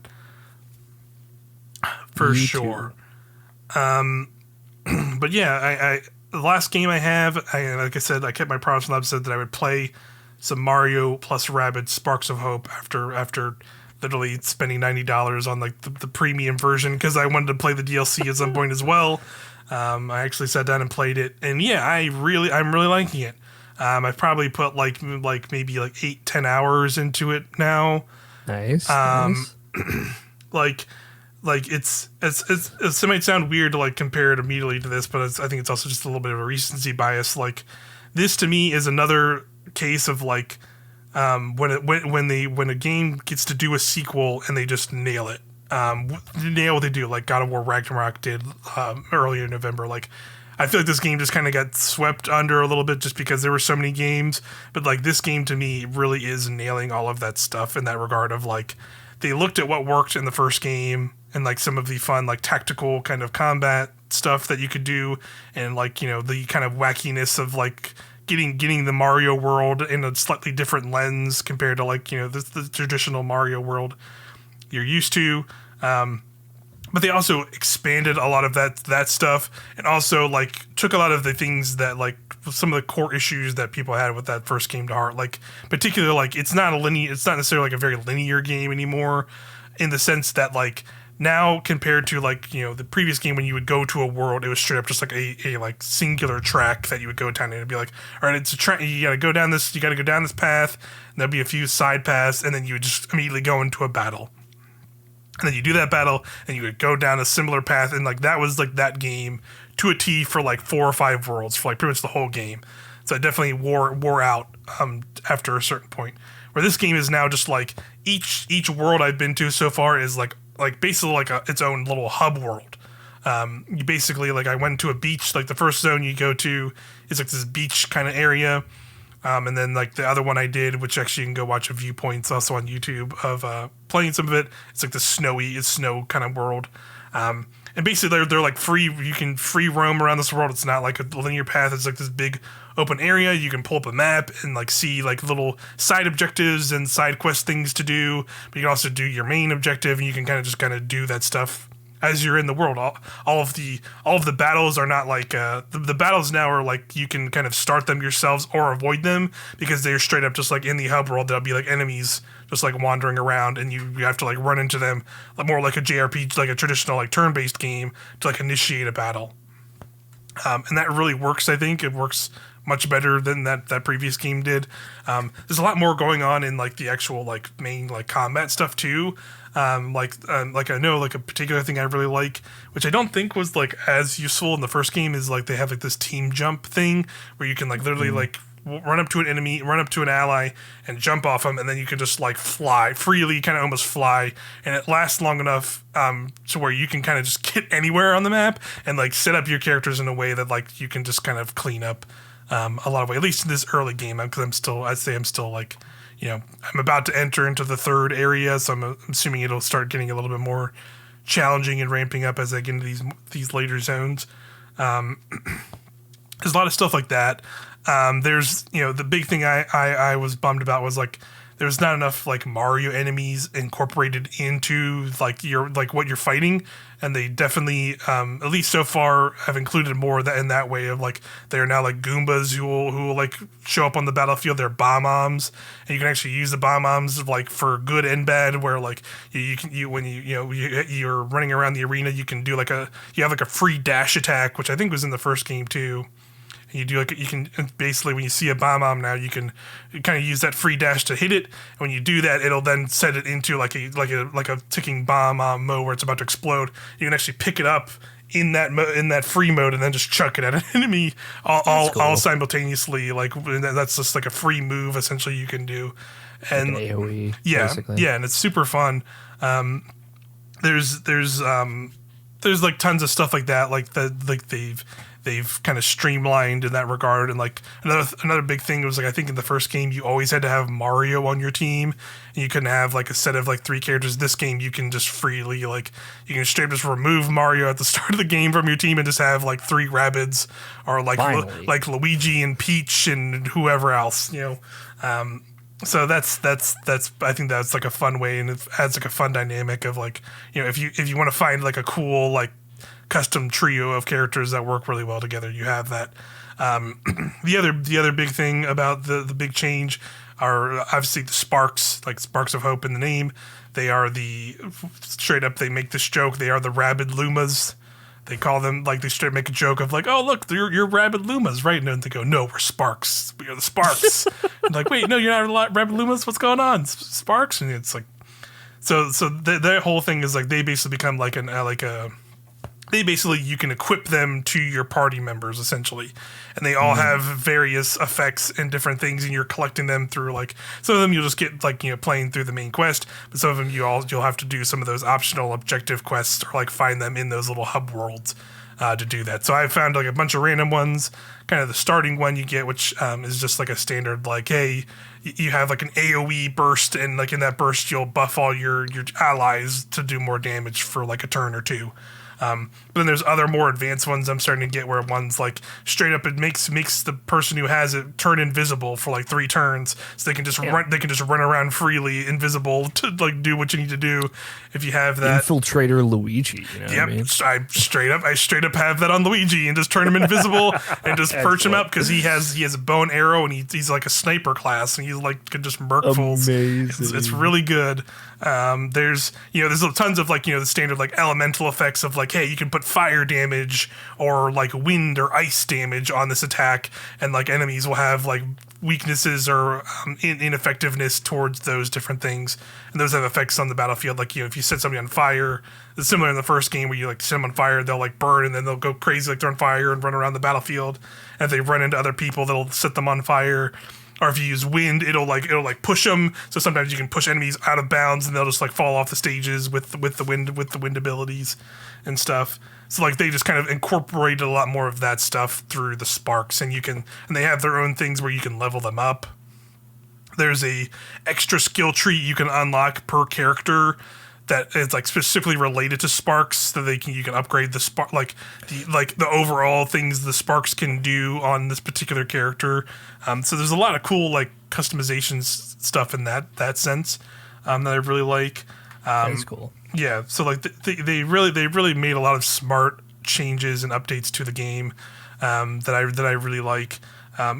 for Me sure. too. But yeah, I the last game I have, like I said, I kept my promise from the episode that I would play some Mario plus Rabbids Sparks of Hope after literally spending $90 on like the premium version because I wanted to play the DLC at some point as well. I actually sat down and played it, and yeah, I'm really liking it. I've probably put like maybe like 8-10 hours into it now. Nice, nice. Like it might sound weird to like compare it immediately to this, but I think it's also just a little bit of a recency bias. Like this to me is another case of like when a game gets to do a sequel and they just nail it. Nail what they do, like God of War Ragnarok did earlier in November. Like I feel like this game just kind of got swept under a little bit just because there were so many games, but like this game to me really is nailing all of that stuff in that regard of like they looked at what worked in the first game and like some of the fun like tactical kind of combat stuff that you could do and like, you know, the kind of wackiness of like getting the Mario world in a slightly different lens compared to like, you know, the traditional Mario world you're used to. But they also expanded a lot of that stuff and also like took a lot of the things that like some of the core issues that people had with that first game to heart. Like particularly like it's not necessarily like a very linear game anymore in the sense that like now compared to like, you know, the previous game when you would go to a world, it was straight up just like a like singular track that you would go down and it'd be like, all right, it's a track, you gotta go down this path, and there'll be a few side paths, and then you would just immediately go into a battle. And then you do that battle, and you would go down a similar path, and like that was like that game to a T for like 4 or 5 worlds for like pretty much the whole game. So it definitely wore out after a certain point. Where this game is now just like each world I've been to so far is like basically like its own little hub world. You basically like I went to a beach. Like the first zone you go to is like this beach kind of area. And then like the other one I did, which actually you can go watch a viewpoints also on YouTube of playing some of it. It's like the snow kind of world. And basically they're like free. You can free roam around this world. It's not like a linear path. It's like this big open area. You can pull up a map and like see like little side objectives and side quest things to do. But you can also do your main objective, and you can kind of do that stuff as you're in the world. All of the battles are not like the battles now are like you can kind of start them yourselves or avoid them because they're straight up just like in the hub world. There'll be like enemies just like wandering around, and you have to like run into them more like a JRPG, like a traditional like turn-based game to like initiate a battle. And that really works. I think it works much better than that previous game did. There's a lot more going on in like the actual like main like combat stuff too. Like I know like a particular thing I really like, which I don't think was like as useful in the first game, is like they have like this team jump thing where you can like literally like run up to an enemy, run up to an ally, and jump off them, and then you can just like fly freely, kind of almost fly, and it lasts long enough to where you can kind of just get anywhere on the map and like set up your characters in a way that like you can just kind of clean up a lot of way, at least in this early game, because I'm still like, you know, I'm about to enter into the third area, so I'm assuming it'll start getting a little bit more challenging and ramping up as I get into these later zones. There's a lot of stuff like that. There's, you know, the big thing I was bummed about was like there's not enough like Mario enemies incorporated into like your like what you're fighting, and they definitely at least so far have included more of that in that way of like they are now like Goombas who will like show up on the battlefield. They're bomb-ombs, and you can actually use the bomb-ombs like for good and bad, where like when you're running around the arena, you can do like you have like a free dash attack, which I think was in the first game too. And you do like you can basically when you see a bomb now you can kind of use that free dash to hit it. And when you do that, it'll then set it into like a ticking bomb mode where it's about to explode. You can actually pick it up in that free mode and then just chuck it at an enemy all simultaneously. Like that's just like a free move essentially you can do. And like an AOE, basically. And it's super fun. There's like tons of stuff like that, like they've kind of streamlined in that regard. And like another big thing was like I think in the first game you always had to have Mario on your team, and you couldn't have like a set of like 3 characters. This game you can just freely like you can straight just remove Mario at the start of the game from your team and just have like 3 Rabbids or like like Luigi and Peach and whoever else, you know. So that's I think that's like a fun way, and it adds like a fun dynamic of like, if you want to find like a cool like custom trio of characters that work really well together, you have that. The other big thing about the big change are obviously the sparks, like sparks of hope in the name. They are the straight up. They make this joke. They are the rabid lumas. They call them, like, they straight make a joke of like, oh look, you're rabid lumas, right? And then they go, no, we're sparks. We are the sparks. And like, wait, no, you're not rabid lumas. What's going on? Sparks? And it's like, so their whole thing is like they basically become like you can equip them to your party members essentially, and they all have various effects and different things, and you're collecting them through like some of them you'll just get like playing through the main quest, but some of them you'll have to do some of those optional objective quests or like find them in those little hub worlds to do that. So I found like a bunch of random ones. Kind of the starting one you get, which is just like a standard like, hey, you have like an AoE burst, and like in that burst you'll buff all your allies to do more damage for like a turn or two. But then there's other more advanced ones I'm starting to get where one's like straight up it makes the person who has it turn invisible for like 3 turns, so they can just run around freely invisible to like do what you need to do if you have that. Infiltrator Luigi. You know what I mean? I straight up have that on Luigi and just turn him invisible and just perch him up because he has a bow and arrow, and he's like a sniper class, and he's like can just murk fools. It's really good. There's tons of like the standard like elemental effects of like, hey, you can put fire damage or like wind or ice damage on this attack, and like enemies will have like weaknesses or ineffectiveness towards those different things, and those have effects on the battlefield. Like if you set somebody on fire, it's similar in the first game where you like set them on fire, they'll like burn, and then they'll go crazy like they're on fire and run around the battlefield, and if they run into other people that'll set them on fire. Or if you use wind, it'll push them. So sometimes you can push enemies out of bounds, and they'll just like fall off the stages with the wind abilities and stuff. So like they just kind of incorporated a lot more of that stuff through the sparks, and they have their own things where you can level them up. There's a extra skill tree you can unlock per character that is like specifically related to sparks, so you can upgrade the spark like the overall things the sparks can do on this particular character. So there's a lot of cool like customizations stuff in that sense that I really like. That's cool. Yeah, so like they really made a lot of smart changes and updates to the game that I really like.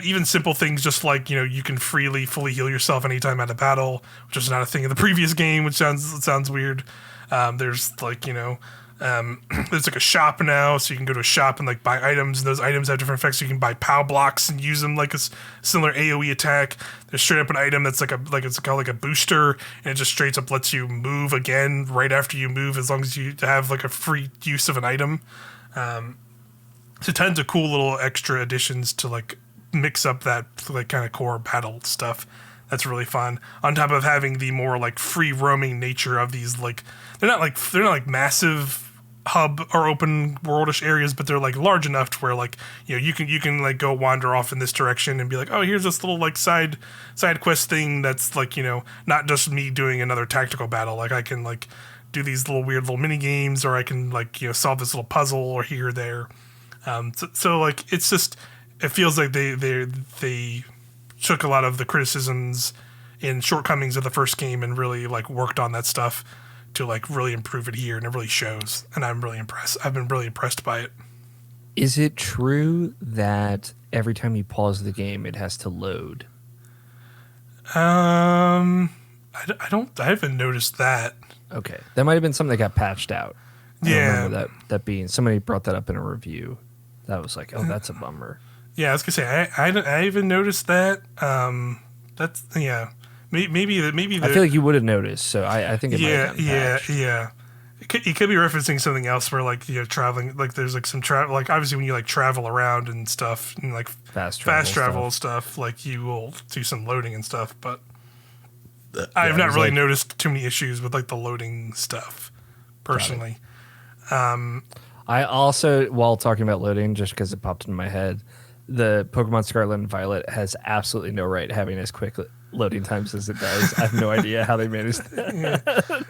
Even simple things just like you can fully heal yourself anytime out of battle, which was not a thing in the previous game, which sounds weird. There's like there's like a shop now, so you can go to a shop and like buy items, and those items have different effects. So you can buy POW blocks and use them like a similar AoE attack. There's straight up an item that's it's called like a booster, and it just straight up lets you move again right after you move, as long as you have like a free use of an item. So tons of cool little extra additions to like mix up that like kind of core battle stuff. That's really fun. On top of having the more like free roaming nature of these, like they're not like massive hub or open worldish areas, but they're like large enough to where like you can like go wander off in this direction and be like, oh, here's this little like side quest thing that's like not just me doing another tactical battle. Like I can like do these little weird little mini games, or I can like solve this little puzzle or here or there. So like it's just. It feels like they took a lot of the criticisms and shortcomings of the first game and really like worked on that stuff to like really improve it here, and it really shows. And I'm really impressed. I've been really impressed by it. Is it true that every time you pause the game, it has to load? I haven't noticed that. Okay, that might have been something that got patched out. I remember that being somebody brought that up in a review. That was like, oh, that's a bummer. Yeah, I was gonna say I even noticed that. That's maybe I feel like you would have noticed. So I think it might have gotten patched. It could be referencing something else where like traveling, like there's like some travel, like obviously when you like travel around and stuff and like fast travel stuff, like you will do some loading and stuff. But I've not really noticed too many issues with like the loading stuff personally. I also, while talking about loading, just because it popped into my head, the Pokemon Scarlet and Violet has absolutely no right having as quick loading times as it does. I have no idea how they managed that.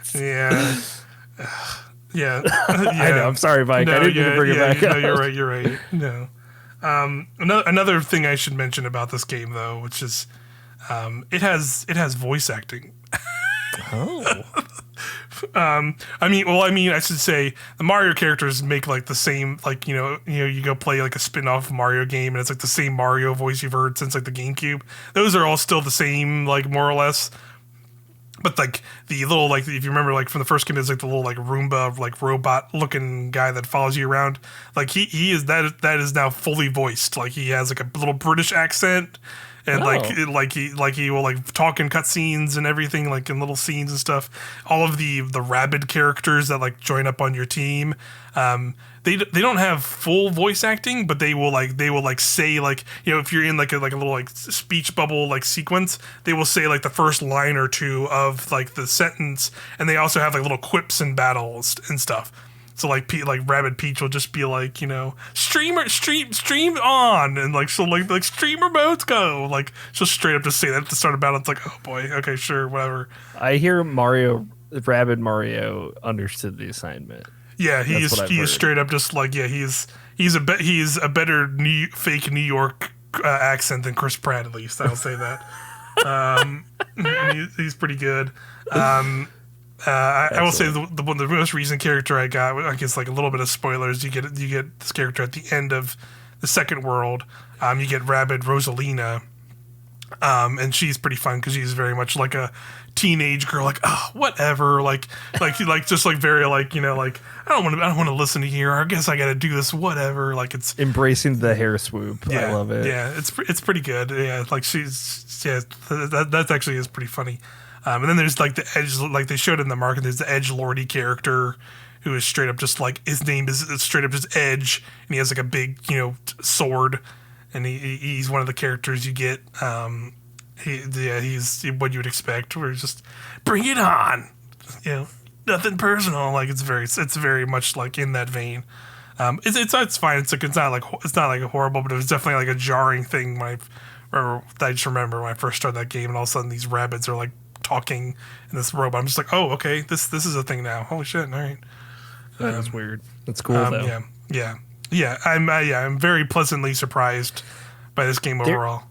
Yeah. I know. I'm sorry, Mike. I didn't mean to bring it back up. No, you're right. No. Another thing I should mention about this game, though, which is It has voice acting. Oh. I should say the Mario characters make like the same, like, you go play like a spin-off Mario game and it's like the same Mario voice you've heard since like the GameCube. Those are all still the same, like, more or less. But like the little, like, if you remember, like from the first game, there's like the little like Roomba, like robot looking guy that follows you around. Like he is that is now fully voiced. Like he has like a little British accent. And he will like talk in cutscenes and everything, like in little scenes and stuff. All of the Rabbid characters that like join up on your team, they don't have full voice acting, but they will like say, like, if you're in like a little like speech bubble like sequence, they will say like the first line or two of like the sentence, and they also have like little quips and battles and stuff. So like Rabbid Peach will just be like, stream on, and like she'll like streamer modes go, like she'll straight up just say that at the start of battle. It's like, oh boy, okay, sure, whatever. I hear Rabbid Mario understood the assignment. Yeah, he is straight up just like, yeah, he's a better fake New York accent than Chris Pratt, at least I'll say that. He's pretty good. I will say the most recent character I got, I guess like a little bit of spoilers, you get this character at the end of the second world. You get Rabbid Rosalina, and she's pretty fun because she's very much like a teenage girl, like, oh, whatever, like just like very like, like, I don't want to listen to you, I guess I got to do this, whatever. Like, it's embracing the hair swoop. Yeah, I love it. Yeah, it's pretty good. Yeah, like that actually is pretty funny. And then there's like the edge, like they showed in the market, there's the edgelordy character who is straight up just like, his name is straight up just Edge, and he has like a big, sword, and he's one of the characters you get. He's what you would expect, where he's just, bring it on, nothing personal. Like, it's very much like in that vein. It's fine. It's not like horrible, but it was definitely like a jarring thing when I just remember when I first started that game, and all of a sudden these rabbits are like talking in this robot. I'm just like, oh, okay, this is a thing now. Holy shit! All right, that is weird. That's cool though. Yeah. I'm very pleasantly surprised by this game overall.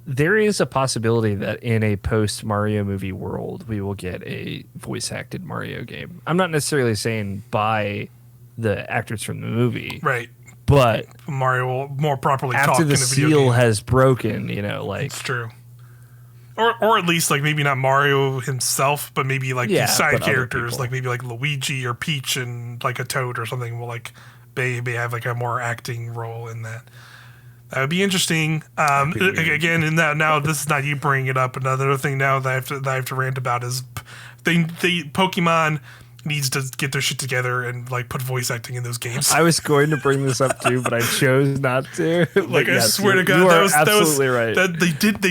There is a possibility that in a post Mario movie world, we will get a voice acted Mario game. I'm not necessarily saying by the actors from the movie, right? But Mario will more properly after talk in the a video seal game. has broken, like, it's true. Or at least like maybe not Mario himself, but maybe like these side characters, like maybe like Luigi or Peach and like a Toad or something will like they have like a more acting role in that. That would be interesting. Again, in that, now this is not you bringing it up. Another thing now that I have to rant about is Pokemon needs to get their shit together and like put voice acting in those games. I was going to bring this up too, but I chose not to. Like, I swear to God, you that are was absolutely right. That they did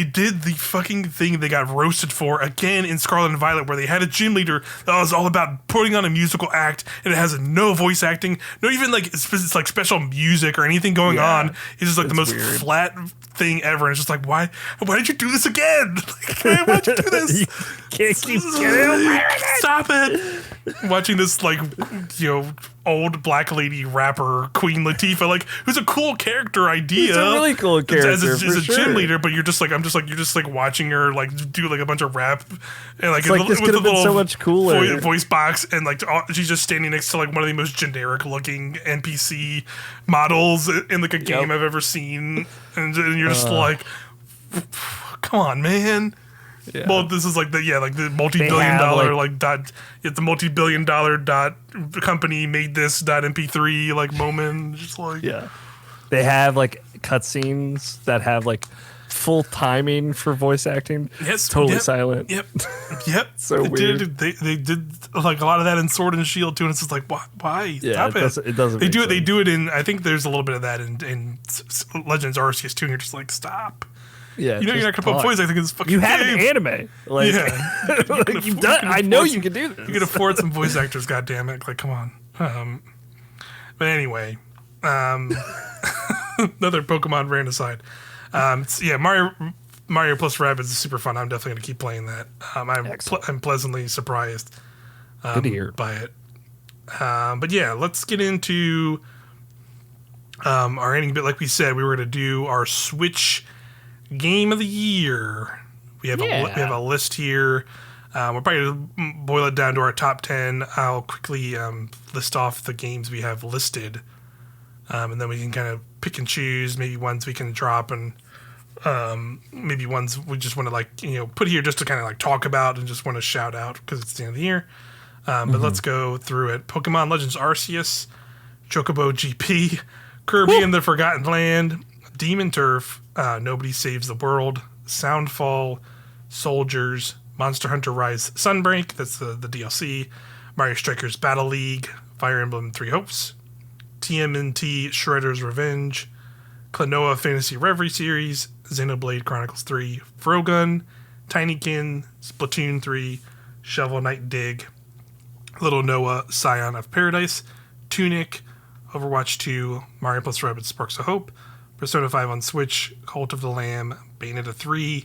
the fucking thing they got roasted for again in Scarlet and Violet, where they had a gym leader that was all about putting on a musical act, and it has no voice acting, not even like it's like special music or anything going on. It's just like the most flat thing ever, and it's just like, why did you do this again? Like, why did you do this? You can't keep getting Stop it. Watching this like, old black lady rapper Queen Latifah, like, who's a cool character idea. It's a really cool character as a gym leader, but you're just like, you're just like watching her like do like a bunch of rap, and like, this could have been so much cooler voice box, and like she's just standing next to like one of the most generic looking NPC models in like a game I've ever seen, and you're just like, come on, man. Yeah. Well, this is like the multi-billion dollar the multi-billion dollar company made this MP3 like moment. Just like, they have like cutscenes that have like full timing for voice acting. Yes, totally silent. Yep. So weird. They did like a lot of that in Sword and Shield too, and it's just like, why? Yeah, Stop it. It doesn't. They do it in. I think there's a little bit of that in Legends Arceus too, and you're just like, stop. Yeah, you're not gonna put voice acting in this fucking game. You have game. An anime. Like, you've done. I know you can do this. You can afford some voice actors. God damn it! Like, come on. But anyway, another Pokemon rant aside. Mario plus Rabbids is super fun. I'm definitely gonna keep playing that. I'm pleasantly surprised. Good to hear. By it. But yeah, let's get into our ending bit. Like we said, we were gonna do our Switch Game of the Year, We have we have Yeah. a list here. We'll probably boil it down to our top 10. I'll quickly list off the games we have listed, and then we can kind of pick and choose maybe ones we can drop and maybe ones we just want to put here just to kind of talk about and just want to shout out because it's the end of the year. But let's go through it. Pokemon Legends Arceus, Chocobo GP, Kirby and the Forgotten Land, Demon Turf, Nobody Saves the World, Soundfall, Soldiers, Monster Hunter Rise Sunbreak, that's the DLC, Mario Strikers Battle League, Fire Emblem Three Hopes, TMNT Shredder's Revenge, Klonoa Fantasy Reverie Series, Xenoblade Chronicles 3, Frogun, Tinykin, Splatoon 3, Shovel Knight Dig, Little Noah Scion of Paradise, Tunic, Overwatch 2, Mario plus Rabbids Sparks of Hope, Persona 5 on Switch, Cult of the Lamb, Bayonetta 3,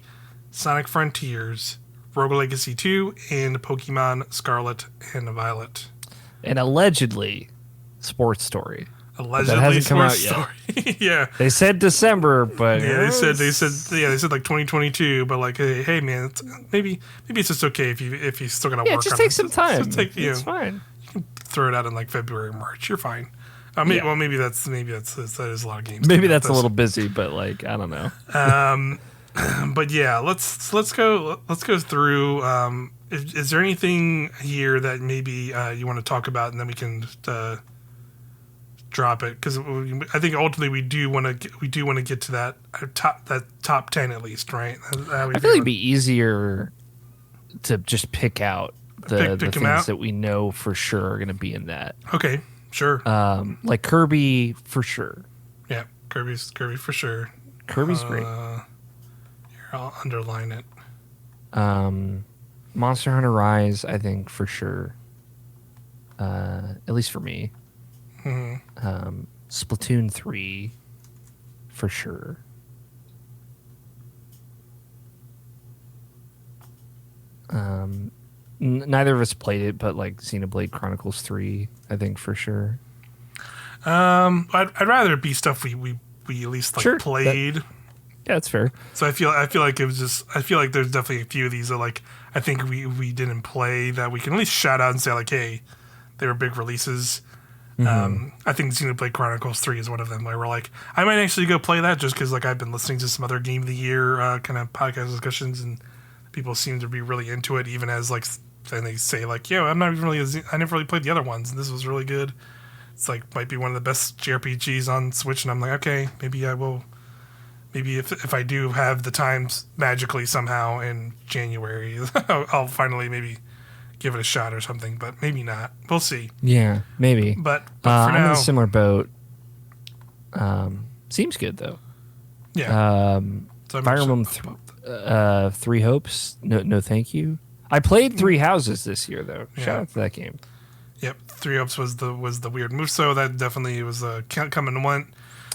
Sonic Frontiers, Rogue Legacy 2, and Pokemon Scarlet and Violet. And allegedly, Sports Story. Allegedly, that hasn't come out Story. Yeah. They said December, but Yeah, they said 2022, but hey man, maybe it's just okay if you still gonna work on it. just take some time. It's fine. You can throw it out in February, March. You're fine. Well, maybe that is a lot of games. Maybe that's a little busy, but I don't know. But yeah, let's go through. Is there anything here that maybe you want to talk about, and then we can drop it? Because I think ultimately we do want to get to that top 10 at least, right? I feel like it'd be easier to just pick out the things that we know for sure are going to be in that. Okay, sure. Like Kirby for sure. Yeah, Kirby for sure. Kirby's great. Here, I'll underline it. Monster Hunter Rise, I think for sure. At least for me. Mm-hmm. Splatoon 3 for sure. Neither of us played it, but Xenoblade Chronicles 3, I think for sure. I'd rather it be stuff we at least played. Yeah, that's fair. So I feel like it was just. I feel like there's definitely a few of these that I think we didn't play that we can at least shout out and say hey, they were big releases. Mm-hmm. I think Xenoblade Chronicles 3 is one of them where we're I might actually go play that just because I've been listening to some other Game of the Year kind of podcast discussions and people seem to be really into it, even as then they say I'm not even really I never really played the other ones and this was really good. It's might be one of the best JRPGs on Switch, and I'm okay, maybe I will. Maybe if I do have the times magically somehow in January, I'll finally maybe give it a shot or something, but maybe not. We'll see. Yeah, maybe. But for I'm now, in a similar boat. Seems good though. Yeah. Fire Emblem Three Hopes. No, thank you. I played Three Houses this year though. Shout out to that game. Yep, Three Hopes was the weird move. So that definitely was a come and went.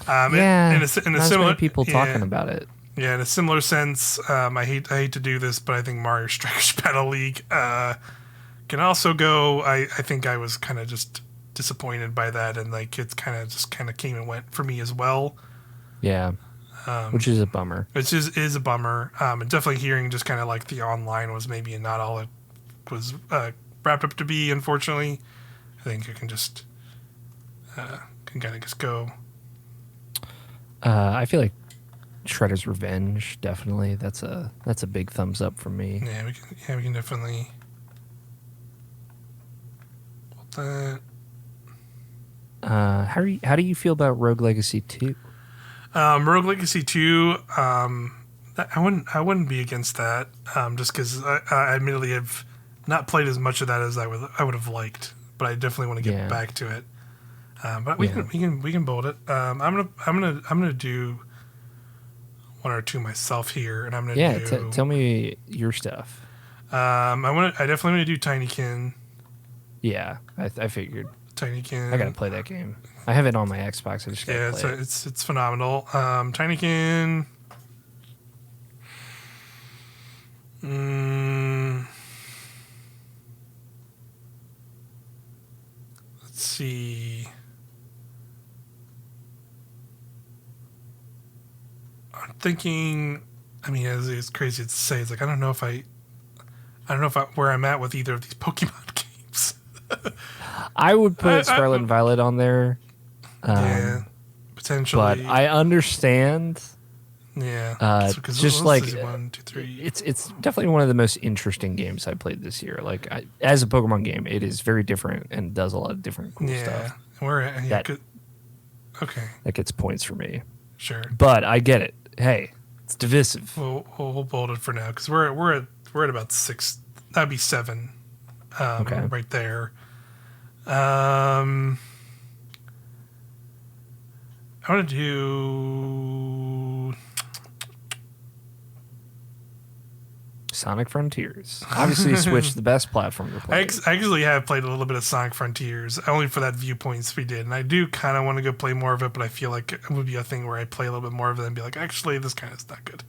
In a similar similar people talking about it. Yeah, in a similar sense, I hate to do this, but I think Mario Strikers Battle League can also go. I think I was kind of just disappointed by that, and it's kind of came and went for me as well. Yeah, which is a bummer. Which is a bummer. And definitely hearing just kind of the online was maybe not all it was wrapped up to be. Unfortunately, I think it can just can kind of just go. I feel like Shredder's Revenge, definitely. That's a big thumbs up from me. Yeah, we can definitely put that. How do you feel about Rogue Legacy 2? Rogue Legacy 2, I wouldn't be against that. Just because I admittedly have not played as much of that as I would have liked, but I definitely want to get back to it. But we can build it. I'm gonna do one or two myself here, and I'm gonna do. Tell me your stuff. I definitely want to do Tinykin. Yeah, I figured. Tinykin. I gotta play that game. I have it on my Xbox. I just gotta play it. It's phenomenal. Tinykin. Let's see. I'm thinking I mean, it's crazy to say. It's like I don't know if where I'm at with either of these Pokemon games. I would put I- Scarlet and Violet on there. Yeah, potentially. But I understand. Yeah, Just like 1, 2, 3. it's definitely one of the most interesting games I played this year. Like as a Pokemon game, it is very different and does a lot of different cool stuff. Okay, that gets points for me. sure. But I get it. Hey, it's divisive. We'll hold it for now because we're at about 6. That'd be 7. Okay. Right there. I want to do Sonic Frontiers. Obviously, Switch the best platform to play. I actually have played a little bit of Sonic Frontiers, only for that Viewpoints we did, and I do kind of want to go play more of it, but I feel like it would be a thing where I play a little bit more of it and be like, actually, this kind of is not good.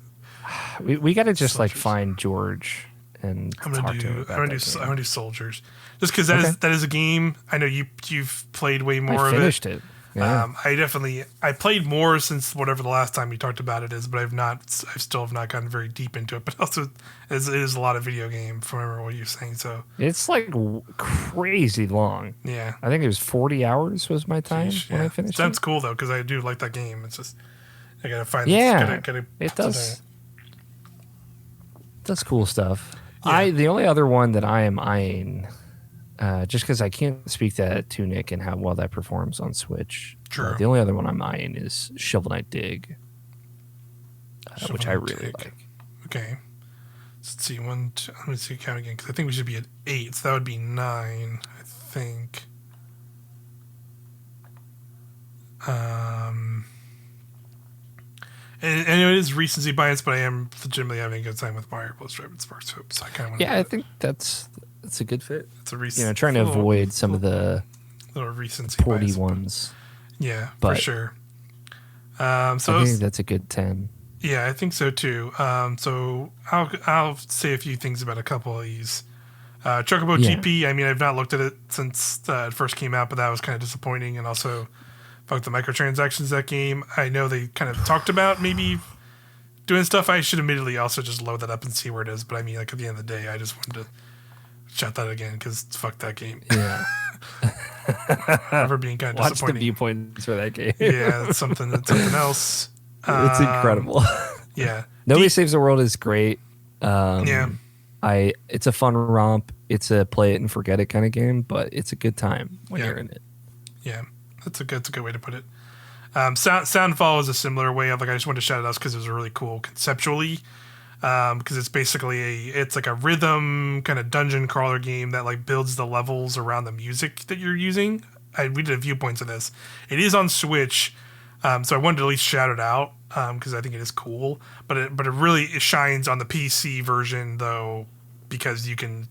We got to just like find George and I'm talk gonna to him do about I'm gonna do Soldiers, just because that is a game. I know you've played way more I of it. finished it. Yeah. I played more since whatever the last time you talked about it is, but I still have not gotten very deep into it. But also, it is a lot of video game from what you're saying. So it's like crazy long. Yeah, I think it was 40 hours was my time when I finished. Sounds cool though, because I do like that game. It's just I gotta find. It does. That's cool stuff. Yeah. The only other one that I am eyeing. Just because I can't speak to Tunic and how well that performs on Switch. True. The only other one I'm eyeing is Shovel Knight Dig, which I really like. Okay. Let's see. Let me see count again, because I think we should be at 8. So that would be 9, I think. And it is recency bias, but I am legitimately having a good time with Mario plus Rabbids Sparks Hope. So I kind of want to. Yeah, I think that's a good fit. It's a recency. Trying to avoid some of the little recency porty bias, ones. Yeah, for sure. So I think that's a good 10. Yeah, I think so too. So I'll say a few things about a couple of these. Chocobo TP. I mean, I've not looked at it since it first came out, but that was kind of disappointing. And also, fuck the microtransactions that game. I know they kind of talked about maybe doing stuff. I should admittedly also just load that up and see where it is. But I mean, like at the end of the day, I just wanted to shout that again because fuck that game. Yeah. Ever being kind of Watch disappointing. the viewpoints for that game. Yeah, that's something else. It's incredible. Yeah. Nobody Saves the World is great. Yeah. It's a fun romp. It's a play it and forget it kind of game, but it's a good time when you're in it. Yeah, that's a good way to put it. Soundfall is a similar way of like I just wanted to shout it out because it was really cool conceptually. Because it's basically it's like a rhythm kind of dungeon crawler game that like builds the levels around the music that you're using. We did viewpoints of this. It is on Switch, so I wanted to at least shout it out because I think it is cool. But it really shines on the PC version though because you can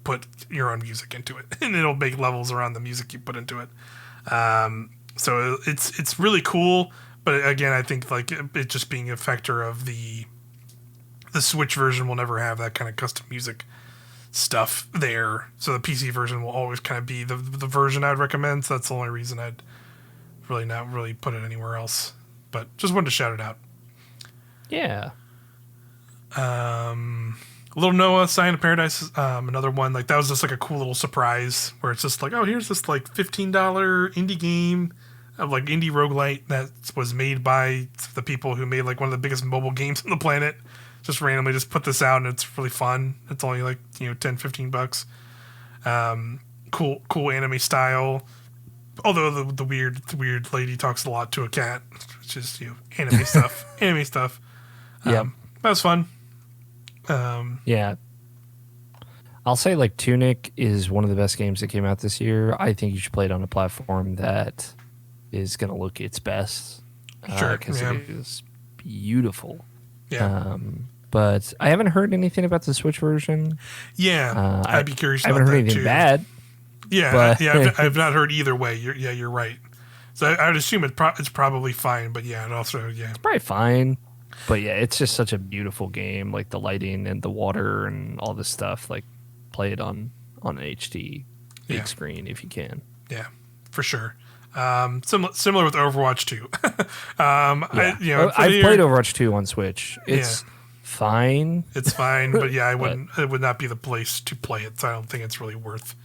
put your own music into it and it'll make levels around the music you put into it. So it's really cool. But again, I think like it just being a factor of the Switch version will never have that kind of custom music stuff there. So the PC version will always kind of be the version I'd recommend. So that's the only reason I'd really not really put it anywhere else. But just wanted to shout it out. Yeah. Little Noah, Sign of Paradise, another one. Like that was just like a cool little surprise where it's just like, oh, here's this like $15 indie game of like indie roguelite that was made by the people who made like one of the biggest mobile games on the planet. Just randomly just put this out and it's really fun. It's only like, $10-15. Cool anime style. Although the weird lady talks a lot to a cat, which is anime stuff. Anime stuff. Yeah. That was fun. Yeah. I'll say like Tunic is one of the best games that came out this year. I think you should play it on a platform that is going to look its best. Sure. Because it is beautiful. Yeah. But I haven't heard anything about the Switch version. Yeah. I'd be curious I about haven't heard that anything too. bad. Yeah. But I've not heard either way. You're right. So I would assume it's probably fine, but yeah, it also, yeah. It's probably fine. But yeah, it's just such a beautiful game. Like the lighting and the water and all this stuff. Like play it on an HD big screen if you can. Yeah, for sure. Similar with Overwatch 2. I've played Overwatch 2 on Switch. It's fine. It's fine, but yeah, But it would not be the place to play it. So I don't think it's really worth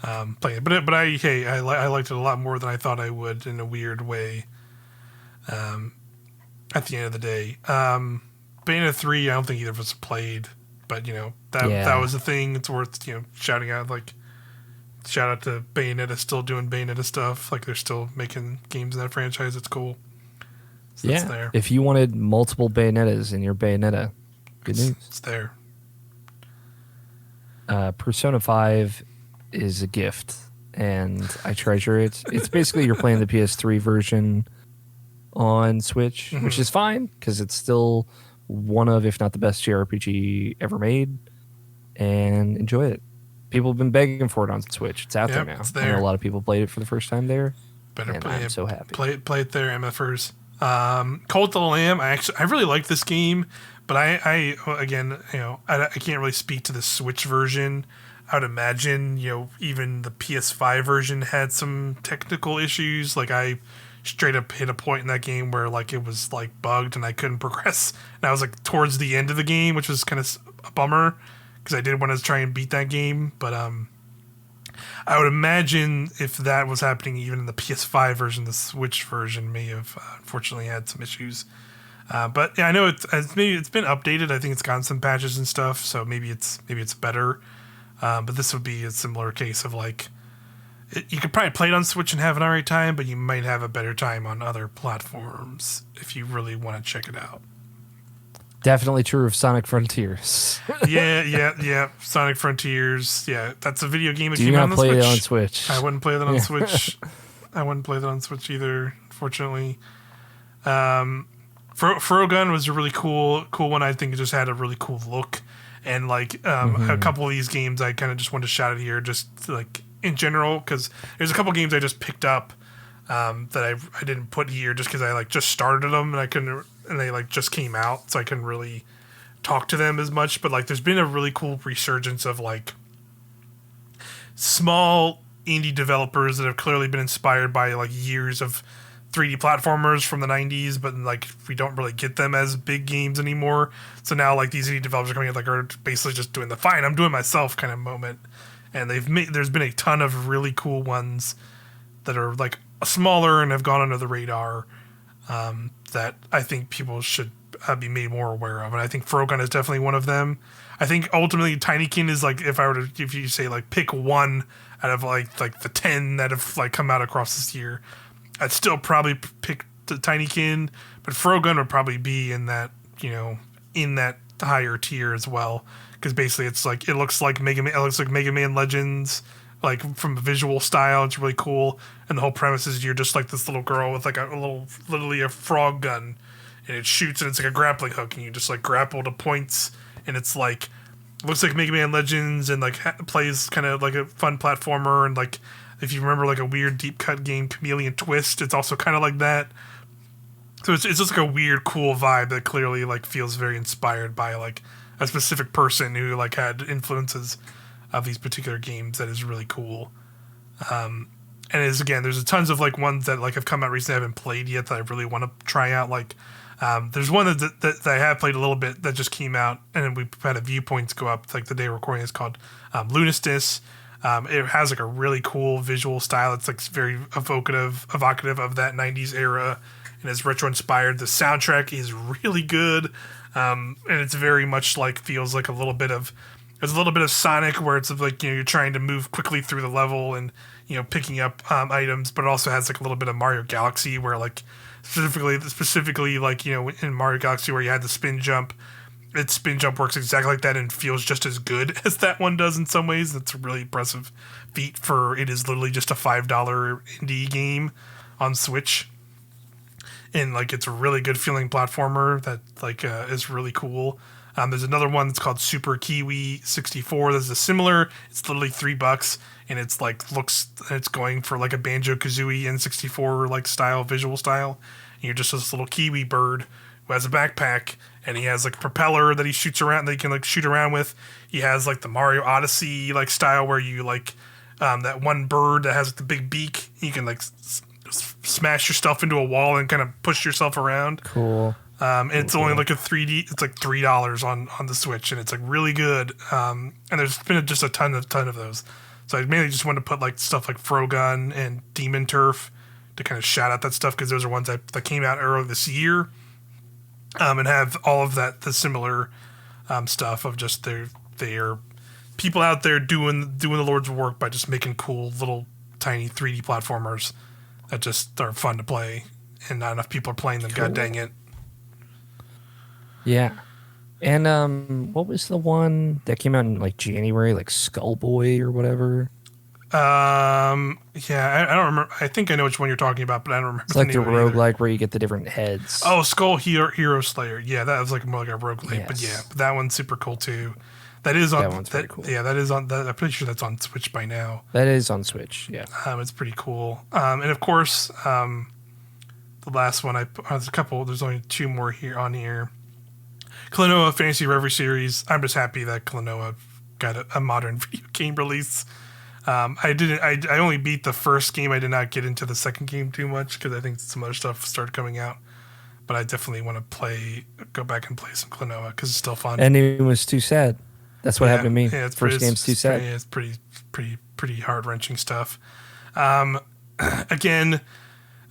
playing it. But I liked it a lot more than I thought I would in a weird way. At the end of the day, Bayonetta 3, I don't think either of us played, but that was a thing. It's worth shouting out. Like, shout out to Bayonetta, still doing Bayonetta stuff. Like, they're still making games in that franchise. It's cool. So yeah, it's there. if you wanted multiple Bayonettas in your Bayonetta, good news. It's there. Persona 5 is a gift, and I treasure it. It's basically you're playing the PS3 version on Switch, which is fine because it's still one of, if not the best JRPG ever made, and enjoy it. People have been begging for it on Switch. It's out there now. It's there. I know a lot of people played it for the first time there. Better play I'm it. so happy. Play it there, MFers. Cult of the Lamb. I really like this game, but I can't really speak to the Switch version. I would imagine even the PS5 version had some technical issues. Like, I straight up hit a point in that game where like it was like bugged and I couldn't progress, and I was like towards the end of the game, which was kind of a bummer because I did want to try and beat that game. But I would imagine if that was happening even in the PS5 version, the Switch version may have unfortunately had some issues. But yeah, I know it's been updated. I think it's gotten some patches and stuff, so maybe it's better. But this would be a similar case of like, you could probably play it on Switch and have an alright time, but you might have a better time on other platforms if you really want to check it out. Definitely true of Sonic Frontiers. yeah. Sonic Frontiers. Yeah, that's a video game that Do came you out not on play the Switch. it on Switch? I wouldn't play that on Switch. I wouldn't play that on Switch either, unfortunately. Frogun was a really cool one. I think it just had a really cool look. And like a couple of these games I kind of just wanted to shout it here, just like in general, because there's a couple games I just picked up that I didn't put here just because I like just started them and I couldn't, and they like just came out, so I couldn't really talk to them as much. But like, there's been a really cool resurgence of like small indie developers that have clearly been inspired by like years of 3D platformers from the 90s, but like we don't really get them as big games anymore. So now like these indie developers are coming in, like are basically just doing the fine, I'm doing myself kind of moment. And there's been a ton of really cool ones that are like smaller and have gone under the radar that I think people should be made more aware of. And I think Frogun is definitely one of them. I think ultimately Tinykin is like, if you say like pick one out of like the 10 that have like come out across this year, I'd still probably pick the Tinykin, but Frogun would probably be in that, in that higher tier as well. Because basically it's like, it looks like Mega Man Legends, like from a visual style. It's really cool. And the whole premise is you're just like this little girl with like literally a frog gun, and it shoots, and it's like a grappling hook, and you just like grapple to points, and it's like, looks like Mega Man Legends, and like plays kind of like a fun platformer, and like, if you remember like a weird deep cut game, Chameleon Twist, it's also kind of like that. So it's just like a weird, cool vibe that clearly like feels very inspired by like a specific person who like had influences of these particular games. That is really cool. And is, again, there's tons of like ones that like have come out recently I haven't played yet that I really want to try out. Like there's one that I have played a little bit that just came out, and we had a viewpoints go up like the day we're recording. It's called Lunistis. It has like a really cool visual style. It's like very evocative of that 90s era, and it's retro inspired. The soundtrack is really good, and it's very much like feels like a little bit of Sonic, where it's like you're trying to move quickly through the level and picking up items, but it also has like a little bit of Mario Galaxy, where like specifically like in Mario Galaxy where you had the spin jump. Its spin jump works exactly like that and feels just as good as that one does in some ways. That's a really impressive feat for it is literally just a $5 indie game on Switch. And like it's a really good feeling platformer that like is really cool. There's another one that's called Super Kiwi 64. That's a similar. It's literally $3, and it's like it's going for like a Banjo-Kazooie N64 like style, visual style. And you're just this little kiwi bird who has a backpack, and he has like a propeller that he shoots around, that he can like shoot around with. He has like the Mario Odyssey like style where you like that one bird that has like, the big beak. You can like smash yourself into a wall and kind of push yourself around. Cool. And it's only like a 3D. It's like $3 on the Switch, and it's like really good. And there's been just a ton of those. So I mainly just wanted to put like stuff like Frogun and Demon Turf to kind of shout out that stuff because those are ones that came out earlier this year, and have all of the similar stuff of just they're people out there doing the Lord's work by just making cool little tiny 3D platformers that just are fun to play, and not enough people are playing them. Cool. God dang it. Yeah. And what was the one that came out in like January, like Skullboy or whatever? Yeah, I don't remember. I think I know which one you're talking about, but I don't remember. It's like the roguelike where you get the different heads. Oh, Skull Hero Slayer. Yeah, that was like more like a roguelike, yes. But yeah, that one's super cool too. That is on. That one's pretty cool. Yeah, that is on. I'm pretty sure that's on Switch by now. That is on Switch. Yeah, it's pretty cool. And of course, the last one there's a couple. There's only two more here. Klonoa Fantasy Reverie series. I'm just happy that Klonoa got a modern video game release. I only beat the first game. I did not get into the second game too much because I think some other stuff started coming out. But I definitely want to go back and play some Klonoa because it's still fun. And it was too sad. That's what happened to me. Yeah, first game's too sad. Yeah, it's pretty heart wrenching stuff. Again,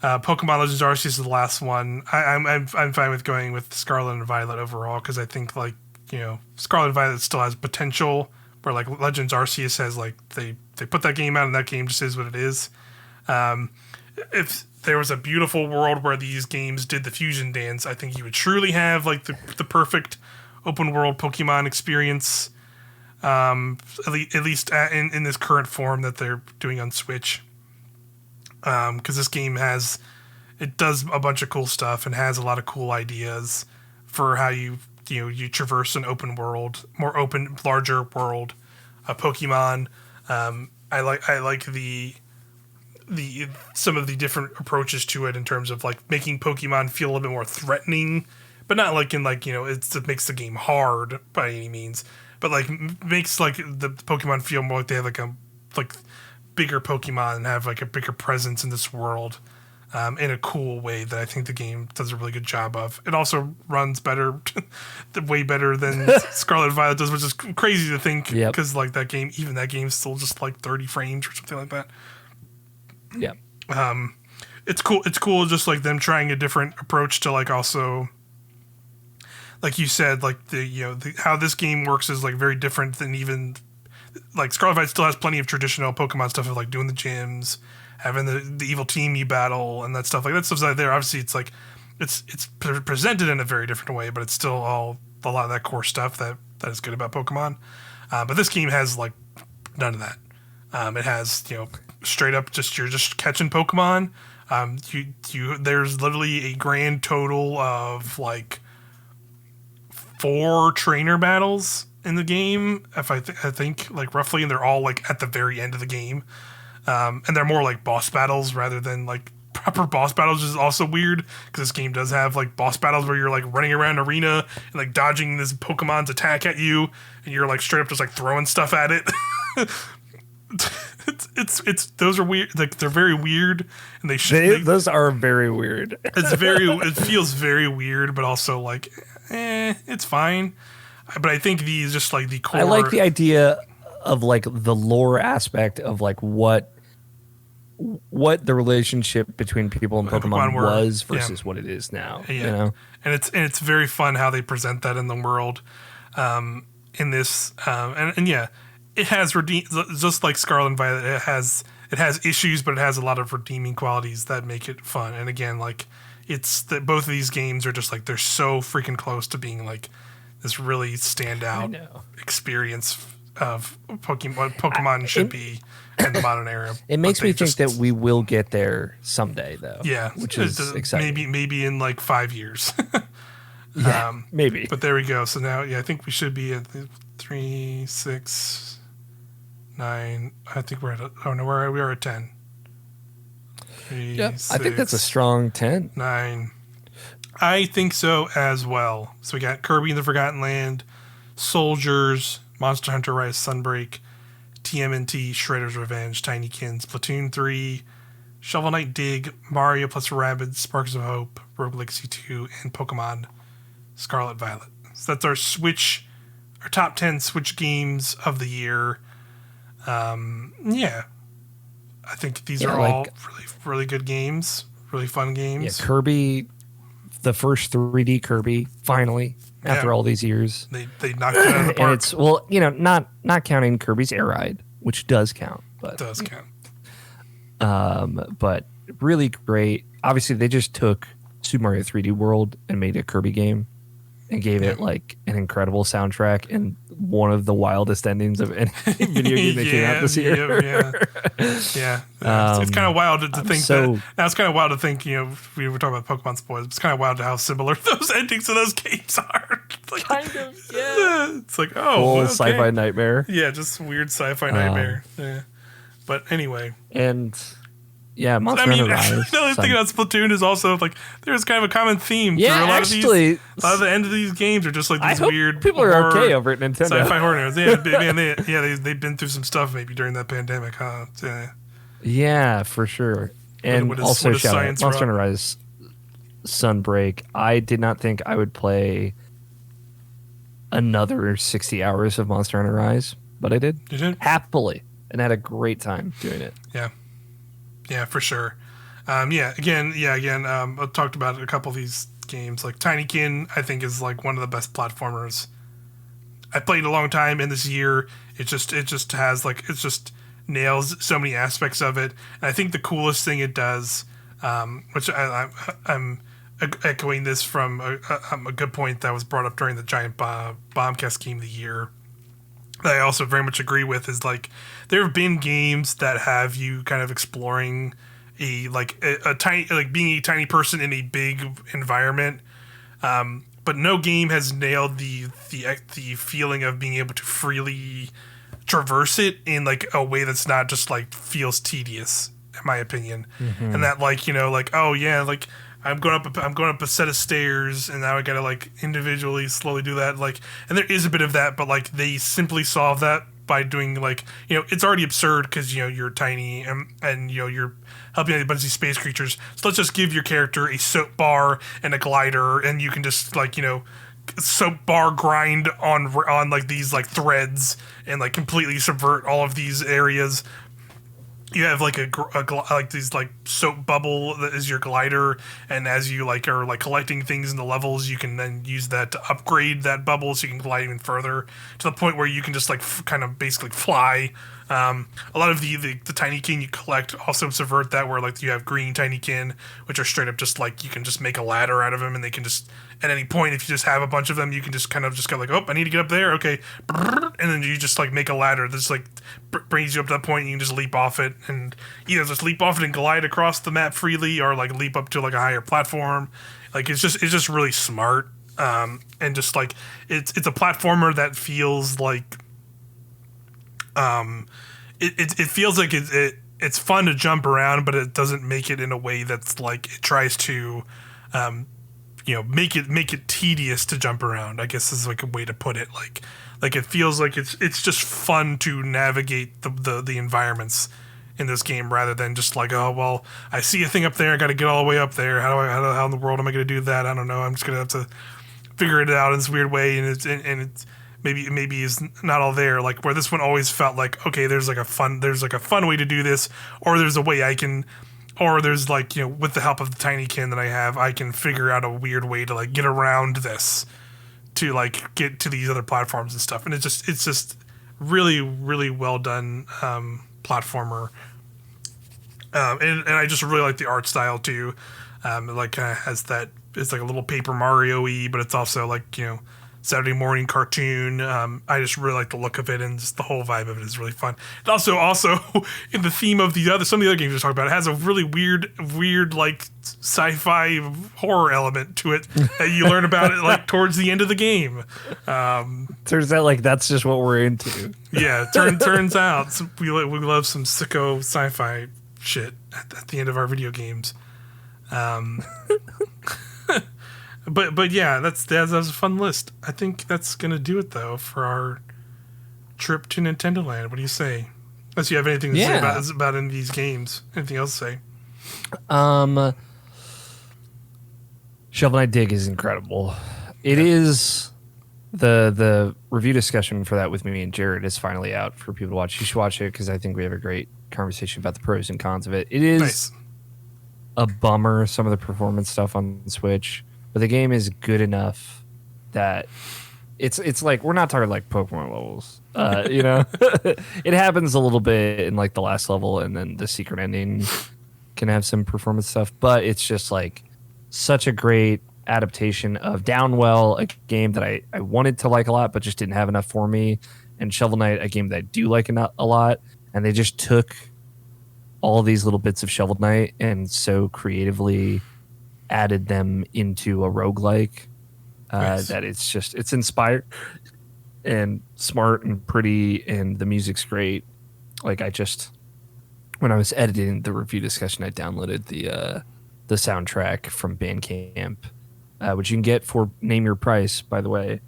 Pokemon Legends Arceus is the last one. I'm fine with going with Scarlet and Violet overall because I think Scarlet and Violet still has potential. Where like Legends Arceus has like they put that game out and that game just is what it is. If there was a beautiful world where these games did the fusion dance, I think you would truly have like the perfect open world Pokemon experience. At least in this current form that they're doing on Switch. Because this game it does a bunch of cool stuff and has a lot of cool ideas for how you traverse an open world, more open, larger world of Pokemon. I like the some of the different approaches to it in terms of like making Pokemon feel a little bit more threatening, but not like in like it makes the game hard by any means, but like makes like the Pokemon feel more like they have like bigger Pokemon and have like a bigger presence in this world. In a cool way that I think the game does a really good job of. It also runs better, way better than Scarlet and Violet does, which is crazy to think because like that game's still just like 30 frames or something like that. Yeah. It's cool. It's cool just like them trying a different approach to like also, like you said, like how this game works is like very different than even like Scarlet and Violet still has plenty of traditional Pokemon stuff of like doing the gyms, having the evil team you battle and that stuff. Like that stuff's out there. Obviously, it's like it's presented in a very different way, but it's still a lot of that core stuff that is good about Pokemon. But this game has like none of that. It has straight up you're just catching Pokemon. There's literally a grand total of like 4 trainer battles in the game. If I think like roughly, and they're all like at the very end of the game. And they're more like boss battles rather than like proper boss battles, which is also weird because this game does have like boss battles where you're like running around an arena and like dodging this Pokemon's attack at you, and you're like straight up just like throwing stuff at it. it's those are weird. Like they're very weird, and those are very weird. It feels very weird, but also like it's fine. But I think these just like the core. I like the idea of like the lore aspect of like what the relationship between people and Pokemon was versus what it is now. Yeah. And it's very fun how they present that in the world, in this, and yeah, it has just like Scarlet and Violet. It has issues, but it has a lot of redeeming qualities that make it fun. And again, like it's that both of these games are just like they're so freaking close to being like this really standout experience of Pokemon should be in the modern era. It makes me think that we will get there someday, though. Yeah, which is exciting. Maybe in like 5 years. Maybe. But there we go. So now, I think we should be at 3, 6, 9. I think we're at. We are at 10. 3, 6, I think that's a strong 10. 9. I think so as well. So we got Kirby in the Forgotten Land, Soldiers, Monster Hunter Rise Sunbreak, TMNT, Shredder's Revenge, Tinykins, Splatoon 3, Shovel Knight Dig, Mario plus Rabbids, Sparks of Hope, Rogue Legacy 2, and Pokemon Scarlet Violet. So that's our top 10 Switch games of the year. Yeah. I think these are all really, really good games, really fun games. Yeah, Kirby, the first 3D Kirby, finally, after all these years. They knocked it out of the park. And it's, not counting Kirby's Air Ride, which does count. But, it does count. But really great. Obviously, they just took Super Mario 3D World and made a Kirby game and gave it like an incredible soundtrack and one of the wildest endings of any video game that came out this year. It's kind of wild to think that. Now it's kind of wild to think, we were talking about Pokemon spoilers. It's kind of wild to how similar those endings of those games are. Like, kind of, yeah. It's like, sci-fi nightmare. Yeah, just weird sci-fi nightmare. Yeah. But anyway. And Monster Hunter Rise. The other thing about Splatoon is also like there's kind of a common theme. Yeah, through a lot actually, a lot of the end of these games are just like these weird people are okay over at Nintendo. Sci-fi horror. They've been through some stuff maybe during that pandemic, huh? Yeah, for sure. And also shout out Monster Hunter Rise Sunbreak. I did not think I would play another 60 hours of Monster Hunter Rise, but I did. You did? Happily. And had a great time doing it. Yeah. Yeah, for sure. Again, I talked about a couple of these games. Like Tinykin, I think is like one of the best platformers I played a long time. In this year, it just nails so many aspects of it. And I think the coolest thing it does, which I'm echoing this from a good point that was brought up during the Giant Bombcast Game of the Year, that I also very much agree with, is like there have been games that have you kind of exploring a tiny, like being a tiny person in a big environment, but no game has nailed the feeling of being able to freely traverse it in like a way that's not just like feels tedious, in my opinion. And that I'm going up a set of stairs, and now I gotta like individually slowly do that. Like, and there is a bit of that, but like they simply solve that by doing like, it's already absurd because you're tiny and you're helping out a bunch of these space creatures. So let's just give your character a soap bar and a glider, and you can just like soap bar grind on like these like threads and like completely subvert all of these areas. You have like like these like soap bubble that is your glider, and as you like are like collecting things in the levels, you can then use that to upgrade that bubble so you can glide even further to the point where you can just like kind of basically fly. A lot of the Tinykin you collect also subvert that, where like you have green Tinykin, which are straight up just like you can just make a ladder out of them, and they can just at any point, if you just have a bunch of them, you can just kind of just go like, oh, I need to get up there, okay, and then you just like make a ladder that's like brings you up to that point, and you can just leap off it, and either just leap off it and glide across the map freely, or like leap up to like a higher platform. Like it's just really smart, and just like it's a platformer that feels like it feels like it's fun to jump around, but it doesn't make it in a way that's like it tries to make it tedious to jump around, I guess is like a way to put it. Like it feels like it's just fun to navigate the environments in this game, rather than just like, oh well, I see a thing up there, I got to get all the way up there. How in the world am I going to do that? I don't know. I'm just going to have to figure it out in this weird way, and it's maybe is not all there. Like where this one always felt like, okay, there's like a fun way to do this, or there's a way I can. Or there's like, with the help of the Tinykin that I have, I can figure out a weird way to like get around this to like get to these other platforms and stuff. And it's just really, really well done platformer. And I just really like the art style too. It like kind of has that, it's like a little Paper Mario-y, but it's also like, Saturday morning cartoon. I just really like the look of it, and just the whole vibe of it is really fun. It also in the theme of some of the other games we talked about, it has a really weird like sci-fi horror element to it that you learn about it like towards the end of the game. Turns out like that's just what we're into. Yeah, turns out we love some sicko sci-fi shit at the end of our video games. But yeah, that was a fun list. I think that's gonna do it though for our trip to Nintendoland. What do you say? Unless you have anything to say about any of these games. Anything else to say? Um, Shovel Knight Dig is incredible. It is the review discussion for that with me and Jared is finally out for people to watch. You should watch it because I think we have a great conversation about the pros and cons of it. It is Nice. a bummer, some of the performance stuff on Switch, but the game is good enough that it's like we're not talking like Pokemon levels. You know, it happens a little bit in like the last level, and then the secret ending can have some performance stuff, but it's just like such a great adaptation of Downwell, a game that I wanted to like a lot, but just didn't have enough for me, and Shovel Knight, a game that I do like a lot, and they just took all these little bits of Shovel Knight and so creatively added them into a roguelike Nice. that it's inspired and smart and pretty, and the music's great. Like when I was editing the review discussion, I downloaded the soundtrack from Bandcamp, which you can get for name your price, by the way.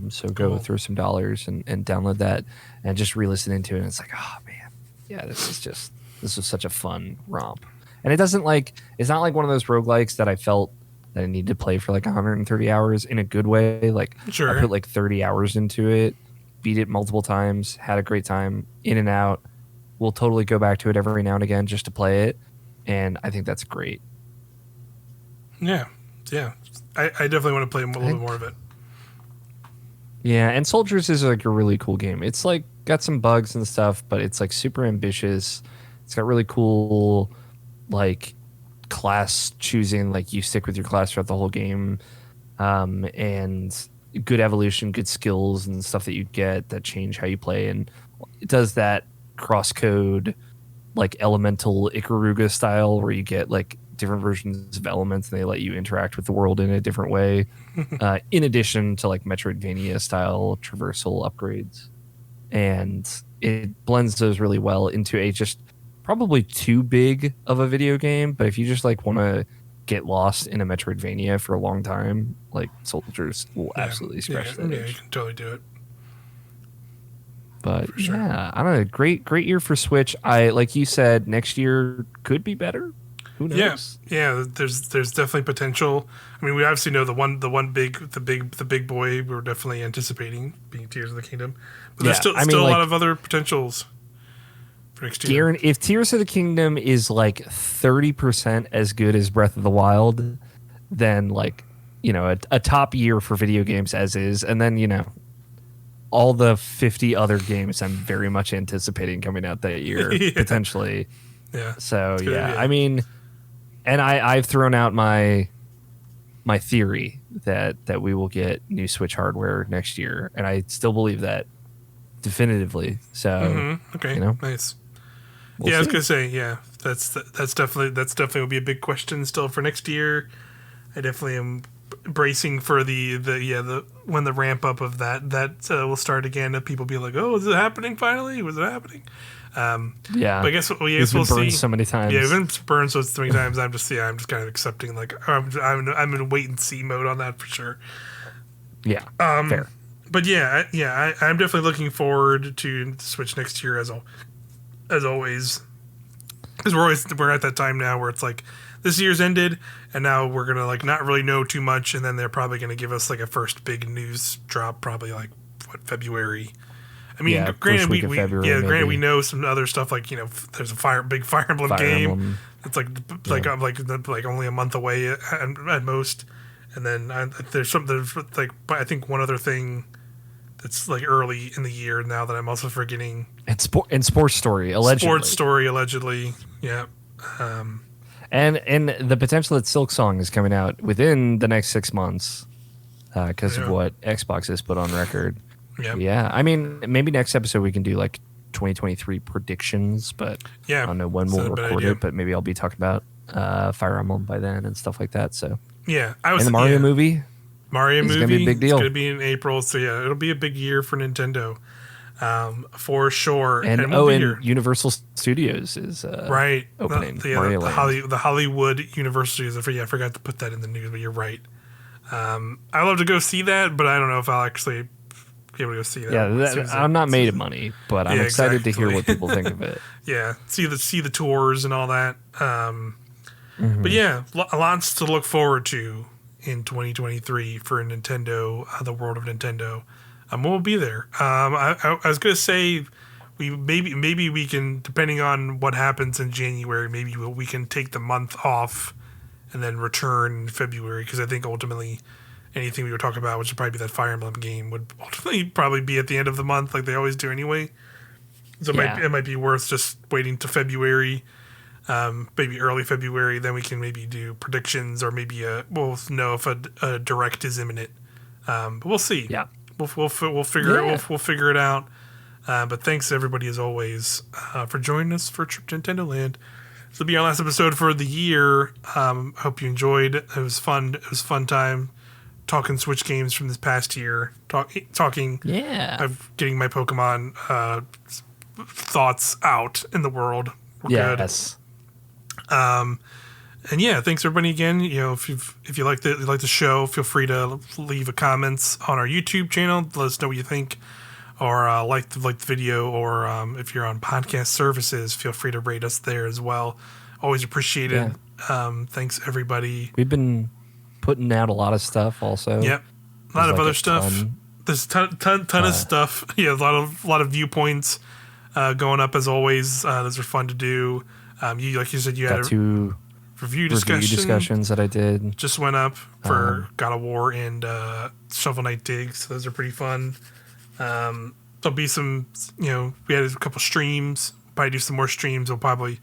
So go throw some dollars and download that and just re-listen into it. And it's like, oh man, yeah, this was such a fun romp. And it's not like one of those roguelikes that I felt that I needed to play for like 130 hours in a good way. Like Sure. I put like 30 hours into it, beat it multiple times, had a great time, in and out. We'll totally go back to it every now and again just to play it. And I think that's great. Yeah. I definitely want to play a little bit more of it. Yeah, and Soldiers is like a really cool game. It's like got some bugs and stuff, but it's like super ambitious. It's got really cool like class choosing, like you stick with your class throughout the whole game, and good evolution, good skills and stuff that you get that change how you play. And it does that cross code like elemental Ikaruga style where you get like different versions of elements and they let you interact with the world in a different way, in addition to like Metroidvania style traversal upgrades. And it blends those really well into a just probably too big of a video game, but if you just like want to get lost in a Metroidvania for a long time, like Soldiers will absolutely scratch that Yeah, itch. you can totally do it. But For sure. yeah, I don't know. Great year for Switch. Like you said, next year could be better. Who knows? Yeah. There's definitely potential. I mean, we obviously know the big boy we're definitely anticipating being Tears of the Kingdom, but there's still a lot of other potentials for next year. If Tears of the Kingdom is like 30% as good as Breath of the Wild, then like, you know, a top year for video games as is, and then, you know, all the 50 other games I'm very much anticipating coming out that year, potentially. Yeah. So yeah, I mean, and I've thrown out my theory that we will get new Switch hardware next year, and I still believe that definitively. So Okay, you know, nice. We'll I was see. gonna say, that's definitely will be a big question still for next year. I definitely am bracing for the when the ramp up of that will start again. And people be like, "Oh, is it happening finally? Was it happening?" Yeah, but I guess we'll it's been burned see. so many times. Yeah, we've been burned so many times. I'm just kind of accepting. Like I'm in wait and see mode on that for sure. Yeah, fair. But I'm definitely looking forward to Switch next year as always, because we're at that time now where it's like this year's ended, and now we're gonna like not really know too much, and then they're probably gonna give us like a first big news drop, probably like February. I mean, granted, granted, we know some other stuff like, you know, there's a big Fire Emblem game. It's like only a month away at most, and then there's like I think one other thing that's like early in the year now that I'm also forgetting. And Sports Story allegedly, yeah. And the potential that Silk Song is coming out within the next 6 months because of what Xbox has put on record. Yeah. I mean, maybe next episode we can do like 2023 predictions, but I don't know when we'll record it, but maybe I'll be talking about Fire Emblem by then and stuff like that. So and the Mario movie. Mario movie is going to be a big deal. It's going to be in April, so yeah, it'll be a big year for Nintendo, for sure. And Universal Studios is opening. The Hollywood Universal Studios. I forgot to put that in the news, but you're right. I love to go see that, but I don't know if I'll actually be able to go see that. I'm not made of money, but I'm excited to hear what people think of it. Yeah, see the tours and all that. But yeah, lots to look forward to in 2023 for Nintendo, the world of Nintendo. We'll be there. I was gonna say maybe we can, depending on what happens in January, maybe we can take the month off and then return in February, because I think ultimately anything we were talking about, which would probably be that Fire Emblem game, would ultimately probably be at the end of the month, like they always do anyway. So it might be worth just waiting to February, maybe early February. Then we can maybe do predictions, or maybe we'll know if a direct is imminent. But we'll see. Yeah, we'll figure it. We'll figure it out. But thanks everybody as always for joining us for Nintendoland. This will be our last episode for the year. Hope you enjoyed. It was fun. It was a fun time talking Switch games from this past year. Talking. Yeah. Getting my Pokemon thoughts out in the world. We're good. And yeah, thanks everybody again. You know, if you like the show, feel free to leave a comments on our YouTube channel. Let us know what you think, or like the video, or if you're on podcast services, feel free to rate us there as well. Always appreciated. Yeah. Thanks everybody. We've been putting out a lot of stuff also. Yep, a lot of other stuff. There's ton of stuff. Yeah, a lot of viewpoints going up as always. Those are fun to do. You, like you said, you had two review discussions that I did. Just went up for God of War and Shovel Knight Digs. So those are pretty fun. There'll be some, we had a couple streams. Probably do some more streams. We'll probably,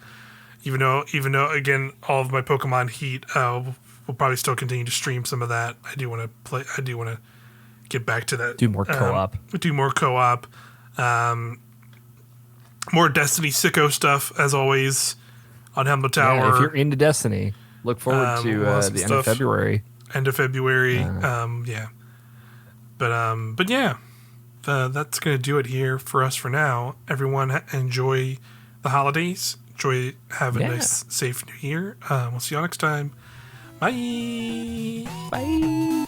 even though again all of my Pokemon heat, we'll probably still continue to stream some of that. I do want to play. I do want to get back to that. Do more co-op. Do more co-op. More Destiny sicko stuff as always on Helmut Tower. Yeah, if you're into Destiny, look forward to the end of February. End of February. Yeah. But yeah. That's going to do it here for us for now. Everyone enjoy the holidays. Have a nice, safe new year. We'll see you all next time. Bye. Bye.